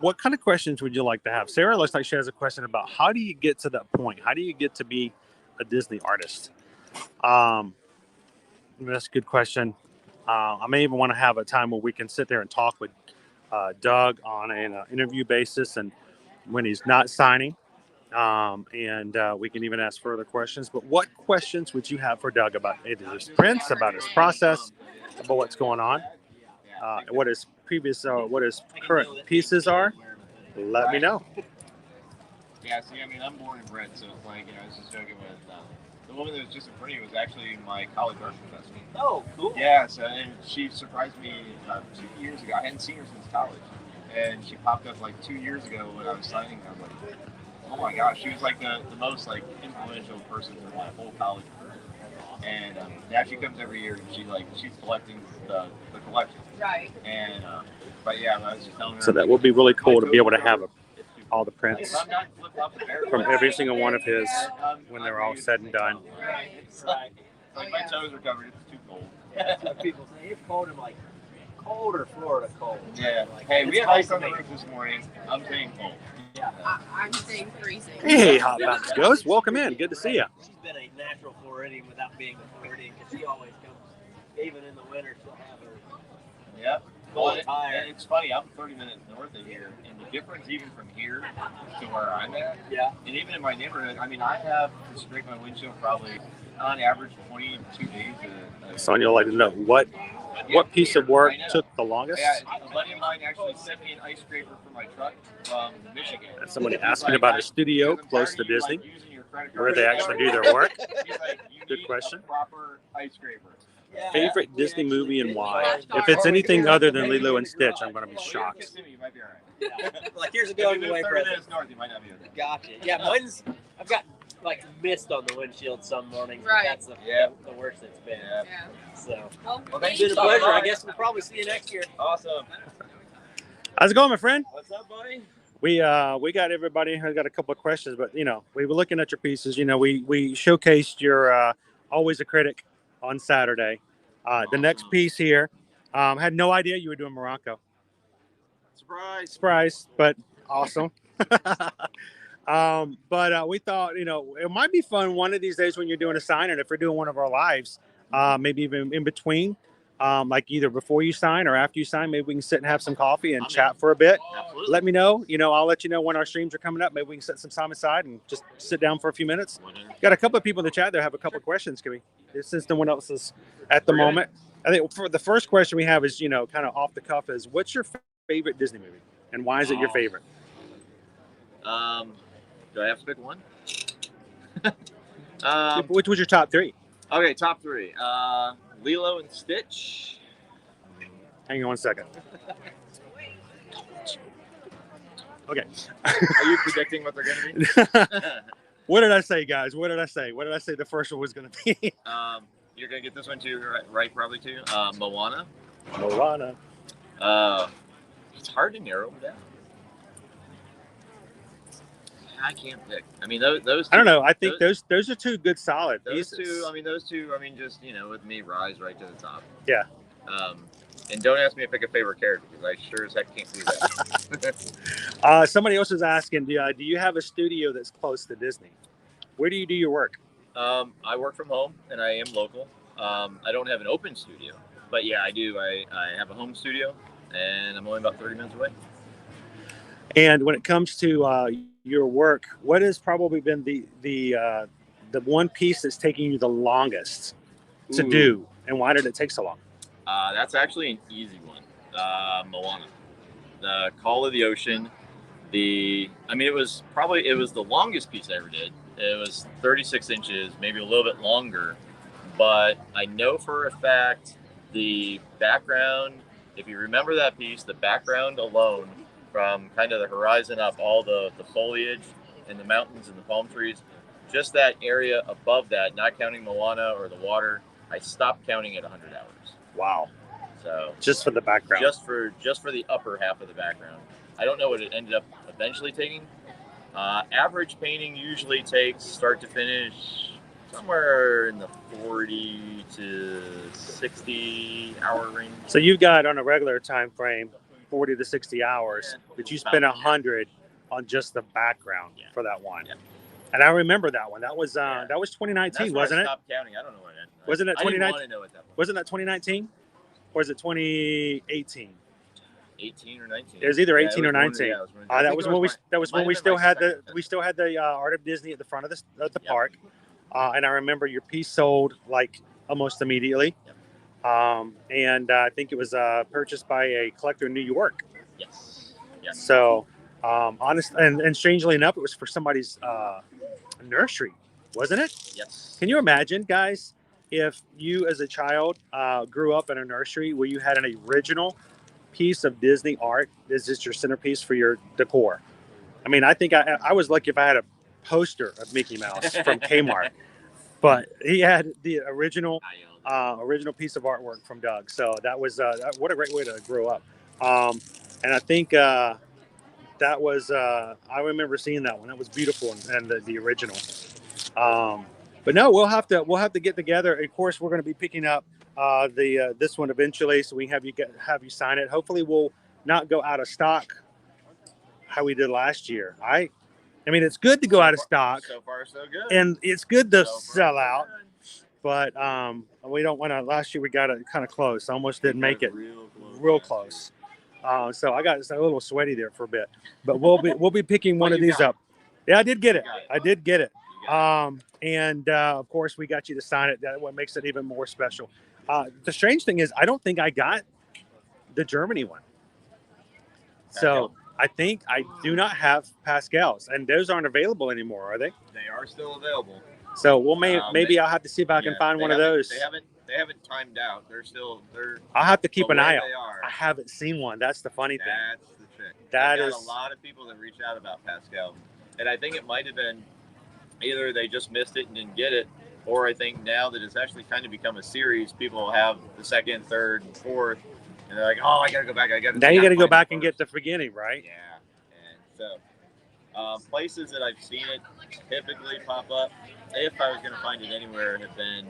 What kind of questions would you like to have? Sarah looks like she has a question about how do you get to that point? How do you get to be a Disney artist? That's a good question. I may even want to have a time where we can sit there and talk with Doug on an interview basis and when he's not signing. And we can even ask further questions. But what questions would you have for Doug about either his prints, about his process, about what's going on, what his current pieces are? Let me know. Yeah, see, I mean, I'm born and bred, so it's like, I was just joking with the woman that was just in front of you was actually my college art professor. Oh, cool. Yeah, so and she surprised me 2 years ago. I hadn't seen her since college, and she popped up like 2 years ago when I was signing. I was like, oh my gosh, she was like the most like influential person in my whole college career. And now she comes every year and she's collecting the collection. Right. And but yeah, I was just telling her. So that would be really cool to be able to have all the prints from every single one of his when they're all said and done. Right. Like my toes are covered. It's too cold. Some people say it's cold. I'm like, cold or Florida cold? Yeah. Like, Hey, we had ice on the roof this morning. I'm saying cold. Yeah. I'm saying freezing. Hey, Hot Box Ghost, welcome in. Good to see you. She's been a natural Floridian without being a Floridian because she always comes, even in the winter, she'll have her. Yep. Well, and it's funny, I'm 30 minutes north of here, and the difference even from here to where I'm at, and even in my neighborhood, I mean, I have to scrape my windshield probably on average 22 days. Sonia would like to know what piece of work took the longest? Yeah, a buddy of mine actually sent me an ice scraper for my truck from Michigan. That's somebody asking about a studio close to Disney, where they actually do their work. Good question. Proper ice scraper. Favorite Disney movie and why? If it's anything other than Lilo and Stitch, I'm going to be shocked. You might be all right. Like, here's a going away present. North, you might not be okay. Gotcha. Yeah, mine's, I've got like mist on the windshield some mornings. Right. That's the worst it's been. Yeah. So, Well, it's been a pleasure. I guess we'll probably see you next year. Awesome. How's it going, my friend? What's up, buddy? We got everybody. I got a couple of questions, but we were looking at your pieces. We showcased your Always a Critic on Saturday. The next piece here, had no idea you were doing Morocco. Surprise, but awesome. But we thought, it might be fun one of these days when you're doing a signing, if we're doing one of our lives, maybe even in between, like either before you sign or after you sign, maybe we can sit and have some coffee and chat for a bit. Absolutely. Let me know. I'll let you know when our streams are coming up. Maybe we can set some time aside and just sit down for a few minutes. Got a couple of people in the chat there have a couple of questions. Since no one else is at the moment. I think for the first question we have is, kind of off the cuff is, what's your favorite Disney movie and why is it your favorite? Do I have to pick one? Which was your top 3? Okay, top 3. Lilo and Stitch. Hang on one second. Okay. Are you predicting what they're going to be? What did I say, guys? What did I say the first one was going to be? You're going to get this one too, right? Probably too. Moana. It's hard to narrow down. I can't pick. I mean, those two, I don't know. I think those are two good solid those pieces. Those two, just, with me, rise right to the top. Yeah. And don't ask me to pick a favorite character, because I sure as heck can't do that. Somebody else is asking, do you have a studio that's close to Disney? Where do you do your work? I work from home, and I am local. I don't have an open studio, but yeah, I do. I have a home studio, and I'm only about 30 minutes away. And when it comes to your work, what has probably been the one piece that's taking you the longest to do, and why did it take so long? That's actually an easy one. Moana. the Call of the Ocean. It was the longest piece I ever did. It was 36 inches, maybe a little bit longer. But I know for a fact the background, if you remember that piece, the background alone from kind of the horizon up, all the foliage and the mountains and the palm trees, just that area above that, not counting Moana or the water, I stopped counting at 100 hours. Wow. So just for the background. Just for the upper half of the background. I don't know what it ended up eventually taking. Average painting usually takes start to finish somewhere in the 40 to 60 hour range. So you've got on a regular time frame 40 to 60 hours, but you spent 100 on just the background for that one. Yeah. And I remember that one. That was 2019, wasn't it? Stopped counting. I don't know what it. Wasn't it 2019? I didn't want to know what that was. Wasn't that 2019, or is it 2018? 18 or 19. It was either 18 or 19. That was when we still had the Art of Disney at the front of the park. And I remember your piece sold like almost immediately. Yep. And I think it was purchased by a collector in New York. Yes. So, and strangely enough, it was for somebody's nursery, wasn't it? Yes. Can you imagine, guys, if you as a child grew up in a nursery where you had an original piece of Disney art is just your centerpiece for your decor? I mean, I think I was lucky if I had a poster of Mickey Mouse from Kmart, but he had the original piece of artwork from Doug. So that was what a great way to grow up. And I think that was I remember seeing that one. That was beautiful, and the original. But no, we'll have to get together. Of course, we're going to be picking up this one eventually, so we can have you sign it. Hopefully, we'll not go out of stock how we did last year. I mean, it's good to go out of stock. So far, so good. And it's good to sell out. But we don't want to. Last year we got it kind of close. Almost didn't make it. Real close. So I got a little sweaty there for a bit. But we'll be picking one of these up. Yeah, I did get it. I did get it. And of course we got you to sign it. That's what makes it even more special. The strange thing is I don't think I got the Germany one. So I think I do not have Pascal's, and those aren't available anymore, are they? They are still available. So maybe I'll have to see if I can find one of those. They haven't timed out. They're. I'll have to keep an eye out. I haven't seen one. That's the funny thing. That's the trick. That is a lot of people that reach out about Pascal, and I think it might have been either they just missed it and didn't get it, or I think now that it's actually kind of become a series, people have the second, third, and fourth, and they're like, "Oh, I got to go back. Now you got to go back and get the beginning, right?" Yeah, and so places that I've seen it typically pop up, if I was going to find it anywhere, have been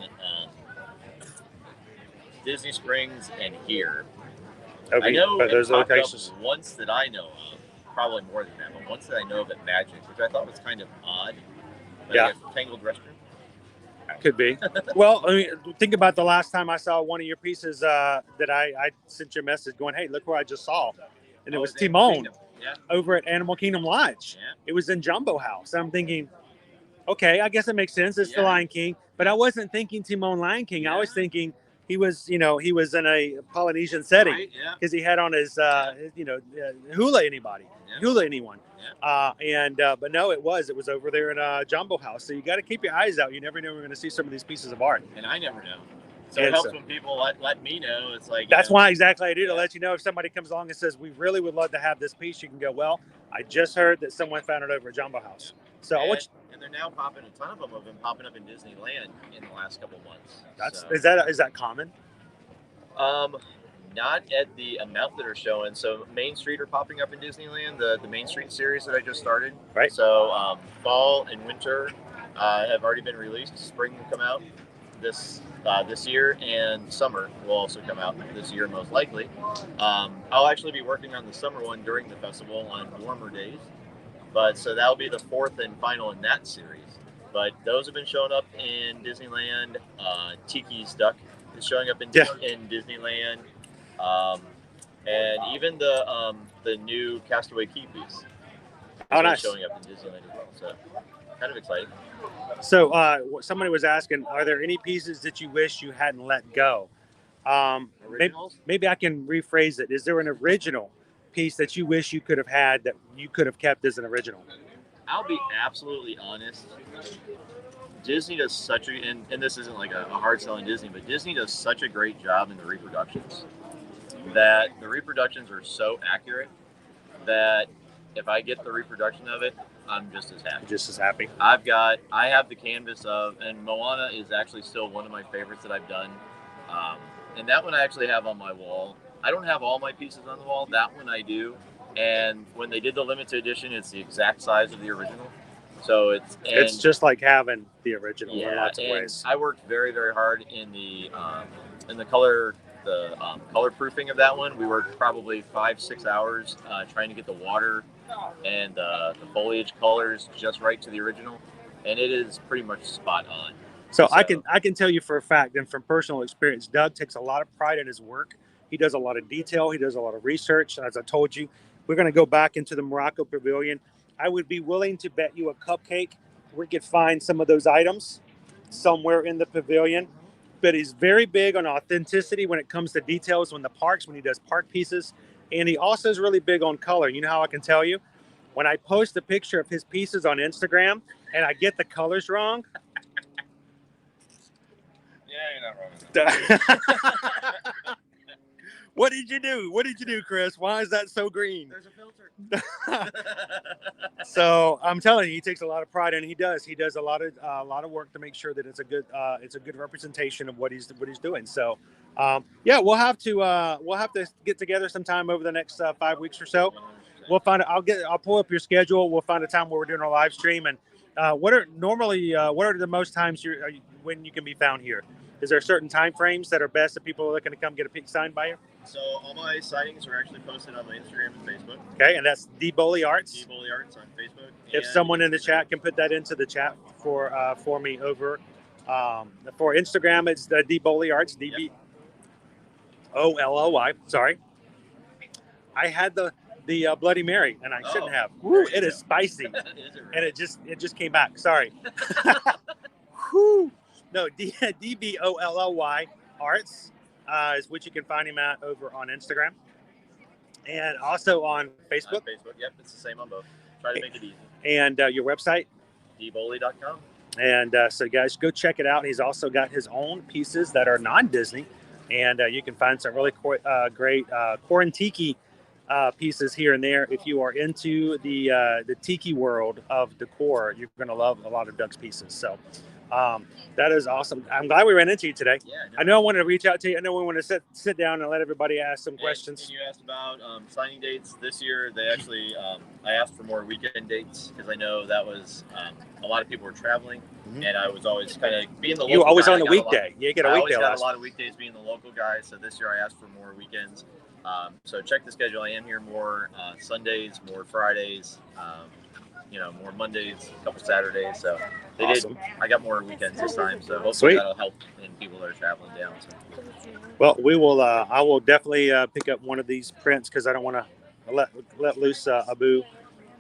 Disney Springs and here. Okay, I know but those locations. Once that I know of, probably more than that, but once that I know of at Magic, which I thought was kind of odd. Yeah. Tangled Restroom. Could be. Well, I mean, think about the last time I saw one of your pieces that I sent you a message going, "Hey, look where I just saw," and it was Timon over at Animal Kingdom Lodge. Yeah. It was in Jumbo House. I'm thinking, okay, I guess it makes sense. It's the Lion King, but I wasn't thinking Timon Lion King. I was thinking he was in a Polynesian setting because he had on his hula anyone. But no, it was over there in Jumbo House. So you got to keep your eyes out. You never know when we're going to see some of these pieces of art. And I never know. So it helps when people let me know. It's like that's why exactly I do to let you know if somebody comes along and says we really would love to have this piece. You can go, well, I just heard that someone found it over at Jumbo House. So and they're now popping. A ton of them have been popping up in Disneyland in the last couple months. Is that common? Not at the amount that are showing. So Main Street are popping up in Disneyland. The Main Street series that I just started. Right. So fall and winter have already been released. Spring will come out this year, and summer will also come out this year most likely. I'll actually be working on the summer one during the festival on warmer days. But so that'll be the fourth and final in that series. But those have been showing up in Disneyland. Tiki's Duck is showing up in Disneyland. And even the new Castaway Key piece is showing up in Disneyland as well. So kind of exciting. So somebody was asking, are there any pieces that you wish you hadn't let go? Originals? Maybe I can rephrase it. Is there an original piece that you wish you could have had that you could have kept as an original? I'll be absolutely honest. Disney does such a, and this isn't like a hard selling Disney, but Disney does such a great job in the reproductions that the reproductions are so accurate that if I get the reproduction of it, I'm just as happy. Just as happy. I have the canvas of, and Moana is actually still one of my favorites that I've done. And that one I actually have on my wall. I don't have all my pieces on the wall. That one I do. And when they did the limited edition, it's the exact size of the original. So it's just like having the original in lots of and ways. I worked very, very hard in the color proofing of that one. We worked probably 5-6 hours trying to get the water and the foliage colors just right to the original, and it is pretty much spot on. So I can tell you for a fact, and from personal experience, Doug takes a lot of pride in his work. He does a lot of detail. He does a lot of research. As I told you, we're going to go back into the Morocco Pavilion. I would be willing to bet you a cupcake we could find some of those items somewhere in the pavilion. But he's very big on authenticity when it comes to details when he does park pieces. And he also is really big on color. You know how I can tell you? When I post a picture of his pieces on Instagram and I get the colors wrong. Yeah, you're not wrong. What did you do? What did you do, Chris? Why is that so green? There's a filter. So I'm telling you, he takes a lot of pride in it. He does. He does a lot of work to make sure that it's a good representation of what he's doing. So, yeah, we'll have to get together sometime over the next 5 weeks or so. We'll find. I'll pull up your schedule. We'll find a time where we're doing our live stream. And what are the most times when you can be found here? Is there certain time frames that are best that people are looking to come get a peek signed by you? So all my sightings are actually posted on my Instagram and Facebook. Okay, and that's D Boley Arts. D Boley Arts on Facebook. If someone in the chat can put that into the chat for me over for Instagram, it's D Boley Arts, DBOLLY. Sorry, I had the Bloody Mary, and I shouldn't have. Woo, it is spicy, and it just came back. Sorry. Whew. No, DBOLLY Arts is what you can find him at over on Instagram, and also on Facebook. On Facebook, yep, it's the same on both. Try to make it easy. And your website, dboley.com. And so, guys, go check it out. He's also got his own pieces that are non-Disney, and you can find some really great Quarantiki pieces here and there. If you are into the tiki world of decor, you're going to love a lot of Doug's pieces. So. That is awesome. I'm glad we ran into you today. Yeah, I know I wanted to reach out to you. I know we want to sit down and let everybody ask some questions. And you asked about signing dates this year. They actually, I asked for more weekend dates because I know that was a lot of people were traveling, and I was always kind of being the local. You always guy, on the weekday. You get a weekday. I always got a lot of weekdays being the local guy. So this year I asked for more weekends. So check the schedule. I am here more Sundays, more Fridays. More Mondays, a couple Saturdays. So they awesome. I got more weekends this time. So hopefully that'll help in people that are traveling down. So. Well, we will. I will definitely pick up one of these prints because I don't want to let loose Abu,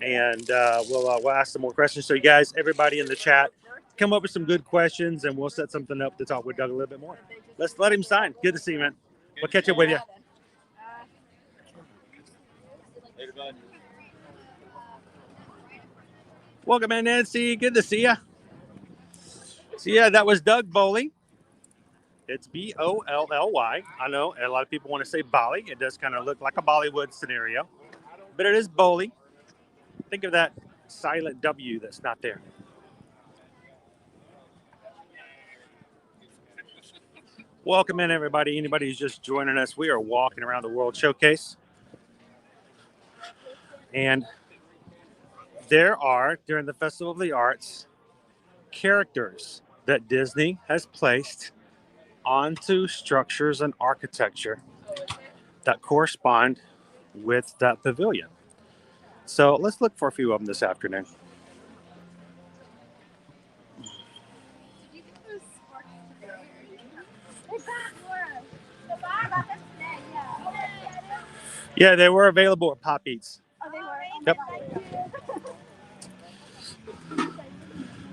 and we'll ask some more questions. So you guys, everybody in the chat, come up with some good questions, and we'll set something up to talk with Doug a little bit more. Let's let him sign. Good to see you, man. We'll catch up with you. Later, bud. Welcome in, Nancy. Good to see you. So, yeah, that was Doug Boley. It's Bolly. I know a lot of people want to say Bolly. It does kind of look like a Bollywood scenario, but it is Boley. Think of that silent W that's not there. Welcome in, everybody. Anybody who's just joining us, we are walking around the World Showcase. And there are, during the Festival of the Arts, characters that Disney has placed onto structures and architecture that correspond with that pavilion. So let's look for a few of them this afternoon. Yeah, they were available at Pop Eats. Oh, they were? Yep.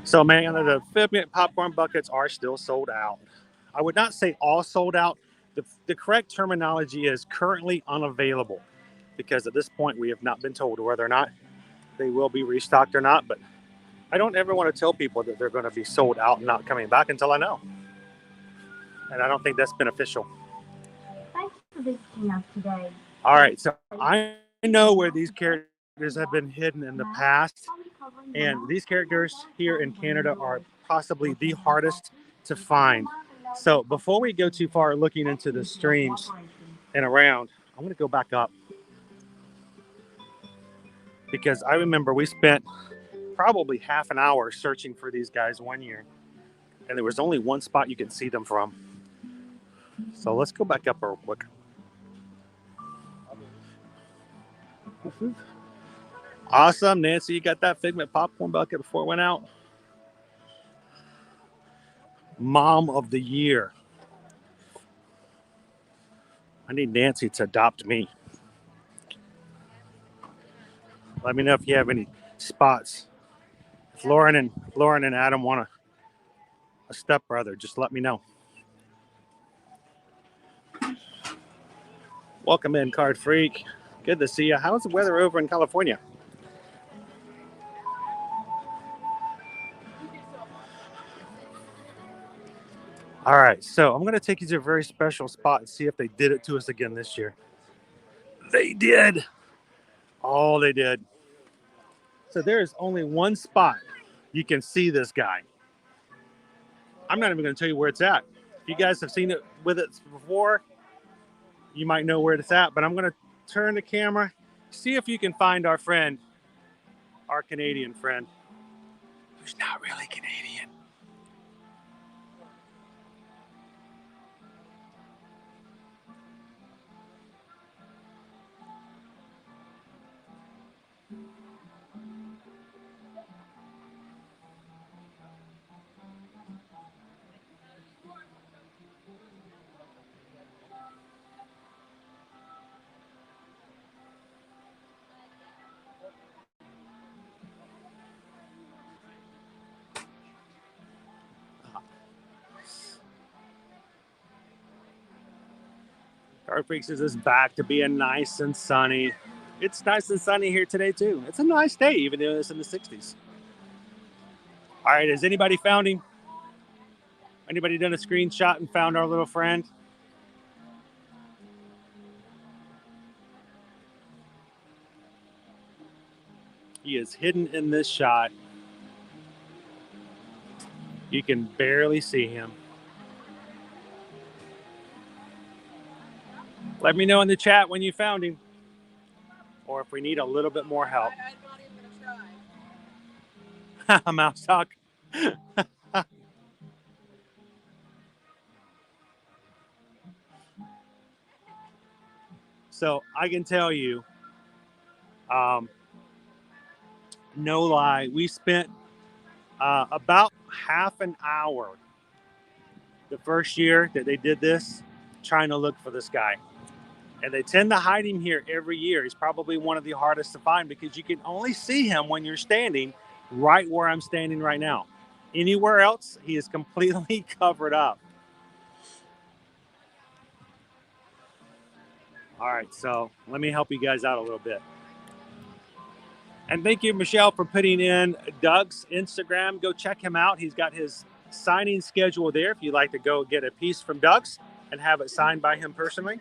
So, man, the Figment popcorn buckets are still sold out. I would not say all sold out. The correct terminology is currently unavailable. because at this point we have not been told whether or not they will be restocked or not. But I don't ever want to tell people that they're going to be sold out and not coming back until I know. And I don't think that's beneficial. Thanks for visiting us today. All right, so I know where these characters have been hidden in the past, and these characters here in Canada are possibly the hardest to find. So before we go too far looking into the streams and around, I'm going to go back up, because I remember we spent probably half an hour searching for these guys one year, and there was only one spot you could see them from. So let's go back up real quick. Awesome, Nancy, you got that Figment popcorn bucket before it went out. Mom of the year. I need Nancy to adopt me. Let me know if you have any spots. If Lauren and Adam want a stepbrother, just let me know. Welcome in, Card Freak. Good to see you. How's the weather over in California? All right, so I'm going to take you to a very special spot and see if they did it to us again this year. They did. Oh, they did. So there is only one spot you can see this guy. I'm not even going to tell you where it's at. If you guys have seen it with it before, you might know where it's at, but I'm going to turn the camera, see if you can find our friend, our Canadian friend, who's not really Canadian. Card Freak says it's back to being nice and sunny. It's nice and sunny here today too. It's a nice day, even though it's in the 60s. All right, has anybody found him? Anybody done a screenshot and found our little friend? He is hidden in this shot. You can barely see him. Let me know in the chat when you found him, or if we need a little bit more help. I'm not even gonna try. Mouse talk. So I can tell you, no lie, we spent about half an hour the first year that they did this trying to look for this guy. And they tend to hide him here every year. He's probably one of the hardest to find because you can only see him when you're standing right where I'm standing right now. Anywhere else, he is completely covered up. All right, so let me help you guys out a little bit. And thank you, Michelle, for putting in Doug's Instagram. Go check him out. He's got his signing schedule there. If you'd like to go get a piece from Doug's and have it signed by him personally,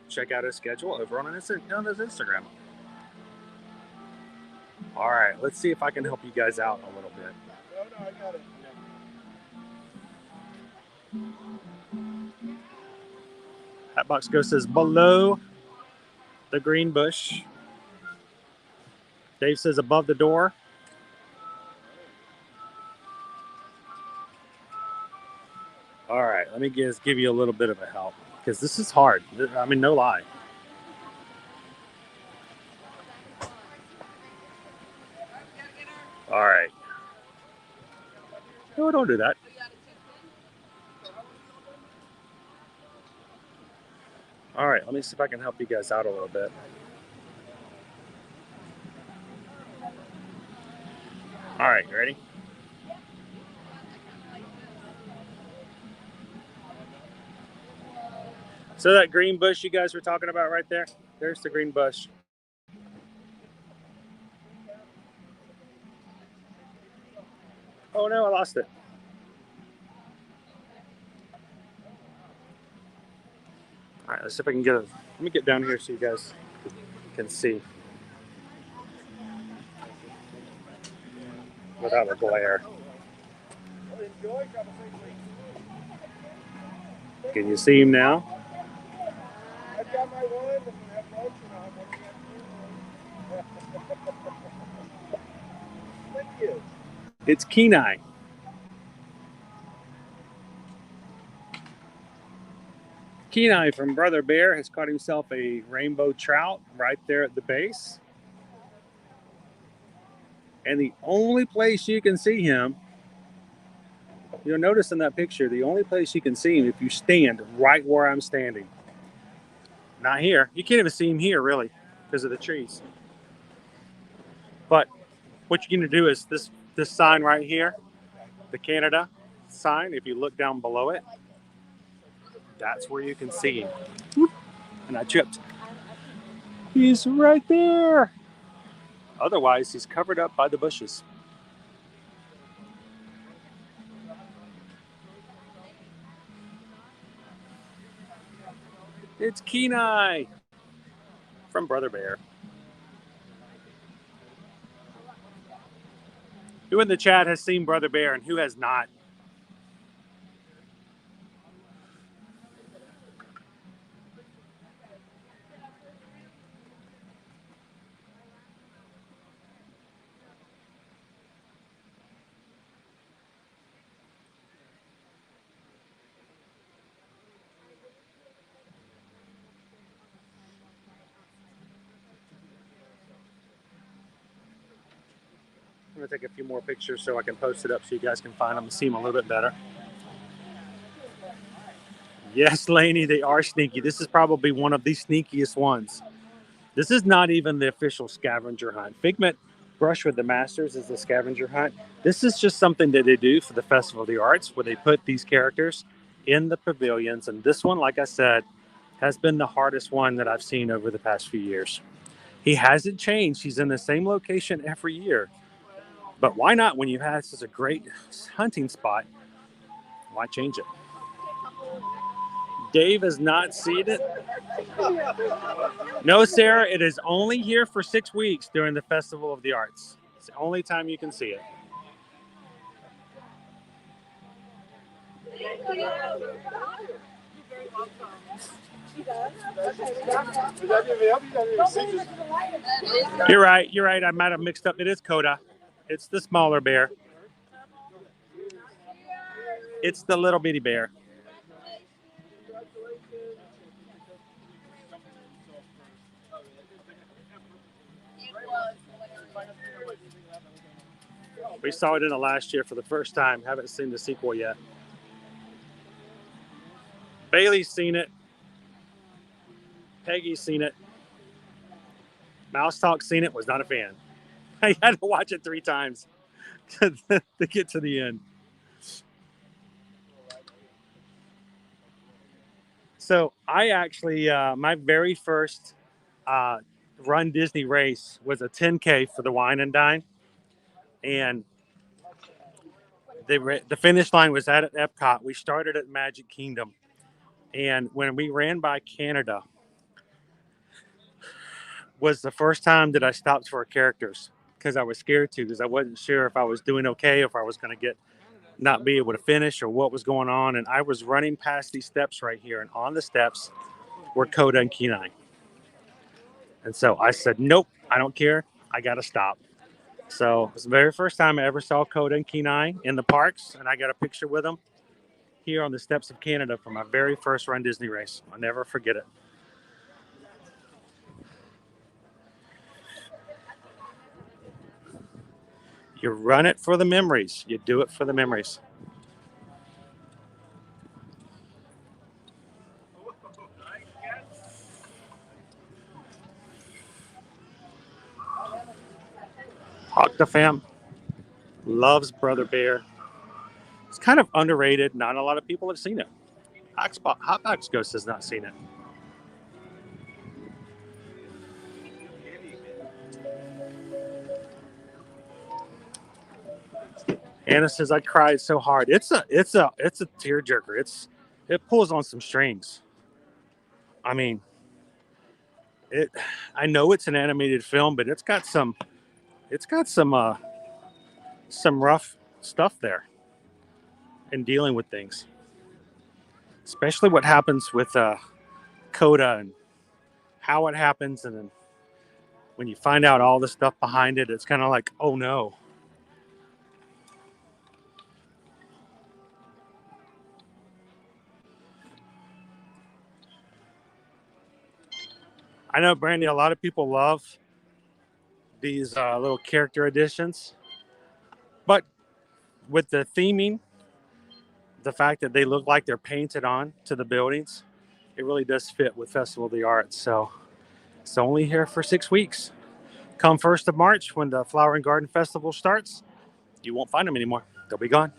check out his schedule over on his Instagram. All right, let's see if I can help you guys out a little bit. No, I got it. Hatbox Ghost says below the green bush. Dave says above the door. All right, let me just give you a little bit of a help because this is hard. I mean, no lie. All right. No, don't do that. All right, let me see if I can help you guys out a little bit. All right, you ready? So that green bush you guys were talking about right there, there's the green bush. Oh no, I lost it. All right, let's see if I can get it. Let me get down here so you guys can see without a glare. Can you see him now? I've got my one and I have lunch and Thank you. It's Kenai. Kenai from Brother Bear has caught himself a rainbow trout right there at the base. And the only place you can see him, you'll notice in that picture, the only place you can see him if you stand right where I'm standing. Not here. You can't even see him here, really, because of the trees. But what you're going to do is this sign right here, the Canada sign, if you look down below it, that's where you can see him. Whoop. And I tripped. He's right there. Otherwise, he's covered up by the bushes. It's Kenai from Brother Bear. Who in the chat has seen Brother Bear and who has not? I'm going to take a few more pictures so I can post it up so you guys can find them and see them a little bit better. Yes, Laney, they are sneaky. This is probably one of the sneakiest ones. This is not even the official scavenger hunt. Figment Brush with the Masters is the scavenger hunt. This is just something that they do for the Festival of the Arts where they put these characters in the pavilions. And this one, like I said, has been the hardest one that I've seen over the past few years. He hasn't changed. He's in the same location every year. But why not when you have such a great hunting spot? Why change it? Dave has not seen it. No, Sarah, it is only here for 6 weeks during the Festival of the Arts. It's the only time you can see it. You're right. I might have mixed up. It is Coda. It's the smaller bear. It's the little bitty bear. We saw it in it last year for the first time. Haven't seen the sequel yet. Bailey's seen it. Peggy's seen it. Mouse Talk's seen it. Was not a fan. I had to watch it 3 times to get to the end. So I actually, my very first Run Disney race was a 10K for the Wine and Dine. And the finish line was at Epcot. We started at Magic Kingdom. And when we ran by Canada, was the first time that I stopped for characters because I was scared to, because I wasn't sure if I was doing okay, if I was going to not be able to finish or what was going on. And I was running past these steps right here, and on the steps were Coda and Kenai. And so I said, nope, I don't care. I got to stop. So it was the very first time I ever saw Coda and Kenai in the parks, and I got a picture with them here on the steps of Canada for my very first Run Disney race. I'll never forget it. You run it for the memories. You do it for the memories. Octafam loves Brother Bear. It's kind of underrated. Not a lot of people have seen it. Hotbox Ghost has not seen it. Anna says I cried so hard. It's a tearjerker. It pulls on some strings. I mean, I know it's an animated film, but it's got some rough stuff there in dealing with things, especially what happens with Coda and how it happens, and then when you find out all the stuff behind it, it's kind of like, oh no. I know, Brandy, a lot of people love these little character additions, but with the theming, the fact that they look like they're painted on to the buildings, it really does fit with Festival of the Arts. So it's only here for 6 weeks. Come 1st of March, when the Flower and Garden Festival starts, you won't find them anymore. They'll be gone.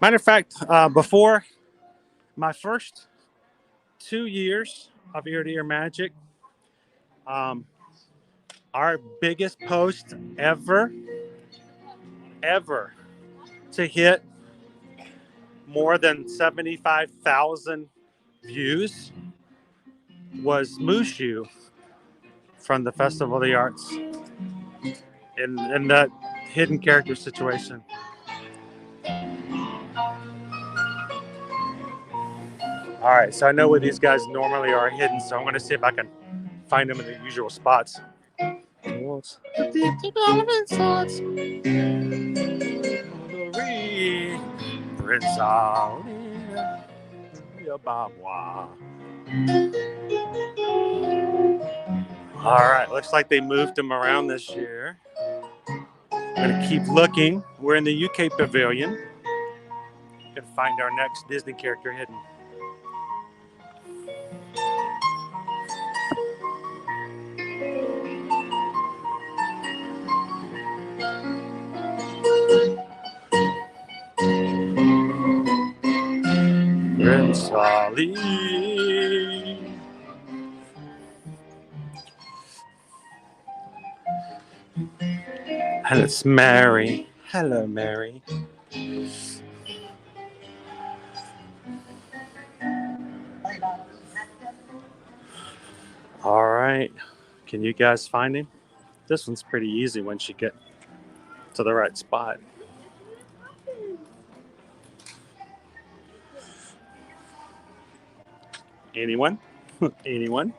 Matter of fact, before my first 2 years of Ear to Ear Magic, our biggest post ever to hit more than 75,000 views was Mushu from the Festival of the Arts in that hidden character situation. All right, so I know where these guys normally are hidden, so I'm going to see if I can find them in the usual spots. All right, looks like they moved them around this year. I'm going to keep looking. We're in the UK Pavilion. Going to find our next Disney character hidden. Prince Ali. And it's Mary. Hello, Mary. All right. Can you guys find him? This one's pretty easy once you get to the right spot. Anyone? Anyone?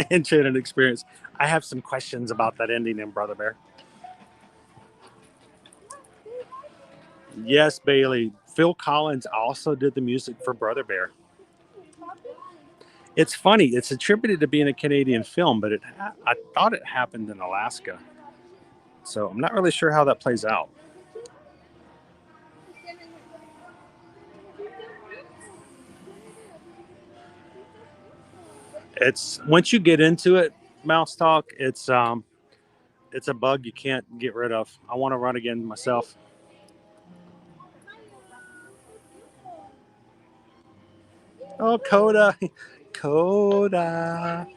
Enchanted experience. I have some questions about that ending in Brother Bear. Yes, Bailey. Phil Collins also did the music for Brother Bear. It's funny. It's attributed to being a Canadian film, but I thought it happened in Alaska. So I'm not really sure how that plays out. It's once you get into it, Mouse Talk, it's a bug you can't get rid of. I want to run again myself. Oh, Coda. Coda.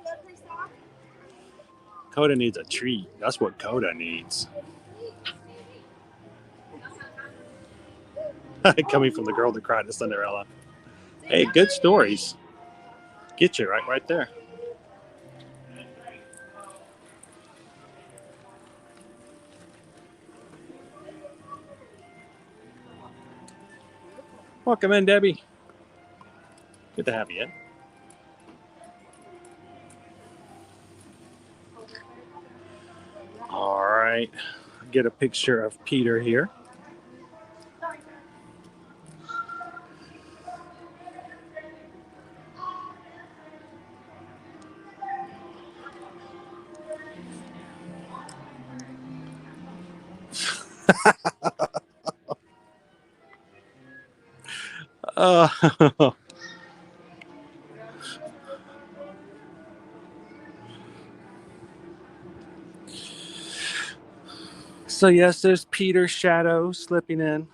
Coda needs a treat. That's what Coda needs. Coming from the girl that cried to Cinderella. Hey, good stories. Get you right there. Welcome in, Debbie. Good to have you in. All right. Get a picture of Peter here. So yes, there's Peter's shadow slipping in.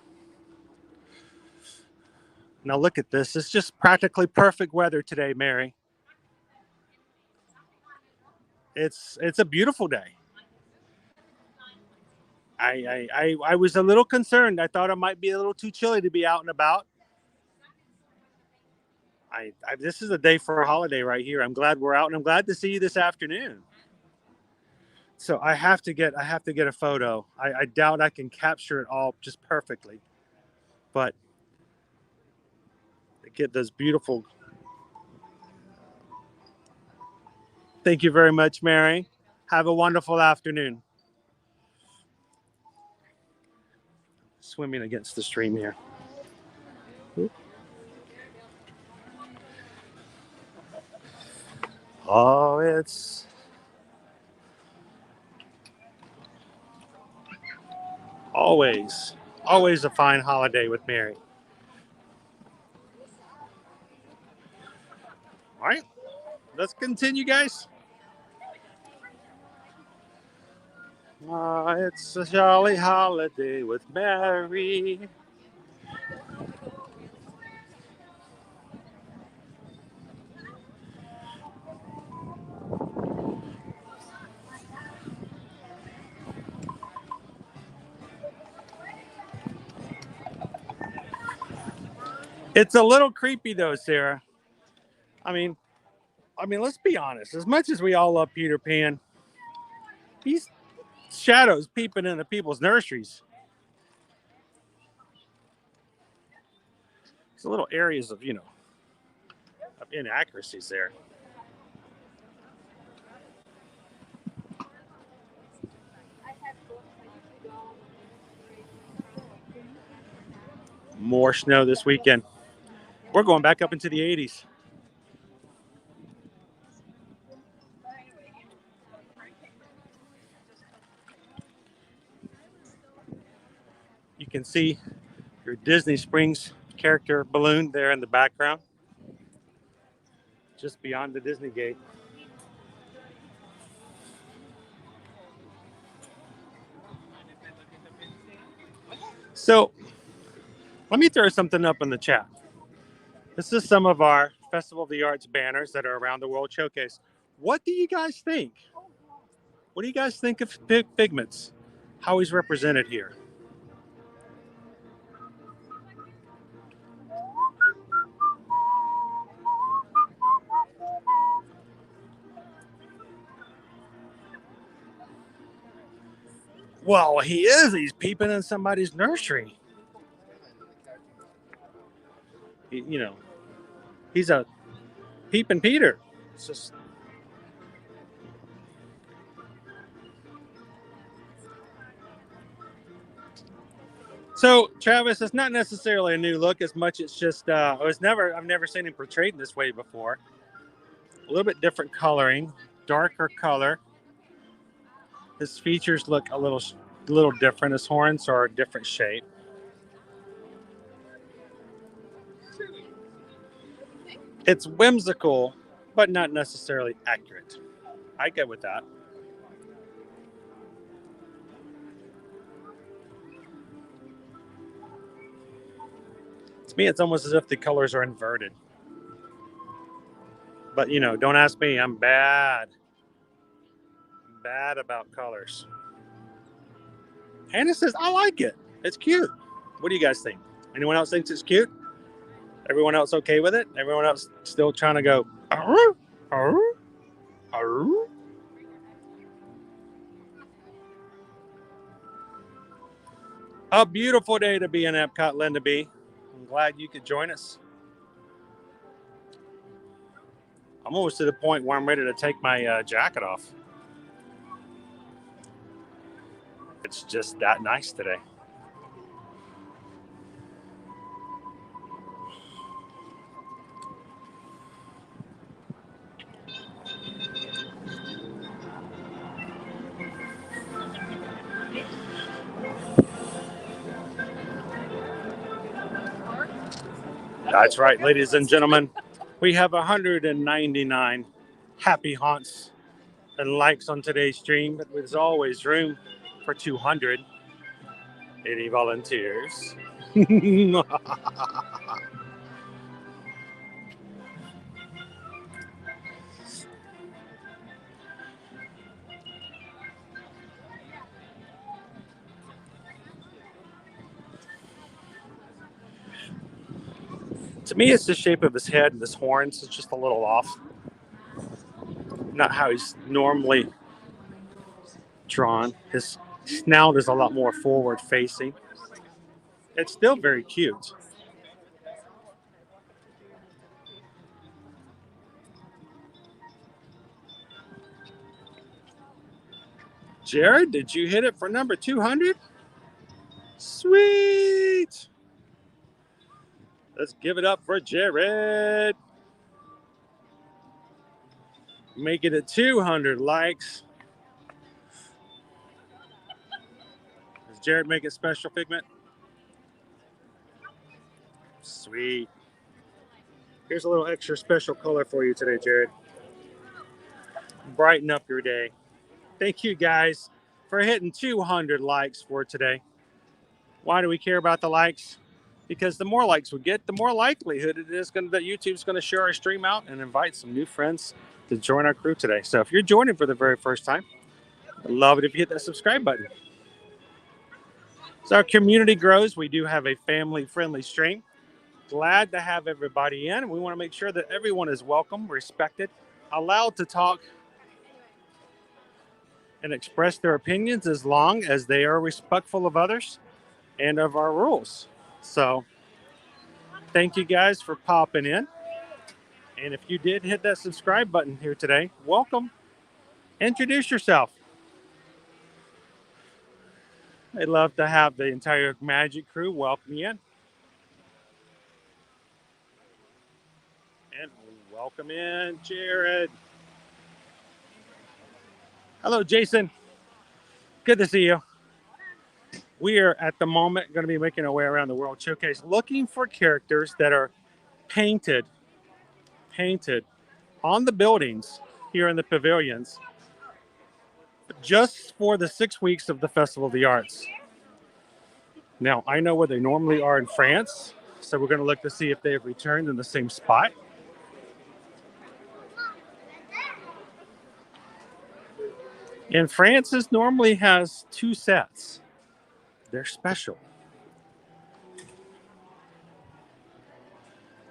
Now look at this. It's just practically perfect weather today, Mary. It's a beautiful day. I was a little concerned. I thought it might be a little too chilly to be out and about. This is a day for a holiday right here. I'm glad we're out, and I'm glad to see you this afternoon. So I have to get a photo. I doubt I can capture it all just perfectly, but get those beautiful. Thank you very much, Mary. Have a wonderful afternoon. Swimming against the stream here. Oh, it's always a fine holiday with Mary. All right, let's continue, guys. It's a jolly holiday with Mary. It's a little creepy though, Sarah. I mean, let's be honest. As much as we all love Peter Pan, these shadows peeping into people's nurseries. There's little areas of, of inaccuracies there. More snow this weekend. We're going back up into the 80s. You can see your Disney Springs character balloon there in the background, just beyond the Disney gate. So let me throw something up in the chat. This is some of our Festival of the Arts banners that are around the World Showcase. What do you guys think? What do you guys think of Figments? How he's represented here? Well, he is. He's peeping in somebody's nursery. He's a peeping Peter. It's just... So, Travis, it's not necessarily a new look as much. It's just I've never seen him portrayed in this way before. A little bit different coloring, darker color. His features look a little different. His horns are a different shape. It's whimsical, but not necessarily accurate. I get with that. To me, it's almost as if the colors are inverted. But, don't ask me. I'm bad about colors. Hannah says, I like it. It's cute. What do you guys think? Anyone else thinks it's cute? Everyone else okay with it? Everyone else still trying to go, arr, arr, arr? A beautiful day to be in Epcot, Linda B. I'm glad you could join us. I'm almost to the point where I'm ready to take my jacket off. It's just that nice today. That's right, ladies and gentlemen. We have 199 happy haunts and likes on today's stream, but there's always room for 200. Any volunteers? To me, it's the shape of his head and his horns. It's just a little off. Not how he's normally drawn. His snout is a lot more forward facing. It's still very cute. Jared, did you hit it for number 200? Sweet. Let's give it up for Jared. Make it at 200 likes. Does Jared make it special, Figment? Sweet. Here's a little extra special color for you today, Jared. Brighten up your day. Thank you guys for hitting 200 likes for today. Why do we care about the likes? Because the more likes we get, the more likelihood it is that YouTube's going to share our stream out and invite some new friends to join our crew today. So if you're joining for the very first time, I'd love it if you hit that subscribe button. As our community grows, we do have a family-friendly stream. Glad to have everybody in. We want to make sure that everyone is welcome, respected, allowed to talk and express their opinions as long as they are respectful of others and of our rules. So thank you guys for popping in. And if you did hit that subscribe button here today, welcome. Introduce yourself. I'd love to have the entire Magic crew welcome you in. And welcome in, Jared. Hello, Jason. Good to see you. We are at the moment going to be making our way around the World Showcase looking for characters that are painted on the buildings here in the pavilions just for the 6 weeks of the Festival of the Arts. Now, I know where they normally are in France, so we're going to look to see if they have returned in the same spot. And France's normally has 2 sets. They're special.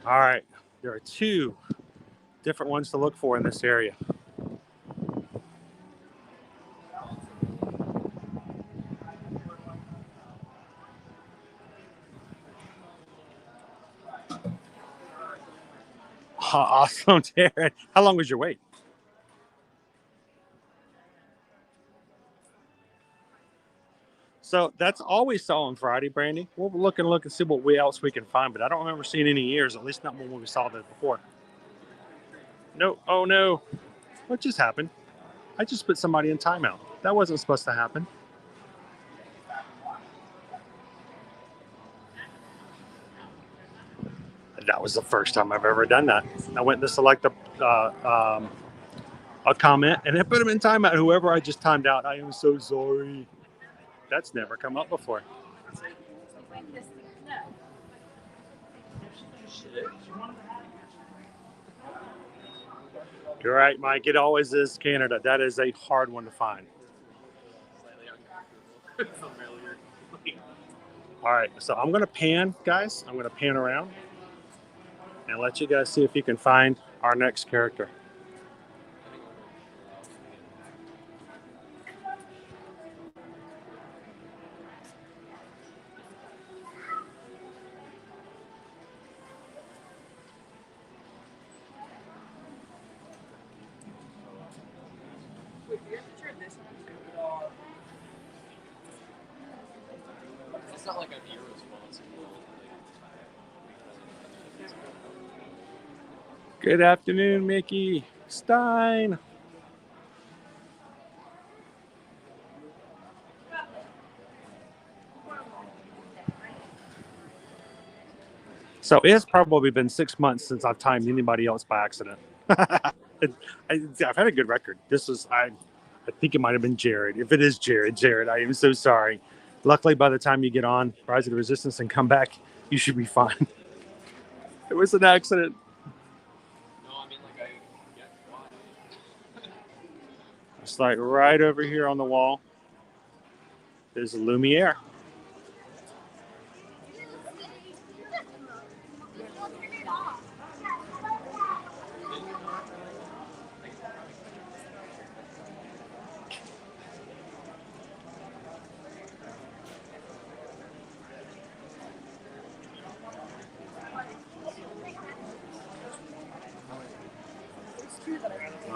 All right, there are 2 different ones to look for in this area. Awesome, Jared. How long was your wait? So that's all we saw on Friday, Brandy. We'll look and see what else we can find, but I don't remember seeing any years, at least not when we saw that before. No, oh no. What just happened? I just put somebody in timeout. That wasn't supposed to happen. That was the first time I've ever done that. I went to select a comment and I put them in timeout. Whoever I just timed out, I am so sorry. That's never come up before. You're right, Mike. It always is Canada. That is a hard one to find. All right, so I'm going to pan, guys. I'm going to pan around and let you guys see if you can find our next character. It's not like I'm irresponsible. Good afternoon, Mickey Stein. So it has probably been 6 months since I've timed anybody else by accident. I've had a good record. I think it might have been Jared. If it is Jared, I am so sorry. Luckily, by the time you get on Rise of the Resistance and come back, you should be fine. It was an accident. No, I mean, like, I get why. It's like right over here on the wall is Lumiere.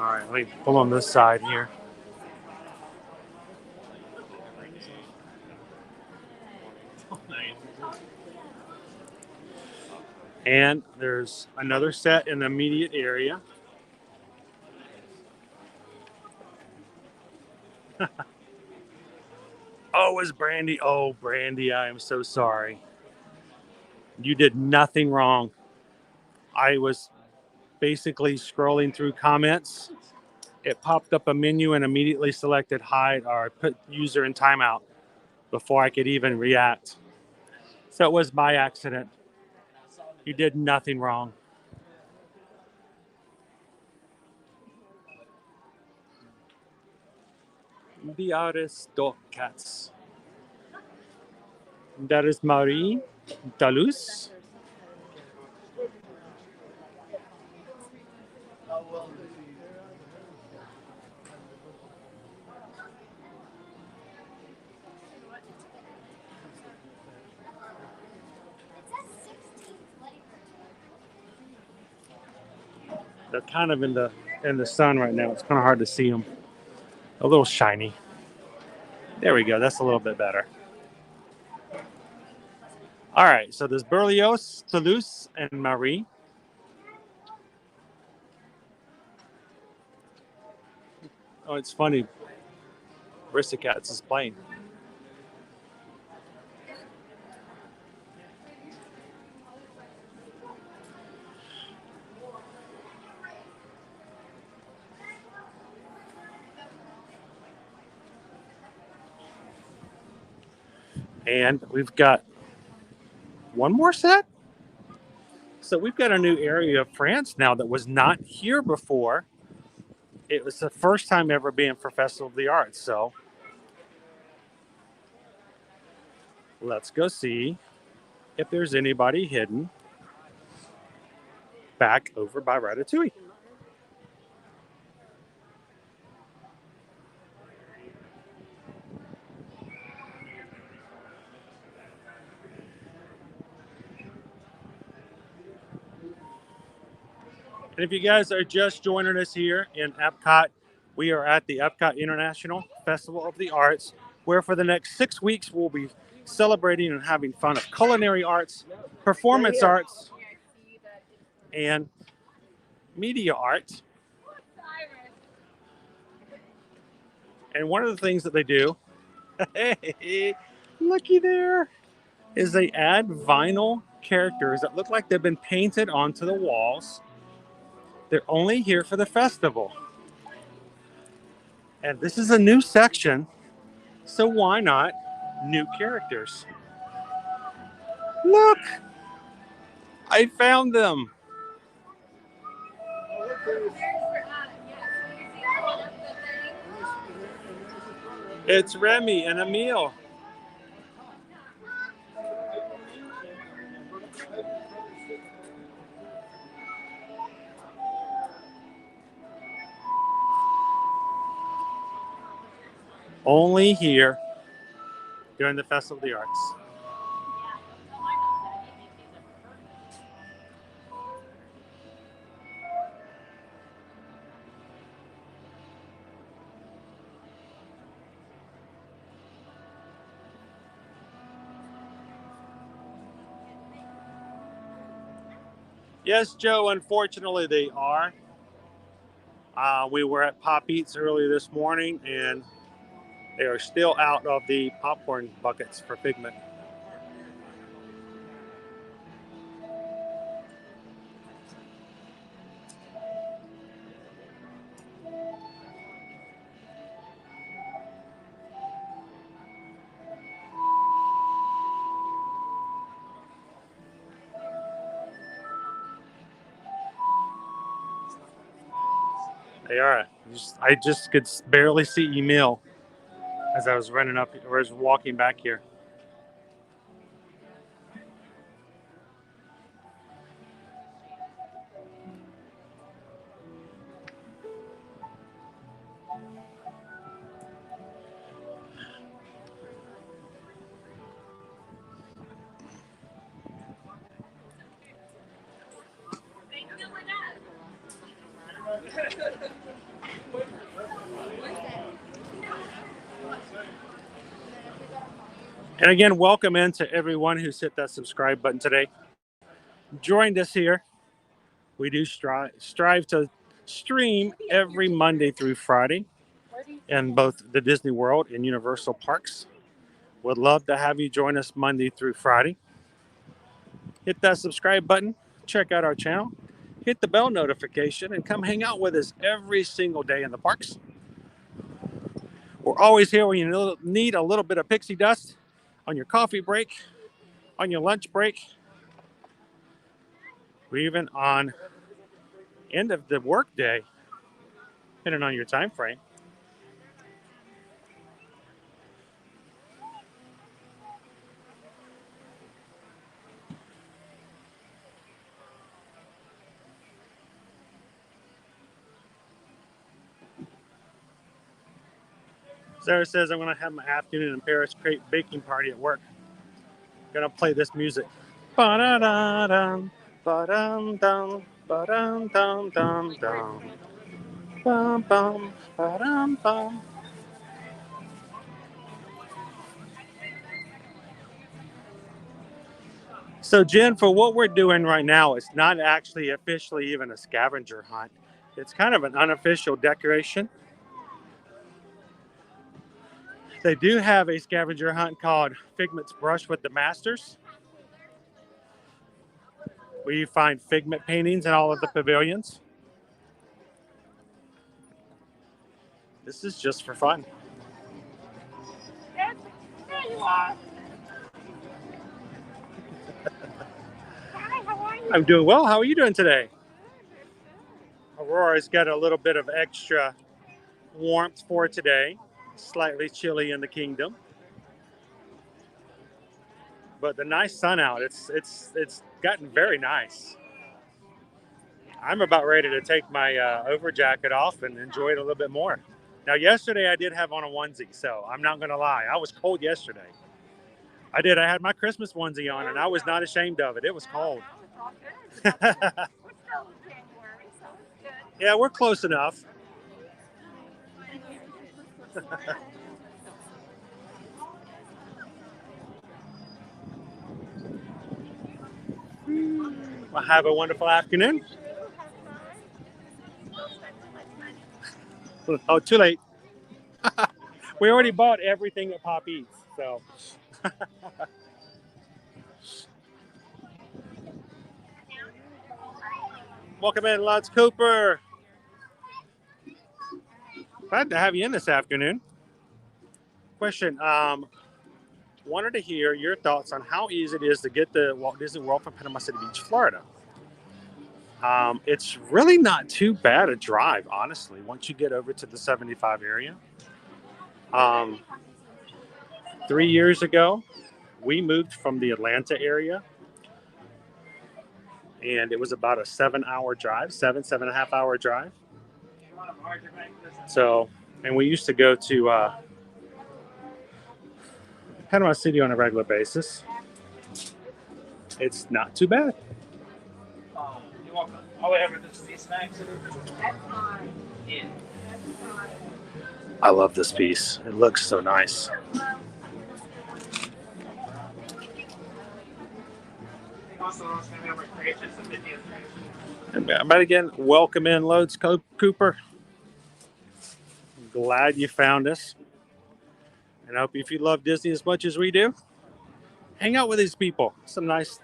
All right, let me pull on this side here. And there's another set in the immediate area. Oh, it's Brandy. Oh, Brandy, I am so sorry. You did nothing wrong. I was basically scrolling through comments. It popped up a menu and immediately selected hide or put user in timeout before I could even react. So it was my accident. You did nothing wrong. The artist dog cats. That is Marie Dalus. They're kind of in the sun right now. It's kind of hard to see them. A little shiny. There we go. That's a little bit better. All right. So there's Berlioz, Toulouse, and Marie. Oh, it's funny. Aristocats is playing. And we've got one more set. So we've got a new area of France now that was not here before. It was the first time ever being for Festival of the Arts. So let's go see if there's anybody hidden back over by Ratatouille. And if you guys are just joining us here in Epcot, we are at the Epcot International Festival of the Arts, where for the next 6 weeks we'll be celebrating and having fun of culinary arts, performance arts, and media art. And one of the things that they do, hey, looky there, is they add vinyl characters that look like they've been painted onto the walls. They're only here for the festival. And this is a new section, so why not new characters? Look! I found them! It's Remy and Emile. Only here during the Festival of the Arts. Yes, Joe, unfortunately they are. We were at Pop Eats early this morning and they are still out of the popcorn buckets for Figment. They are. I just could barely see Emile as I was running up, or was walking back here. And again, welcome in to everyone who's hit that subscribe button today. Joined us here. We do strive to stream every Monday through Friday in both the Disney World and Universal parks. Would love to have you join us Monday through Friday. Hit that subscribe button, check out our channel, hit the bell notification, and come hang out with us every single day in the parks. We're always here when you need a little bit of pixie dust on your coffee break, on your lunch break, or even on end of the work day, depending on your time frame. Sarah says, I'm going to have my afternoon in Paris crepe baking party at work. Going to play this music. Ba-da-da-dum, ba-dum-dum, ba-dum-dum-dum-dum. Bum, bum, ba-dum, bum. So, Jen, for what we're doing right now, it's not actually officially even a scavenger hunt. It's kind of an unofficial decoration. They do have a scavenger hunt called Figment's Brush with the Masters, where you find Figment paintings in all of the pavilions. This is just for fun. Yes, there you are. Hi, how are you? I'm doing well. How are you doing today? Aurora's got a little bit of extra warmth for today. Slightly chilly in the kingdom, but the nice sun out. It's gotten very nice. I'm about ready to take my over jacket off and enjoy it a little bit more. Now, yesterday I did have on a onesie, so I'm not going to lie. I was cold yesterday. I did. I had my Christmas onesie on, and I was not ashamed of it. It was cold. We're still in January, so it's good. Yeah, we're close enough. Well, have a wonderful afternoon. Oh, too late. We already bought everything that Pop eats, so. Welcome in, Lutz Cooper. Glad to have you in this afternoon. Question, wanted to hear your thoughts on how easy it is to get to Walt Disney World from Panama City Beach, Florida. It's really not too bad a drive, honestly, once you get over to the 75 area. 3 years ago, we moved from the Atlanta area, and it was about a 7-hour drive, 7.5 hour drive. So, and we used to go to Panama City on a regular basis. It's not too bad. You're welcome. All we have are just these snacks. Yeah. I love this piece. It looks so nice. But again, welcome in, Loads Cooper. I'm glad you found us. And I hope if you love Disney as much as we do, hang out with these people. Some nice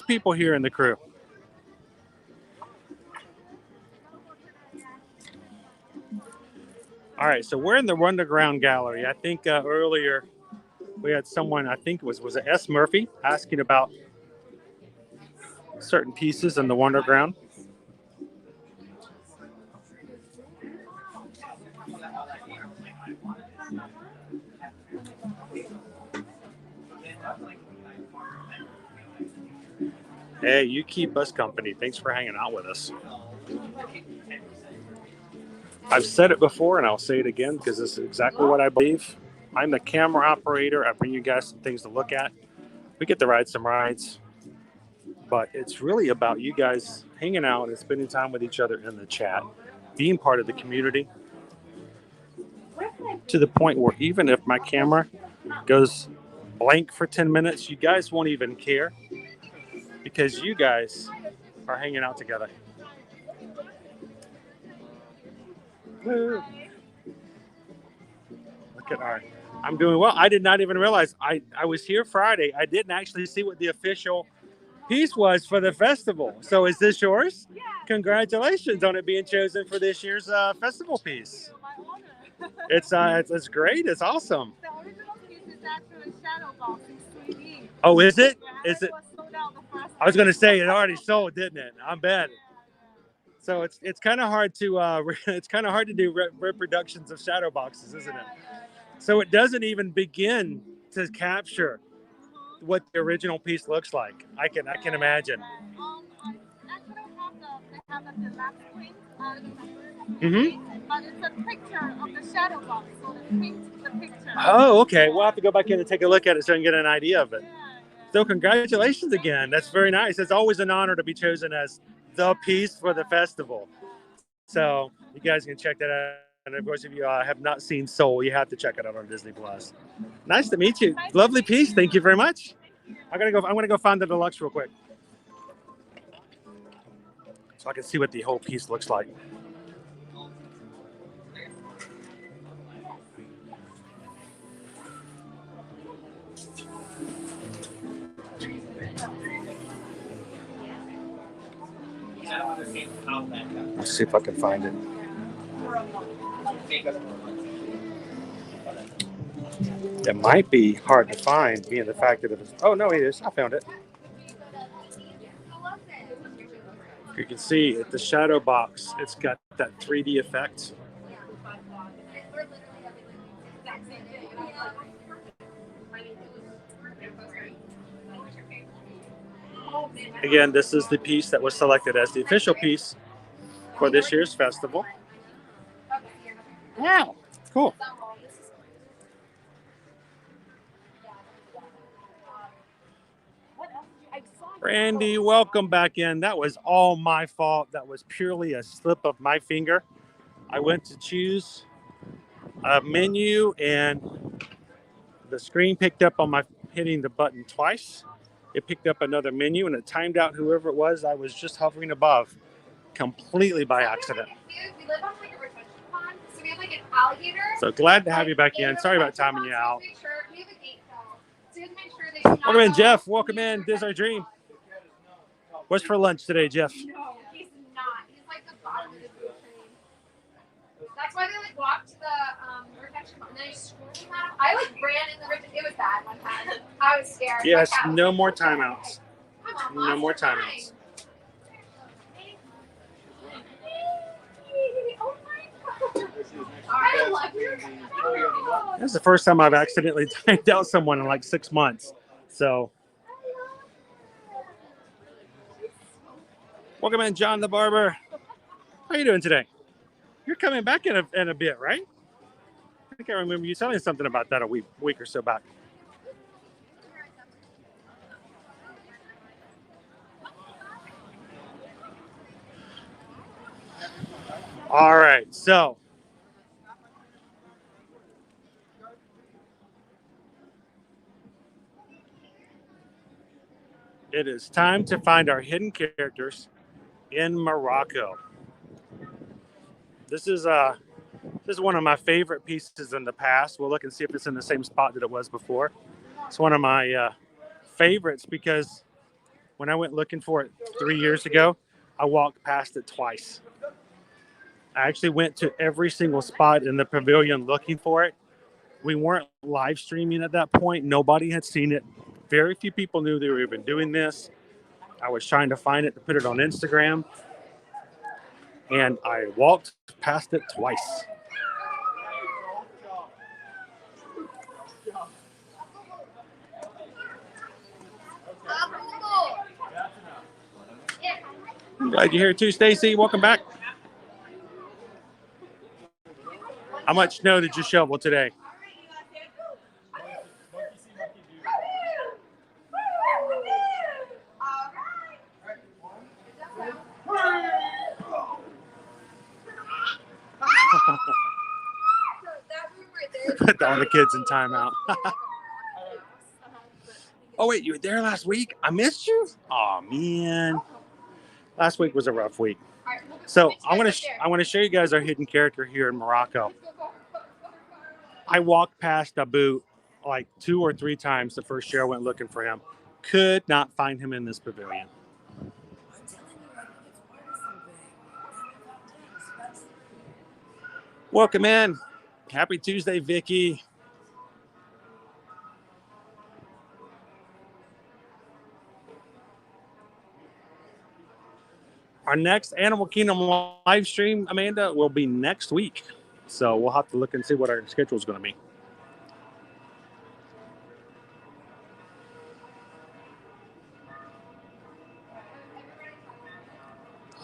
people here in the crew. All right, so we're in the Wonderground Gallery. I think earlier we had someone, I think it was it S. Murphy, asking about certain pieces in the Wonderground. Hey, you keep us company. Thanks for hanging out with us. I've said it before and I'll say it again because this is exactly what I believe. I'm the camera operator. I bring you guys some things to look at. We get to ride some rides, but it's really about you guys hanging out and spending time with each other in the chat, being part of the community, to the point where even if my camera goes blank for 10 minutes, you guys won't even care because you guys are hanging out together. Woo. Look at our, I'm doing well. I did not even realize I was here Friday. I didn't actually see what the official piece was for the festival. So is this yours? Yeah. Congratulations on it being chosen for this year's festival piece. My honor. It's great. It's awesome. The original piece is actually shadow box in 3D. Oh, is it? Yeah, Is it? was sold out the first I was time. going to say it already sold, didn't it? I'm bad. So it's kind of hard to it's kind of hard to do reproductions of shadow boxes, isn't it? So it doesn't even begin to capture what the original piece looks like. I can imagine. They have the deluxe print, Mm-hmm. but it's a picture of the shadow box, so they paint the picture. Oh, okay. We'll have to go back in and take a look at it so I can get an idea of it. So congratulations again. That's very nice. It's always an honor to be chosen as the piece for the festival. So you guys can check that out. And of course, if you have not seen Soul, you have to check it out on Disney Plus. Nice to meet you. Lovely piece. Thank you very much. I'm gonna go find the deluxe real quick, so I can see what the whole piece looks like. Let's see if I can find it. It might be hard to find, being the fact that it was. Oh no, it is. I found it. You can see at the shadow box, it's got that 3D effect. Again, this is the piece that was selected as the official piece for this year's festival. Wow, cool. Randy, welcome back in. That was all my fault. That was purely a slip of my finger. I went to choose a menu and the screen picked up on my hitting the button twice. It picked up another menu and it timed out whoever it was I was just hovering above completely by accident. We live on like a retention pond, so we have like an alligator. So glad to have you back in. Sorry about timing you out. We have a gate though. So we have to make sure they do not Welcome in, go- Jeff. Welcome in. This is our dream. What's for lunch today, Jeff? No, he's not. He's like the bottom of the food train. That's why they like walked to the retention pond and then I screwed him out. I like ran in the retention. It was bad one time. I was scared. Yes, My cat was no like, more "Okay." timeouts. Come No on, more lost your timeouts. mind. Oh my God. I love your cat. That's the first time I've accidentally timed out someone in like 6 months. So, welcome in, John the Barber. How are you doing today? You're coming back in a bit, right? I think I remember you telling me something about that a week or so back. All right, so it is time to find our hidden characters in Morocco. This is one of my favorite pieces in the past. We'll look and see if it's in the same spot that it was before. It's one of my favorites because when I went looking for it 3 years ago, I walked past it twice. I actually went to every single spot in the pavilion looking for it. We weren't live streaming at that point. Nobody had seen it. Very few people knew they were even doing this. I was trying to find it to put it on Instagram. And I walked past it twice. I'm glad you're here too, Stacy. Welcome back. How much snow did you shovel today? Put all the kids in timeout. Oh, wait, you were there last week? I missed you? Oh, man. Last week was a rough week. So I want to show you guys our hidden character here in Morocco. I walked past Abu like 2 or 3 times the first year I went looking for him. Could not find him in this pavilion. Welcome in. Happy Tuesday, Vicky. Our next Animal Kingdom live stream, Amanda, will be next week. So we'll have to look and see what our schedule is going to be.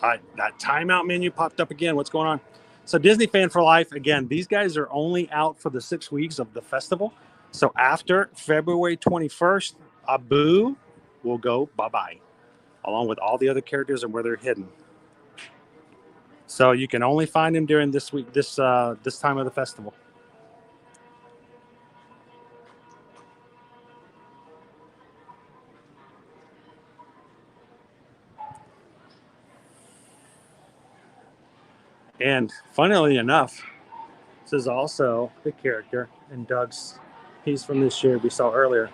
That timeout menu popped up again. What's going on? So Disney Fan for Life, again, these guys are only out for the 6 weeks of the festival. So after February 21st, Abu will go bye-bye, along with all the other characters and where they're hidden. So you can only find him during this week, this time of the festival. And funnily enough, this is also the character in Doug's piece from this year we saw earlier.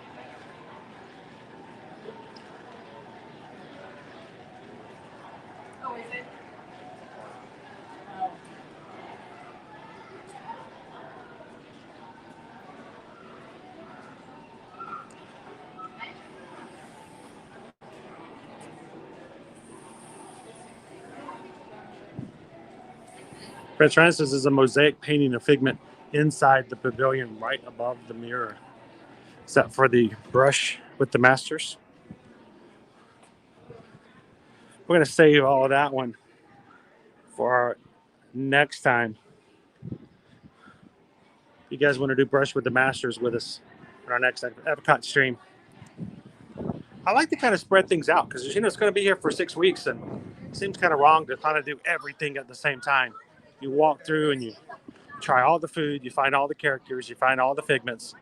Prince Francis is a mosaic painting of Figment inside the pavilion right above the mirror, except for the brush with the masters. We're going to save all of that one for our next time. You guys want to do brush with the masters with us on our next Epcot stream. I like to kind of spread things out because, you know, it's going to be here for 6 weeks and it seems kind of wrong to kind of do everything at the same time. You walk through and you try all the food, you find all the characters, you find all the figments.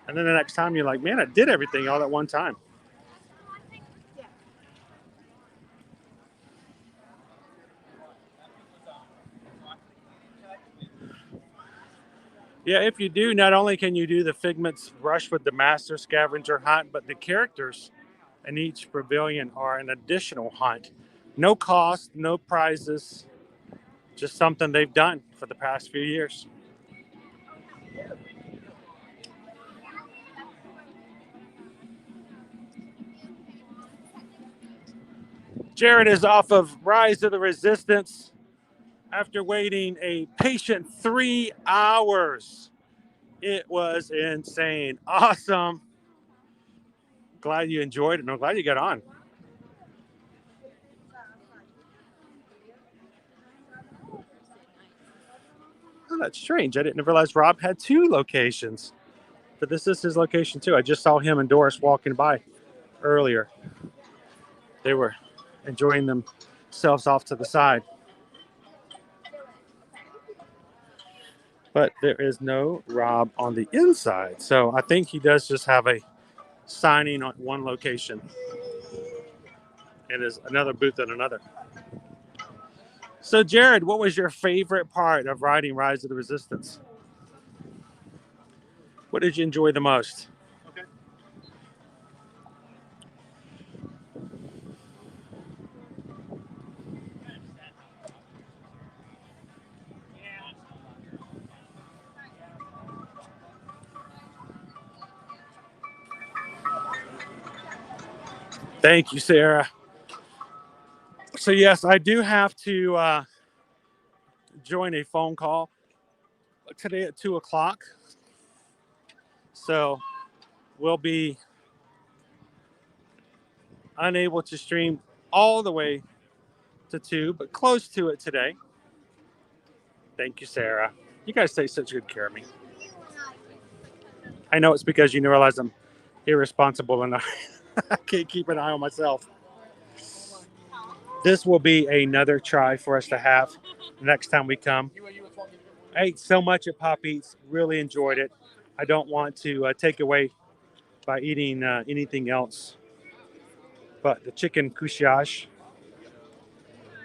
And then the next time you're like, man, I did everything all at one time. Yeah, if you do, not only can you do the Figments rush with the Master Scavenger hunt, but the characters in each pavilion are an additional hunt. No cost, no prizes, just something they've done for the past few years. Jared is off of Rise of the Resistance after waiting a patient 3 hours. It was insane. Awesome. Glad you enjoyed it, and I'm glad you got on. Oh, that's strange. I didn't realize Rob had 2 locations. But this is his location, too. I just saw him and Doris walking by earlier. They were enjoying themselves off to the side. But there is no Rob on the inside. So I think he does just have a signing on one location. And there's another booth at another. So, Jared, what was your favorite part of riding Rise of the Resistance? What did you enjoy the most? Okay. Thank you, Sarah. So, yes, I do have to join a phone call today at 2 o'clock. So, we'll be unable to stream all the way to 2, but close to it today. Thank you, Sarah. You guys take such good care of me. I know it's because you realize I'm irresponsible and I can't keep an eye on myself. This will be another try for us to have next time we come. I ate so much at Pop Eats, really enjoyed it. I don't want to take away by eating anything else but the chicken couchage,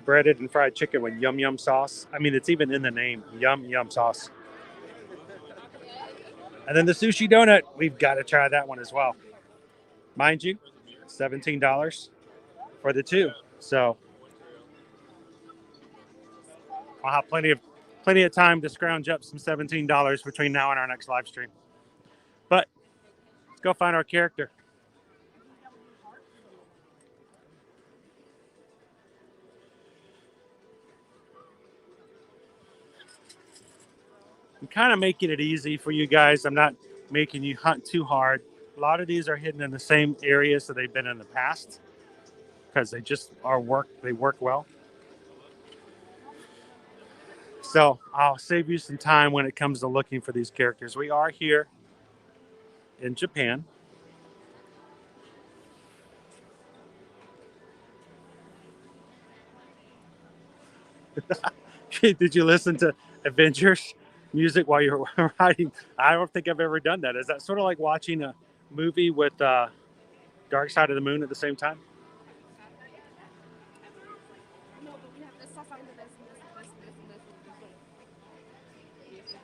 breaded and fried chicken with yum yum sauce. I mean, it's even in the name, yum yum sauce. And then the sushi donut, we've got to try that one as well. Mind you, $17 for the two. So I'll have plenty of time to scrounge up some $17 between now and our next live stream. But let's go find our character. I'm kind of making it easy for you guys. I'm not making you hunt too hard. A lot of these are hidden in the same areas that they've been in the past because they just they work well. So I'll save you some time when it comes to looking for these characters. We are here in Japan. Did you listen to Avengers music while you were riding? I don't think I've ever done that. Is that sort of like watching a movie with Dark Side of the Moon at the same time? No, but we have this stuff under this and this and this and this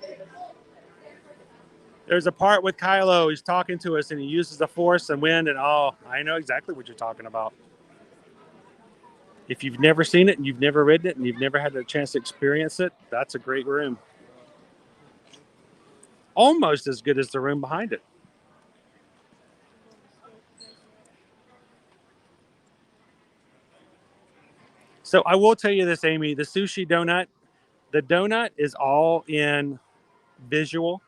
and this. There's a part with Kylo. He's talking to us and he uses the force and wind and I know exactly what you're talking about. If you've never seen it and you've never read it and you've never had the chance to experience it, that's a great room. Almost as good as the room behind it. So I will tell you this, Amy, the sushi donut, the donut is all in visual.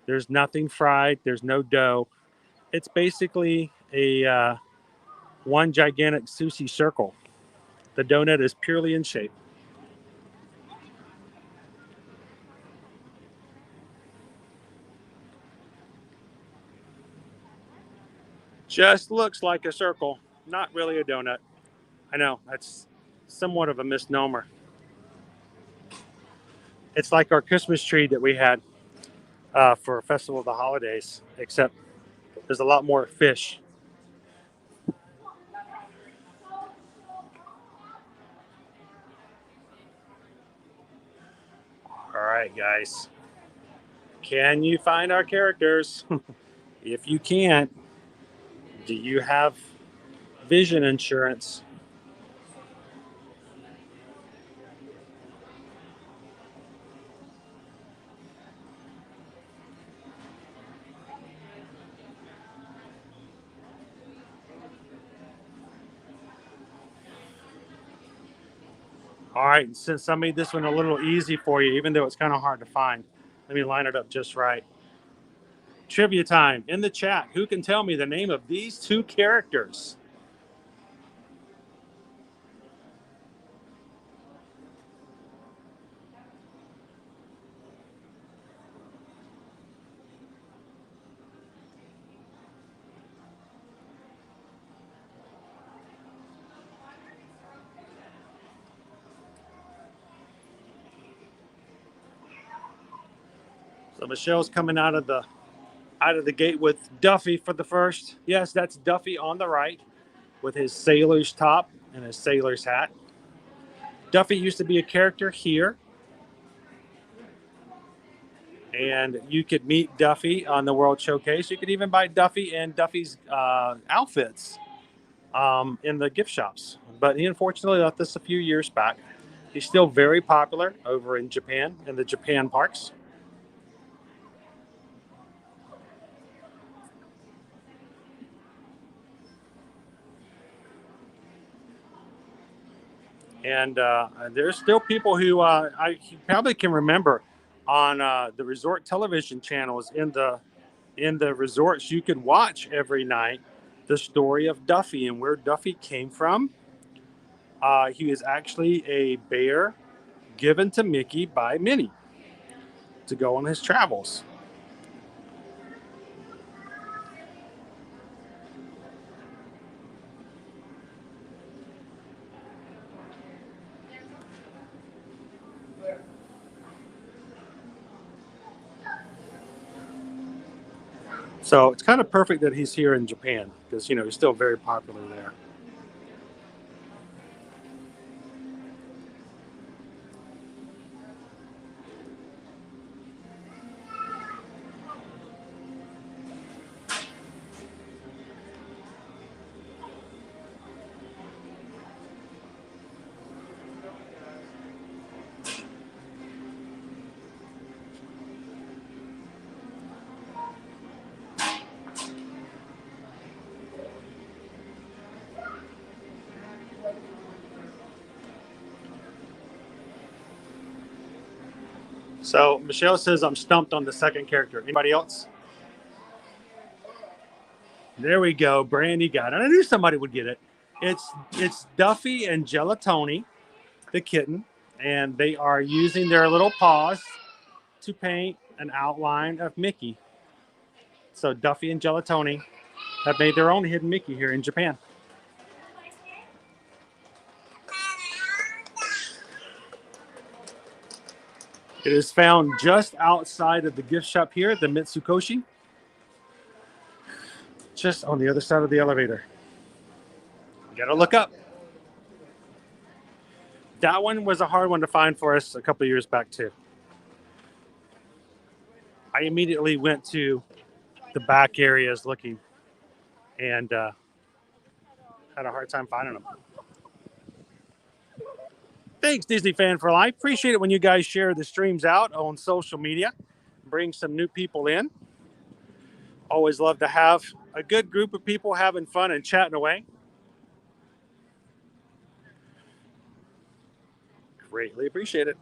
There's nothing fried. There's no dough. It's basically a one gigantic sushi circle. The donut is purely in shape. Just looks like a circle, not really a donut. I know, that's somewhat of a misnomer. It's like our Christmas tree that we had for Festival of the Holidays, except there's a lot more fish. All right, guys. Can you find our characters? If you can't, do you have vision insurance? All right, since I made this one a little easy for you, even though it's kind of hard to find, let me line it up just right. Trivia time in the chat. Who can tell me the name of these two characters? So Michelle's coming out of the gate with Duffy for the first. Yes, that's Duffy on the right with his sailor's top and his sailor's hat. Duffy used to be a character here. And you could meet Duffy on the World Showcase. You could even buy Duffy and Duffy's outfits in the gift shops. But he unfortunately left us a few years back. He's still very popular over in Japan, in the Japan parks. And there's still people who I probably can remember on the resort television channels in the resorts. You can watch every night the story of Duffy and where Duffy came from. He is actually a bear given to Mickey by Minnie to go on his travels. So it's kind of perfect that he's here in Japan because, you know, he's still very popular there. So Michelle says I'm stumped on the second character. Anybody else? There we go. Brandy got it. I knew somebody would get it. It's Duffy and Gelatoni, the kitten, and they are using their little paws to paint an outline of Mickey. So Duffy and Gelatoni have made their own hidden Mickey here in Japan. It is found just outside of the gift shop here at the Mitsukoshi, just on the other side of the elevator. You gotta look up. That one was a hard one to find for us a couple of years back too. I immediately went to the back areas looking and had a hard time finding them. Thanks, Disney Fan for Life. Appreciate it when you guys share the streams out on social media. Bring some new people in. Always love to have a good group of people having fun and chatting away. Greatly appreciate it.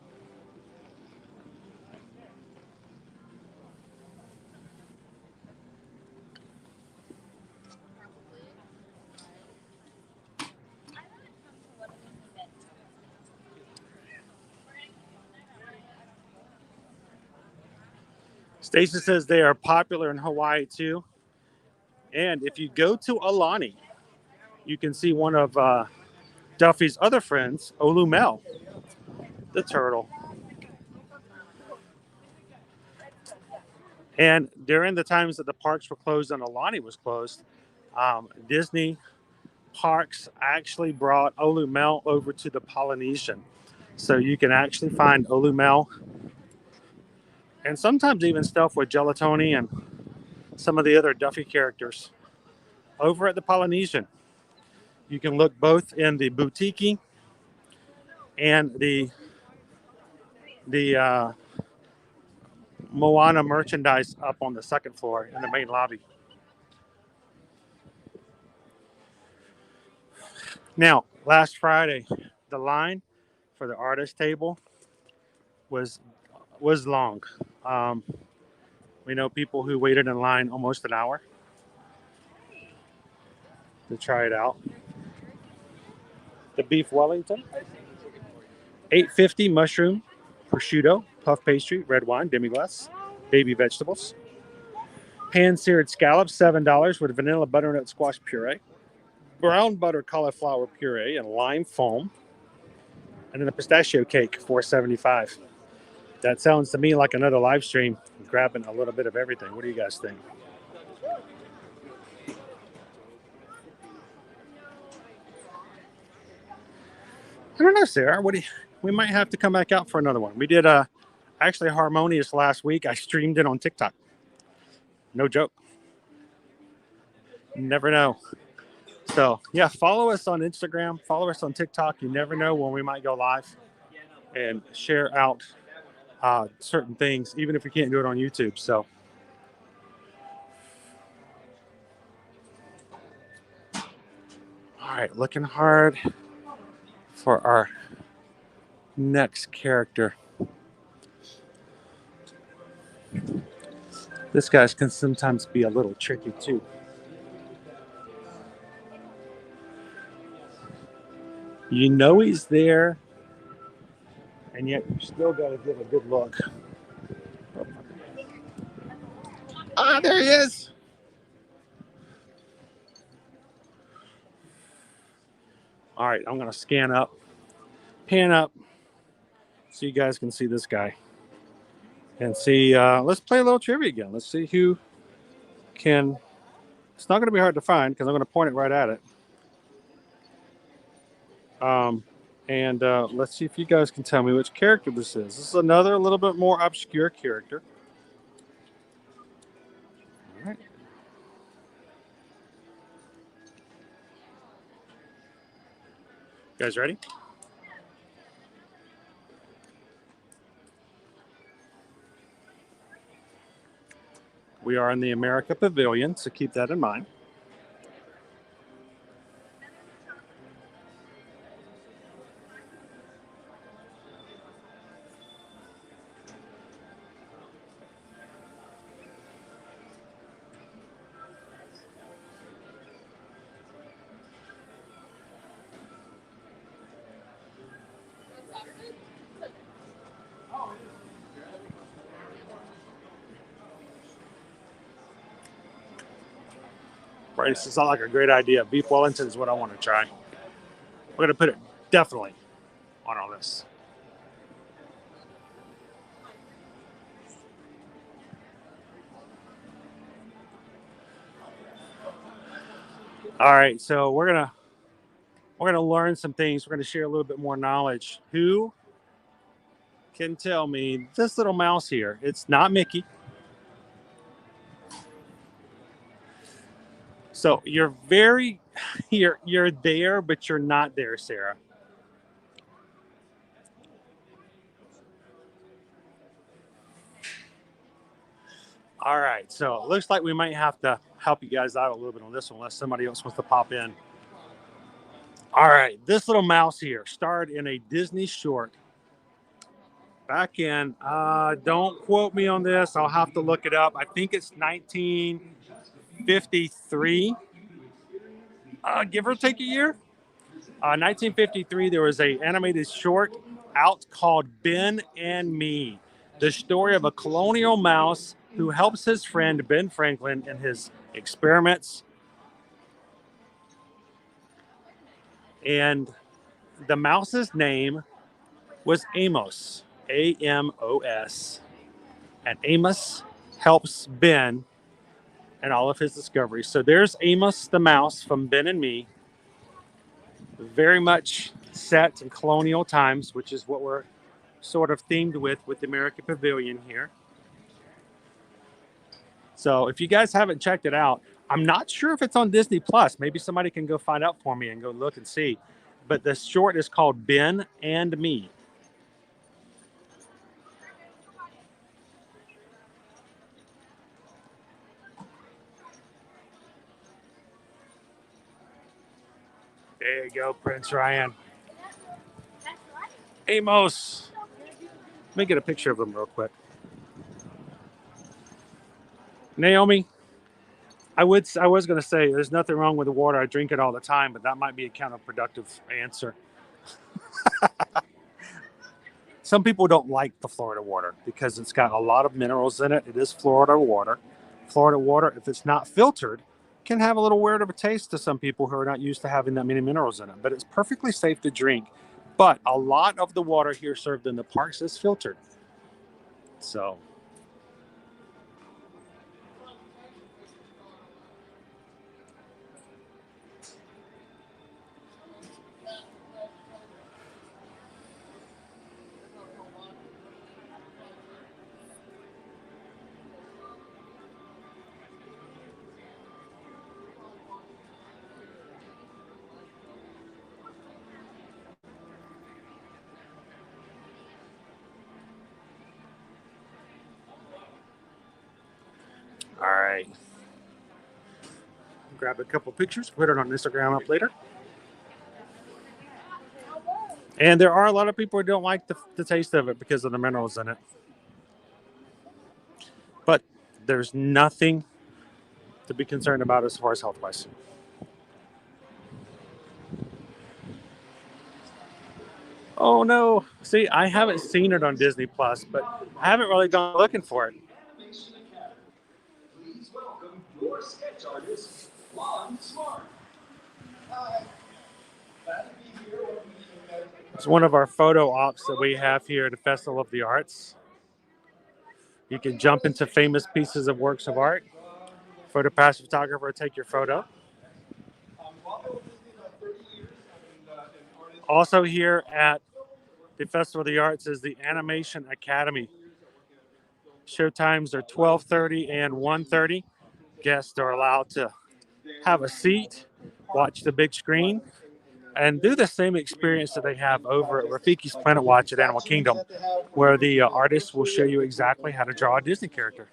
Stacy says they are popular in Hawaii too. And if you go to Alani, you can see one of Duffy's other friends, Olumel, the turtle. And during the times that the parks were closed and Alani was closed, Disney parks actually brought Olumel over to the Polynesian. So you can actually find Olumel and sometimes even stuff with Gelatoni and some of the other Duffy characters over at the Polynesian. You can look both in the boutique and the Moana merchandise up on the second floor in the main lobby. Now, last Friday, the line for the artist table was long. We know people who waited in line almost an hour to try it out. The beef Wellington, $8.50 mushroom, prosciutto, puff pastry, red wine, demi-glace, baby vegetables. Pan-seared scallops, $7 with vanilla butternut squash puree, brown butter cauliflower puree, and lime foam. And then a pistachio cake, $4.75. That sounds to me like another live stream, grabbing a little bit of everything. What do you guys think? I don't know, Sarah. We might have to come back out for another one. We did actually Harmonious last week. I streamed it on TikTok. No joke. Never know. So yeah, follow us on Instagram, follow us on TikTok. You never know when we might go live and share out certain things, even if we can't do it on YouTube. So all right, looking hard for our next character. This guy can sometimes be a little tricky too. You know he's there, and yet you still got to give a good look. Ah, there he is. All right, I'm going to scan up, pan up, so you guys can see this guy. And see, let's play a little trivia again. Let's see who can, it's not going to be hard to find because I'm going to point it right at it. Let's see if you guys can tell me which character this is. This is another little bit more obscure character. All right. You guys ready? We are in the America Pavilion, so keep that in mind. Right, this sounds like a great idea. Beef Wellington is what I want to try. We're going to put it definitely on our list. All right, so we're gonna learn some things. We're gonna share a little bit more knowledge. Who can tell me this little mouse here? It's not Mickey. So you're you're there, but you're not there, Sarah. All right, so it looks like we might have to help you guys out a little bit on this one, unless somebody else wants to pop in. All right, this little mouse here starred in a Disney short back in, don't quote me on this, I'll have to look it up. I think it's 1953, give or take a year. 1953, there was a animated short out called Ben and Me, the story of a colonial mouse who helps his friend Ben Franklin in his experiments. And the mouse's name was Amos, A-M-O-S. And Amos helps Ben and all of his discoveries. So there's Amos the mouse from Ben and Me. Very much set in colonial times, which is what we're sort of themed with the American Pavilion here. So if you guys haven't checked it out, I'm not sure if it's on Disney Plus. Maybe somebody can go find out for me and go look and see. But the short is called Ben and Me. There you go, Prince Ryan. Amos. Let me get a picture of him real quick. Naomi, I was going to say there's nothing wrong with the water. I drink it all the time, but that might be a counterproductive answer. Some people don't like the Florida water because it's got a lot of minerals in it. It is Florida water. Florida water, if it's not filtered, can have a little weird of a taste to some people who are not used to having that many minerals in it. But it's perfectly safe to drink. But a lot of the water here served in the parks is filtered. So... All right. Grab a couple pictures, put it on Instagram up later. And there are a lot of people who don't like the taste of it because of the minerals in it. But there's nothing to be concerned about as far as health-wise. Oh, no. See, I haven't seen it on Disney Plus, but I haven't really gone looking for it. Please welcome your sketch artist, Lon Smart. It's one of our photo ops that we have here at the Festival of the Arts. You can jump into famous pieces of works of art, Photo pass photographer will take your photo. Also here at the Festival of the Arts is the Animation Academy. Show times are 12:30 and 1:30. Guests are allowed to have a seat, watch the big screen, and do the same experience that they have over at Rafiki's Planet Watch at Animal Kingdom, where the artists will show you exactly how to draw a Disney character.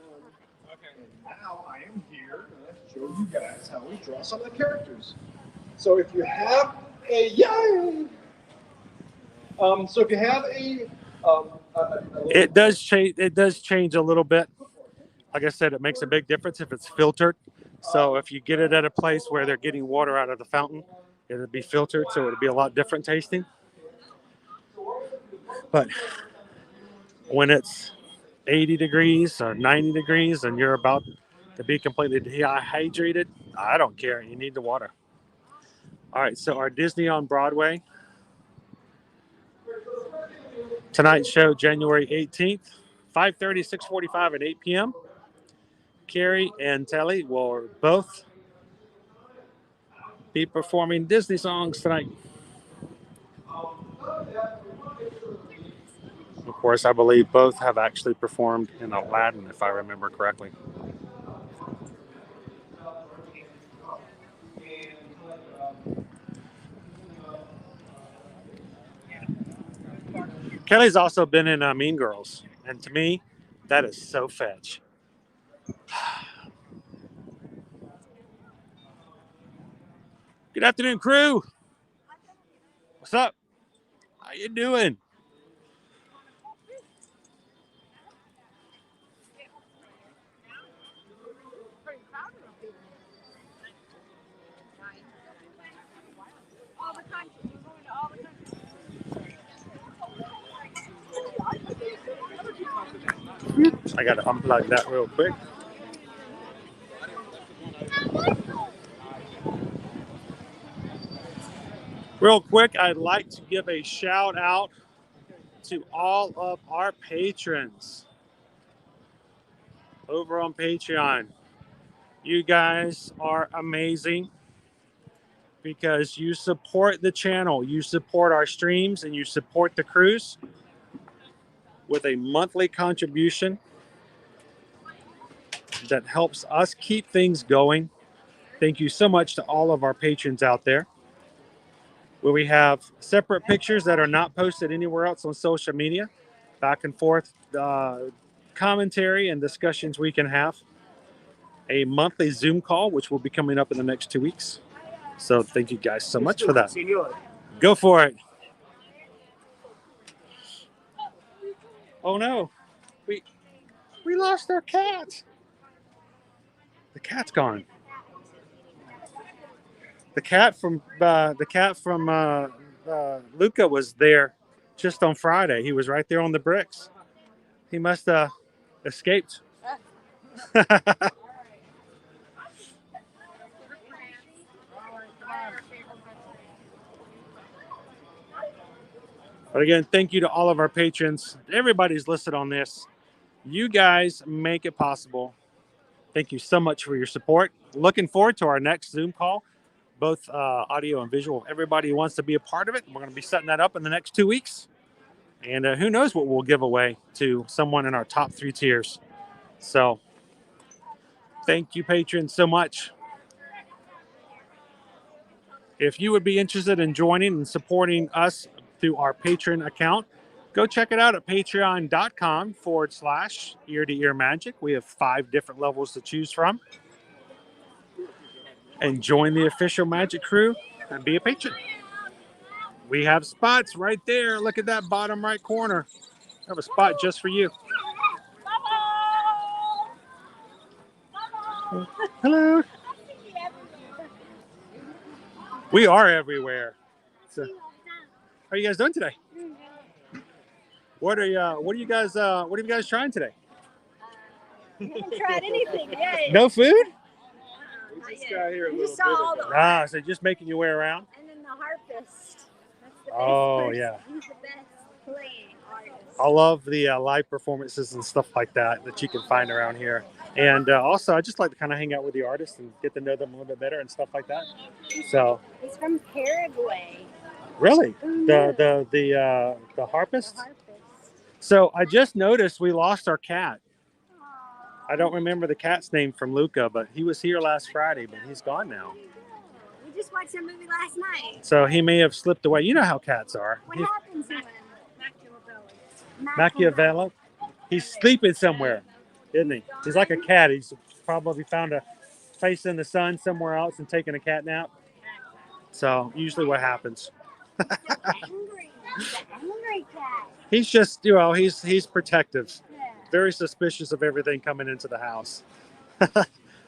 Now I am here to show you guys how we draw some of the characters. So if you have a It does change. It does change a little bit. Like I said, it makes a big difference if it's filtered. So if you get it at a place where they're getting water out of the fountain, it'll be filtered, so it'll be a lot different tasting. But when it's 80 degrees or 90 degrees and you're about to be completely dehydrated, I don't care. You need the water. All right, so our Disney on Broadway. Tonight's show, January 18th, 5:30, 6:45, and 8 p.m. Carrie and Telly will both be performing Disney songs tonight. Of course, I believe both have actually performed in Aladdin, if I remember correctly. Kelly's also been in Mean Girls, and to me, that is so fetch. Good afternoon, crew. What's up? How you doing? I gotta unplug that real quick. Real quick, I'd like to give a shout out to all of our patrons over on Patreon. You guys are amazing because you support the channel, you support our streams, and you support the cruise with a monthly contribution that helps us keep things going. Thank you so much to all of our patrons out there. Where we have separate pictures that are not posted anywhere else on social media, back and forth commentary and discussions we can have. A monthly Zoom call, which will be coming up in the next 2 weeks. So thank you guys so much for that. Go for it. Oh no, we lost our cat. The cat's gone. The cat from Luca was there just on Friday. He was right there on the bricks. He must have escaped. But again, thank you to all of our patrons. Everybody's listed on this. You guys make it possible. Thank you so much for your support. Looking forward to our next Zoom call, both audio and visual. Everybody who wants to be a part of it, we're going to be setting that up in the next 2 weeks. And who knows what we'll give away to someone in our top 3 tiers. So thank you, patrons, so much. If you would be interested in joining and supporting us through our Patreon account, go check it out at patreon.com/ear-to-ear magic. We have 5 different levels to choose from. And join the official Magic Crew and be a patron. We have spots right there. Look at that bottom right corner. We have a spot just for you. Hello. We are everywhere. So, how are you guys doing today? What are you guys trying today? I haven't tried anything yet. No food? We just got here a You little saw bit all ago. the So just making your way around? And then the harpist. That's the best Oh, person. yeah. He's the best playing artist. I love the live performances and stuff like that you can find around here. And also, I just like to kind of hang out with the artists and get to know them a little bit better and stuff like that. So, He's from Paraguay. really, Who the knew? harpist. The harpist. So I just noticed we lost our cat. I don't remember the cat's name from Luca, but he was here last Friday, but he's gone now. We just watched that movie last night. So he may have slipped away. You know how cats are. What happened to him? Machiavelli. He's sleeping somewhere, isn't he? He's like a cat. He's probably found a face in the sun somewhere else and taken a cat nap. So usually what happens. Angry. He's an angry cat. He's just, you know, he's protective. Yeah. Very suspicious of everything coming into the house. Well,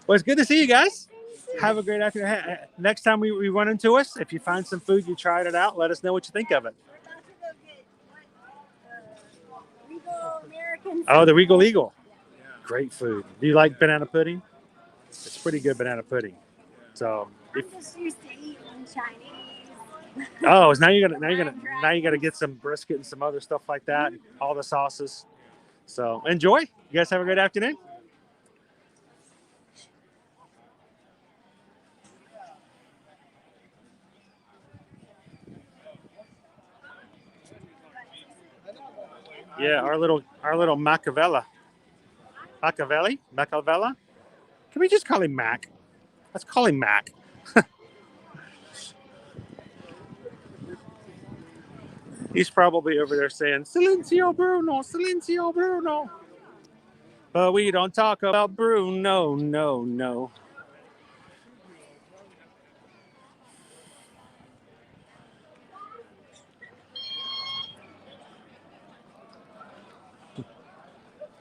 it's good to see you guys. Have a great afternoon. Next time we run into us, if you find some food, you tried it out, let us know what you think of it. We're about to go get Regal American. Oh, the Regal Eagle. Great food. Do you like banana pudding? It's pretty good banana pudding. So, I'm just used to eating Chinese. oh, now you gotta get some brisket and some other stuff like that. All the sauces. So enjoy. You guys have a great afternoon. Yeah, our little Machiavelli. Machiavelli. Can we just call him Mac? Let's call him Mac. He's probably over there saying, Silencio Bruno, Silencio Bruno. But we don't talk about Bruno, no.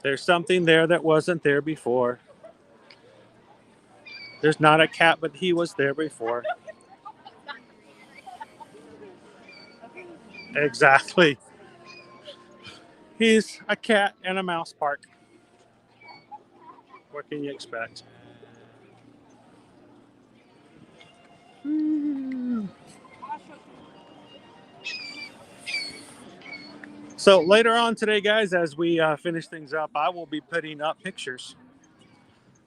There's something there that wasn't there before. There's not a cat, but he was there before. Exactly. He's a cat in a mouse park. What can you expect? So later on today, guys, as we finish things up, I will be putting up pictures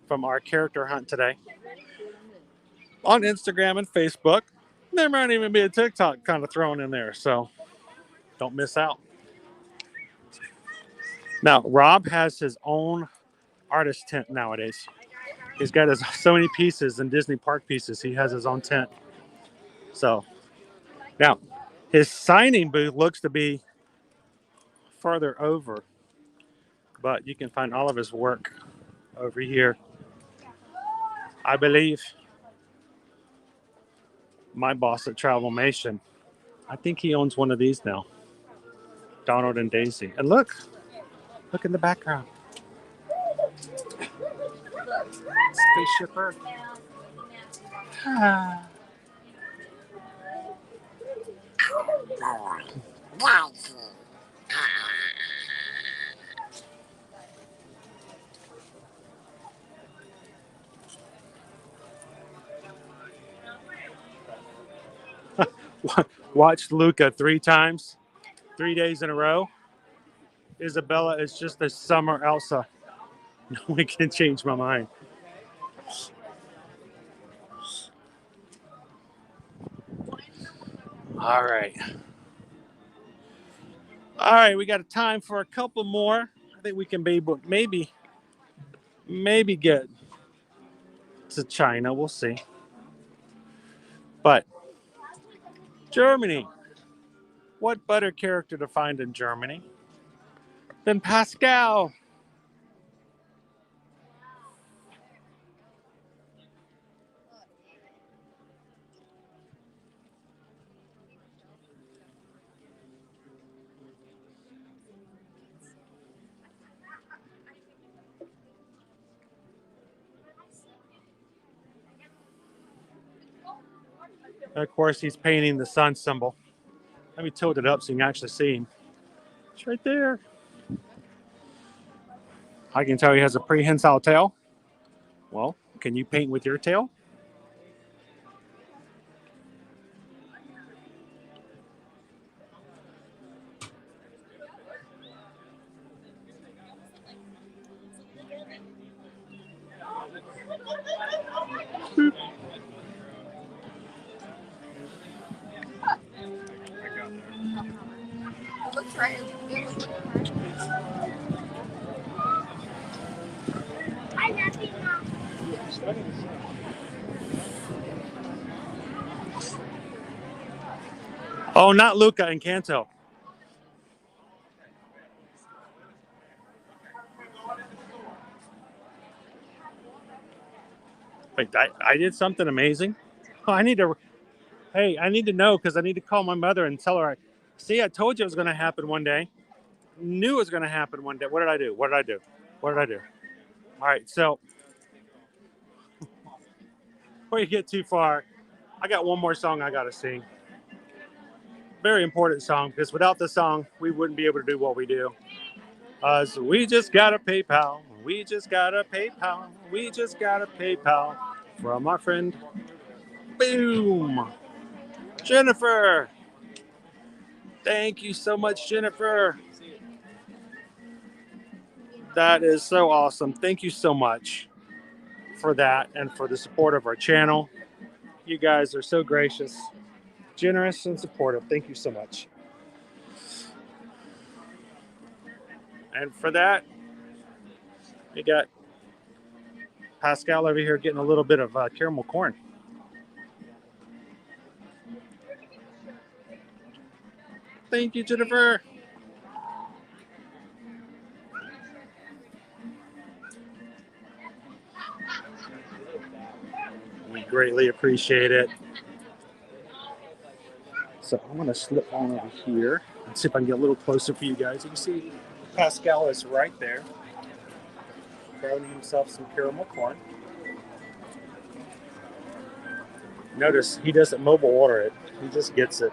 from our character hunt today on Instagram and Facebook. There might even be a TikTok kind of thrown in there, so don't miss out. Now, Rob has his own artist tent nowadays. He's got so many pieces and Disney park pieces. He has his own tent. So now his signing booth looks to be further over, but you can find all of his work over here. I believe my boss at Travelmation, I think he owns one of these now. Donald and Daisy. And look in the background. Spaceship Earth. Watched Luca 3 times, 3 days in a row. Isabella is just a summer Elsa. No one can change my mind. All right. We got a time for a couple more. I think we can be maybe get to China. We'll see. But Germany. What better character to find in Germany than Pascal? And of course, he's painting the sun symbol. Let me tilt it up so you can actually see him. It's right there. I can tell he has a prehensile tail. Well, can you paint with your tail? Oh, not Luca and Kanto. Wait, I did something amazing? Oh, I need to know because I need to call my mother and tell her. See, I told you it was going to happen one day. Knew it was going to happen one day. What did I do? What did I do? What did I do? All right, so before you get too far, I got one more song I got to sing. Very important song because without the song, we wouldn't be able to do what we do. So we just got a PayPal. We just got a PayPal. We just got a PayPal from our friend. Boom. Jennifer. Thank you so much, Jennifer. That is so awesome. Thank you so much for that and for the support of our channel. You guys are so gracious, generous, and supportive. Thank you so much. And for that, we got Pascal over here getting a little bit of caramel corn. Thank you, Jennifer. We greatly appreciate it. So I'm going to slip on over here and see if I can get a little closer for you guys. You can see Pascal is right there, growing himself some caramel corn. Notice he doesn't mobile order it. He just gets it.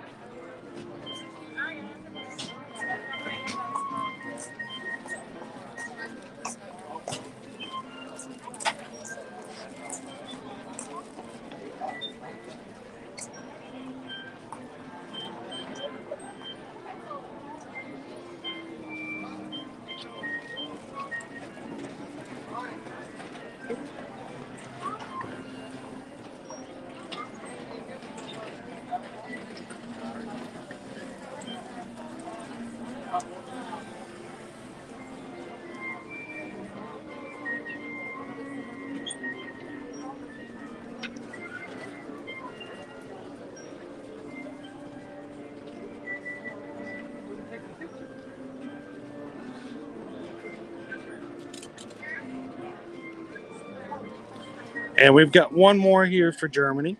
And we've got one more here for Germany.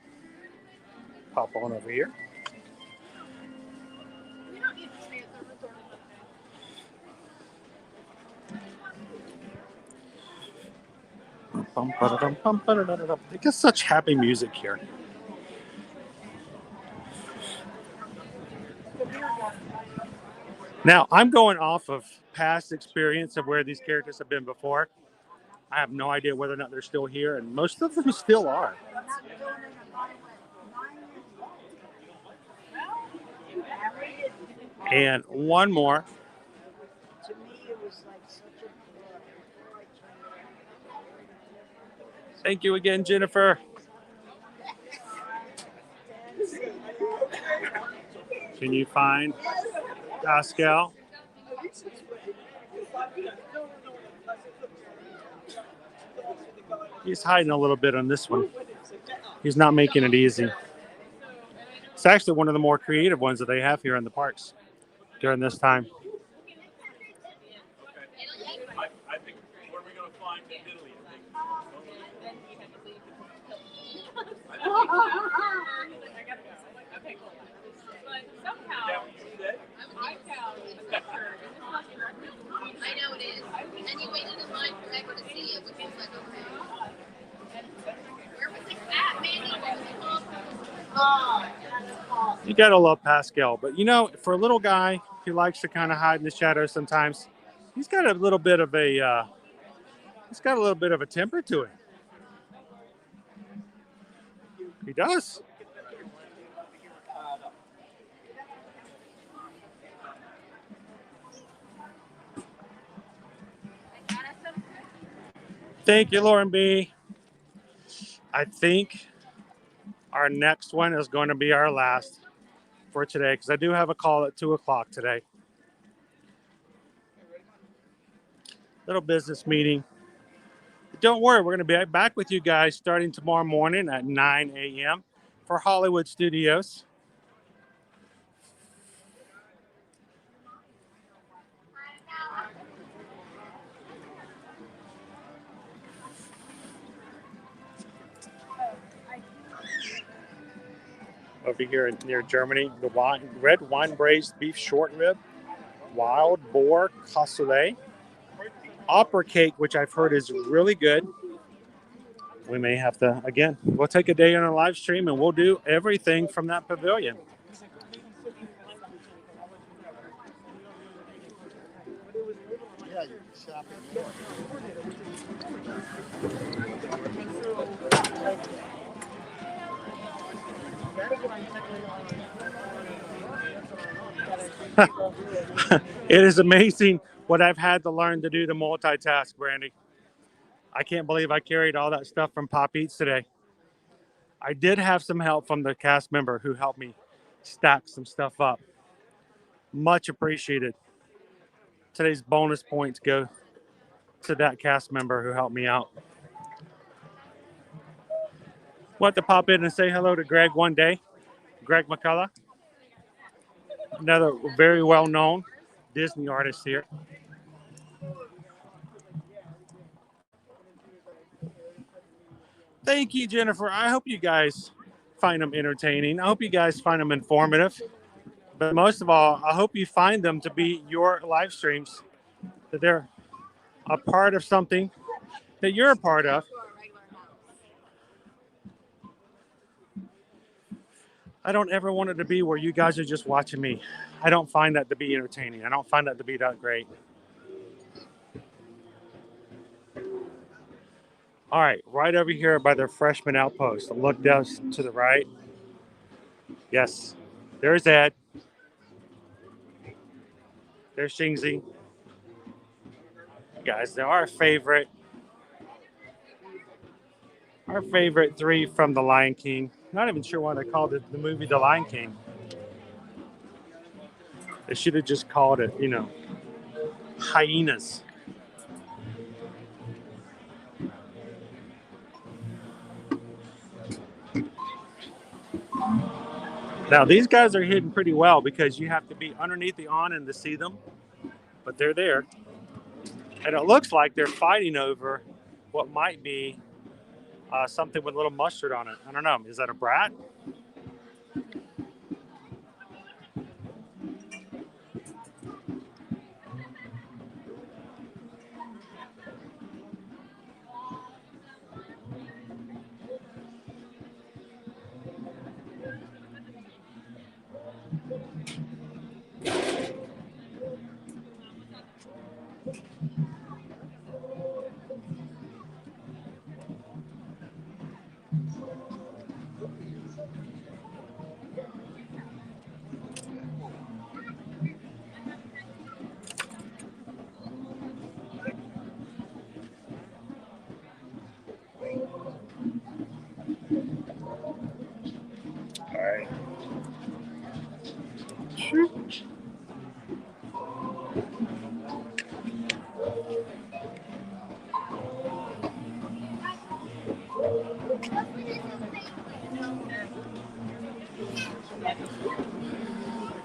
Pop on over here. It gets such happy music here. Now, I'm going off of past experience of where these characters have been before. I have no idea whether or not they're still here, and most of them still are. And one more. Thank you again, Jennifer. Can you find Pascal? He's hiding a little bit on this one. He's not making it easy. It's actually one of the more creative ones that they have here in the parks during this time. I think where are we going to find in Italy? I know it is. And you waited in line forever to see it, which was like, okay. Where was it at, Mandy? What was it called? You gotta love Pascal, but you know, for a little guy who likes to kind of hide in the shadows sometimes, he's got a little bit of a temper to him. He does. Thank you, Lauren B. I think our next one is going to be our last for today because I do have a call at 2 o'clock today. Little business meeting. don't worry, we're going to be back with you guys starting tomorrow morning at 9 a.m. for Hollywood Studios. Over here near Germany, the red wine braised beef short rib, wild boar cassoulet, opera cake, which I've heard is really good. We may have to, again, we'll take a day on a live stream and we'll do everything from that pavilion. It is amazing what I've had to learn to do to multitask, Brandy. I can't believe I carried all that stuff from Pop Eats today. I did have some help from the cast member who helped me stack some stuff up. Much appreciated. Today's bonus points go to that cast member who helped me out. Want to pop in and say hello to Greg one day. Greg McCullough, another very well-known Disney artist here. Thank you, Jennifer. I hope you guys find them entertaining. I hope you guys find them informative. But most of all, I hope you find them to be your live streams, that they're a part of something that you're a part of. I don't ever want it to be where you guys are just watching me. I don't find that to be entertaining. I don't find that to be that great. All right, right over here by the freshman outpost. Look down to the right. Yes, there's Ed. There's Shingzi. Guys, they're our favorite three from The Lion King. Not even sure why they called it the movie The Lion King. They should have just called it, hyenas. Now, these guys are hidden pretty well because you have to be underneath the awning to see them, but they're there. And it looks like they're fighting over what might be something with a little mustard on it. I don't know. Is that a brat?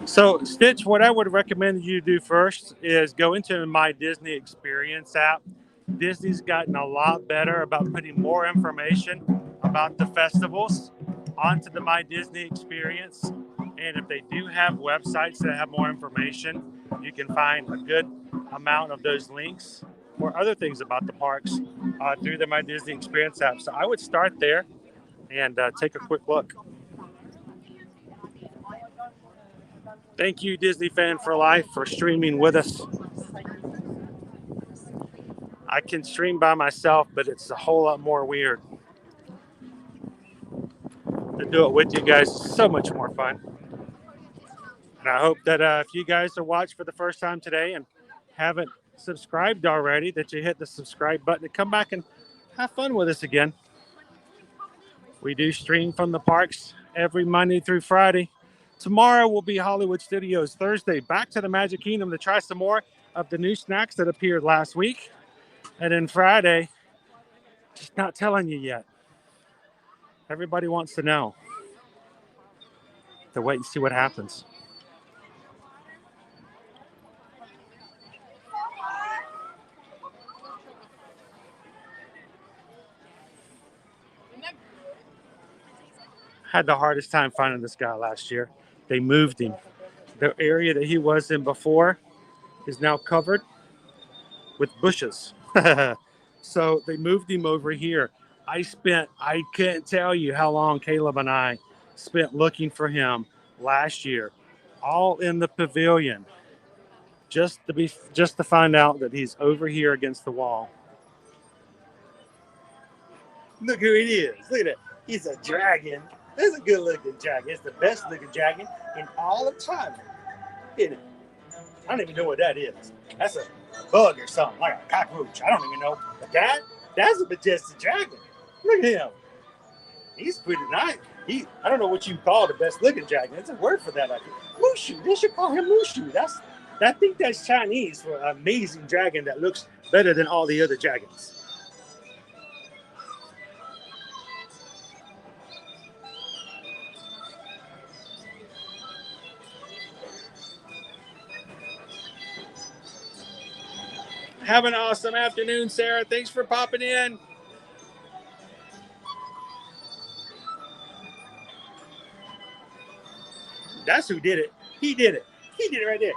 So, Stitch, what I would recommend you do first is go into my Disney Experience app. Disney's gotten a lot better about putting more information about the festivals onto the My Disney Experience. And if they do have websites that have more information, you can find a good amount of those links or other things about the parks through the My Disney Experience app. So I would start there and take a quick look. Thank you, Disney Fan for Life, for streaming with us. I can stream by myself, but it's a whole lot more weird. To do it with you guys is so much more fun. And I hope that if you guys are watching for the first time today and haven't subscribed already, that you hit the subscribe button and come back and have fun with us again. We do stream from the parks every Monday through Friday. Tomorrow will be Hollywood Studios. Thursday, back to the Magic Kingdom to try some more of the new snacks that appeared last week. And then Friday, Just not telling you yet. Everybody wants to know. To wait and see what happens. Had the hardest time finding this guy last year. They moved him. The area that he was in before is now covered with bushes. So they moved him over here. I can't tell you how long Caleb and I spent looking for him last year, all in the pavilion, just to find out that he's over here against the wall. Look who it is. Look at that. He's a dragon. That's a good looking dragon. It's the best looking dragon in all of China. Isn't it? I don't even know what that is. That's a bug or something, like a cockroach. I don't even know. But that's a majestic dragon. Look at him. He's pretty nice. I don't know what you call the best looking dragon. There's a word for that. I think. Mushu. They should call him Mushu. I think that's Chinese for an amazing dragon that looks better than all the other dragons. Have an awesome afternoon, Sarah. Thanks for popping in. That's who did it. He did it. He did it right there.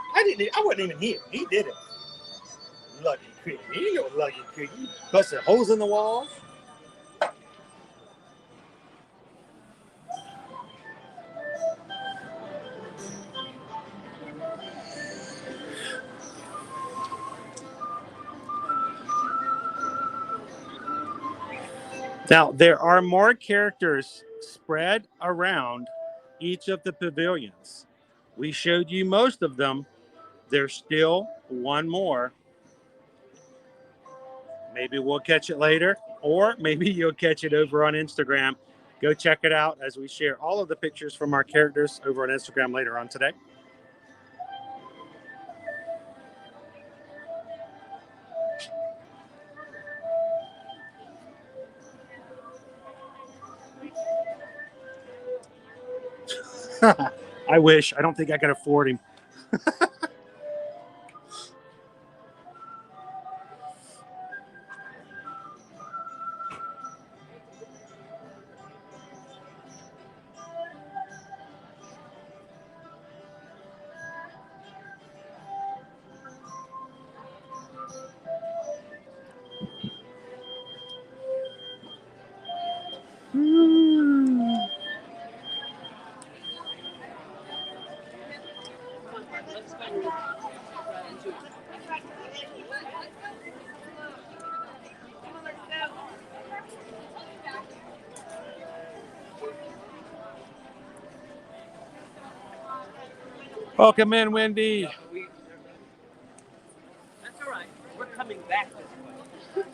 I wasn't even here. He did it. Lucky cricket. You know lucky cricket. Busting holes in the walls. Now, there are more characters spread around each of the pavilions. We showed you most of them. There's still one more. Maybe we'll catch it later, or maybe you'll catch it over on Instagram. Go check it out as we share all of the pictures from our characters over on Instagram later on today. I wish. I don't think I can afford him. Welcome in, Wendy. That's all right. We're coming back this way.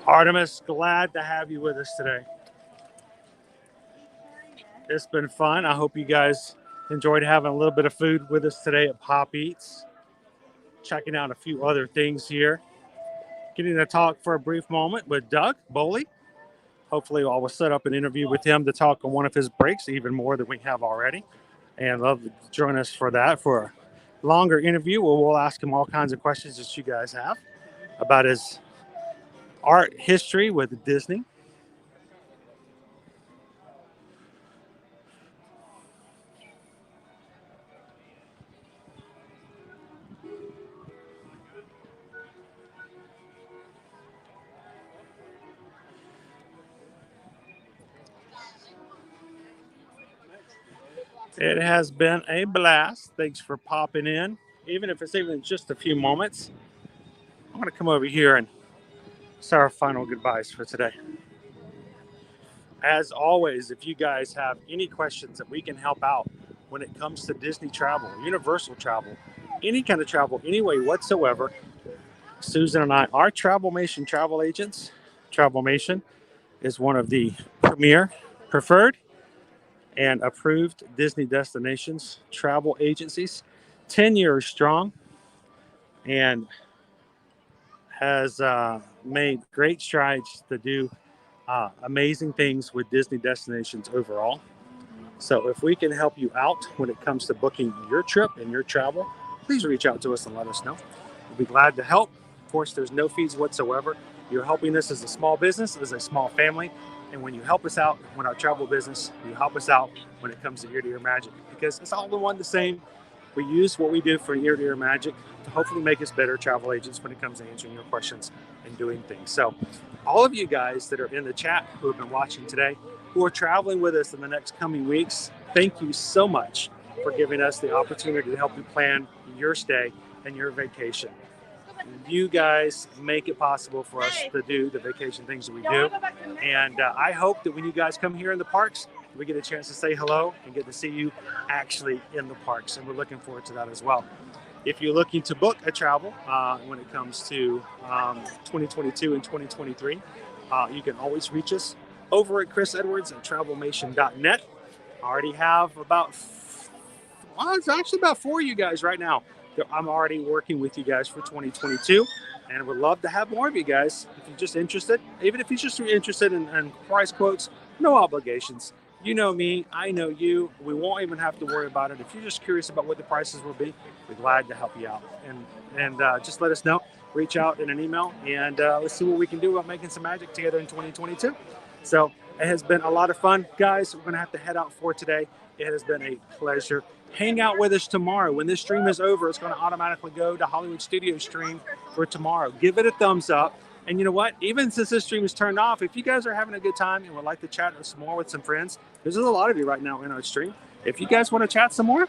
Artemis, glad to have you with us today. It's been fun. I hope you guys enjoyed having a little bit of food with us today at Pop Eats. Checking out a few other things here. Getting to talk for a brief moment with Doug Boley. Hopefully I will set up an interview with him to talk on one of his breaks, even more than we have already. And love to join us for that, for a longer interview where we'll ask him all kinds of questions that you guys have about his art history with Disney. It has been a blast. Thanks for popping in. Even if it's even just a few moments, I'm going to come over here and say our final goodbyes for today. As always, if you guys have any questions that we can help out when it comes to Disney travel, Universal travel, any kind of travel, any way whatsoever, Susan and I are Travelmation travel agents. Travelmation is one of the premier, preferred, and approved Disney destinations travel agencies, 10 years strong, and has made great strides to do amazing things with Disney destinations overall. So if we can help you out when it comes to booking your trip and your travel, please reach out to us and let us know. We'll be glad to help. Of course, there's no fees whatsoever. You're helping us as a small business, as a small family. And when you help us out with our travel business, you help us out when it comes to ear-to-ear magic, because it's all the one the same. We use what we do for ear-to-ear magic to hopefully make us better travel agents when it comes to answering your questions and doing things. So all of you guys that are in the chat who have been watching today, who are traveling with us in the next coming weeks, thank you so much for giving us the opportunity to help you plan your stay and your vacation. You guys make it possible for us to do the vacation things that we do. And I hope that when you guys come here in the parks, we get a chance to say hello and get to see you actually in the parks. And we're looking forward to that as well. If you're looking to book a travel when it comes to 2022 and 2023, you can always reach us over at Chris Edwards at travelmation.net. I already have it's actually about 4 of you guys right now. I'm already working with you guys for 2022, and would love to have more of you guys if you're just interested. Even if you're just interested in price quotes, no obligations. You know me, I know you. We won't even have to worry about it. If you're just curious about what the prices will be, we're glad to help you out. And just let us know. Reach out in an email, and let's see what we can do about making some magic together in 2022. So it has been a lot of fun. Guys, we're going to have to head out for today. It has been a pleasure. Hang out with us tomorrow. When this stream is over, it's going to automatically go to Hollywood Studios stream for tomorrow. Give it a thumbs up. And you know what? Even since this stream is turned off, if you guys are having a good time and would like to chat some more with some friends, there's a lot of you right now in our stream. If you guys want to chat some more,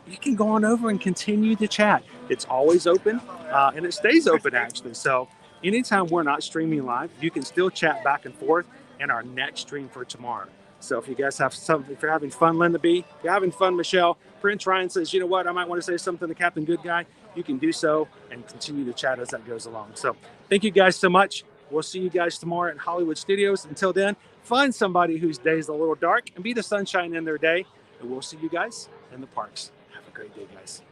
you can go on over and continue to chat. It's always open, and it stays open, actually. So anytime we're not streaming live, you can still chat back and forth in our next stream for tomorrow. So if you guys have something, if you're having fun, Linda B, if you're having fun, Michelle, Prince Ryan says, you know what, I might want to say something to Captain Good Guy, you can do so and continue to chat as that goes along. So thank you guys so much. We'll see you guys tomorrow at Hollywood Studios. Until then, find somebody whose day is a little dark and be the sunshine in their day. And we'll see you guys in the parks. Have a great day, guys.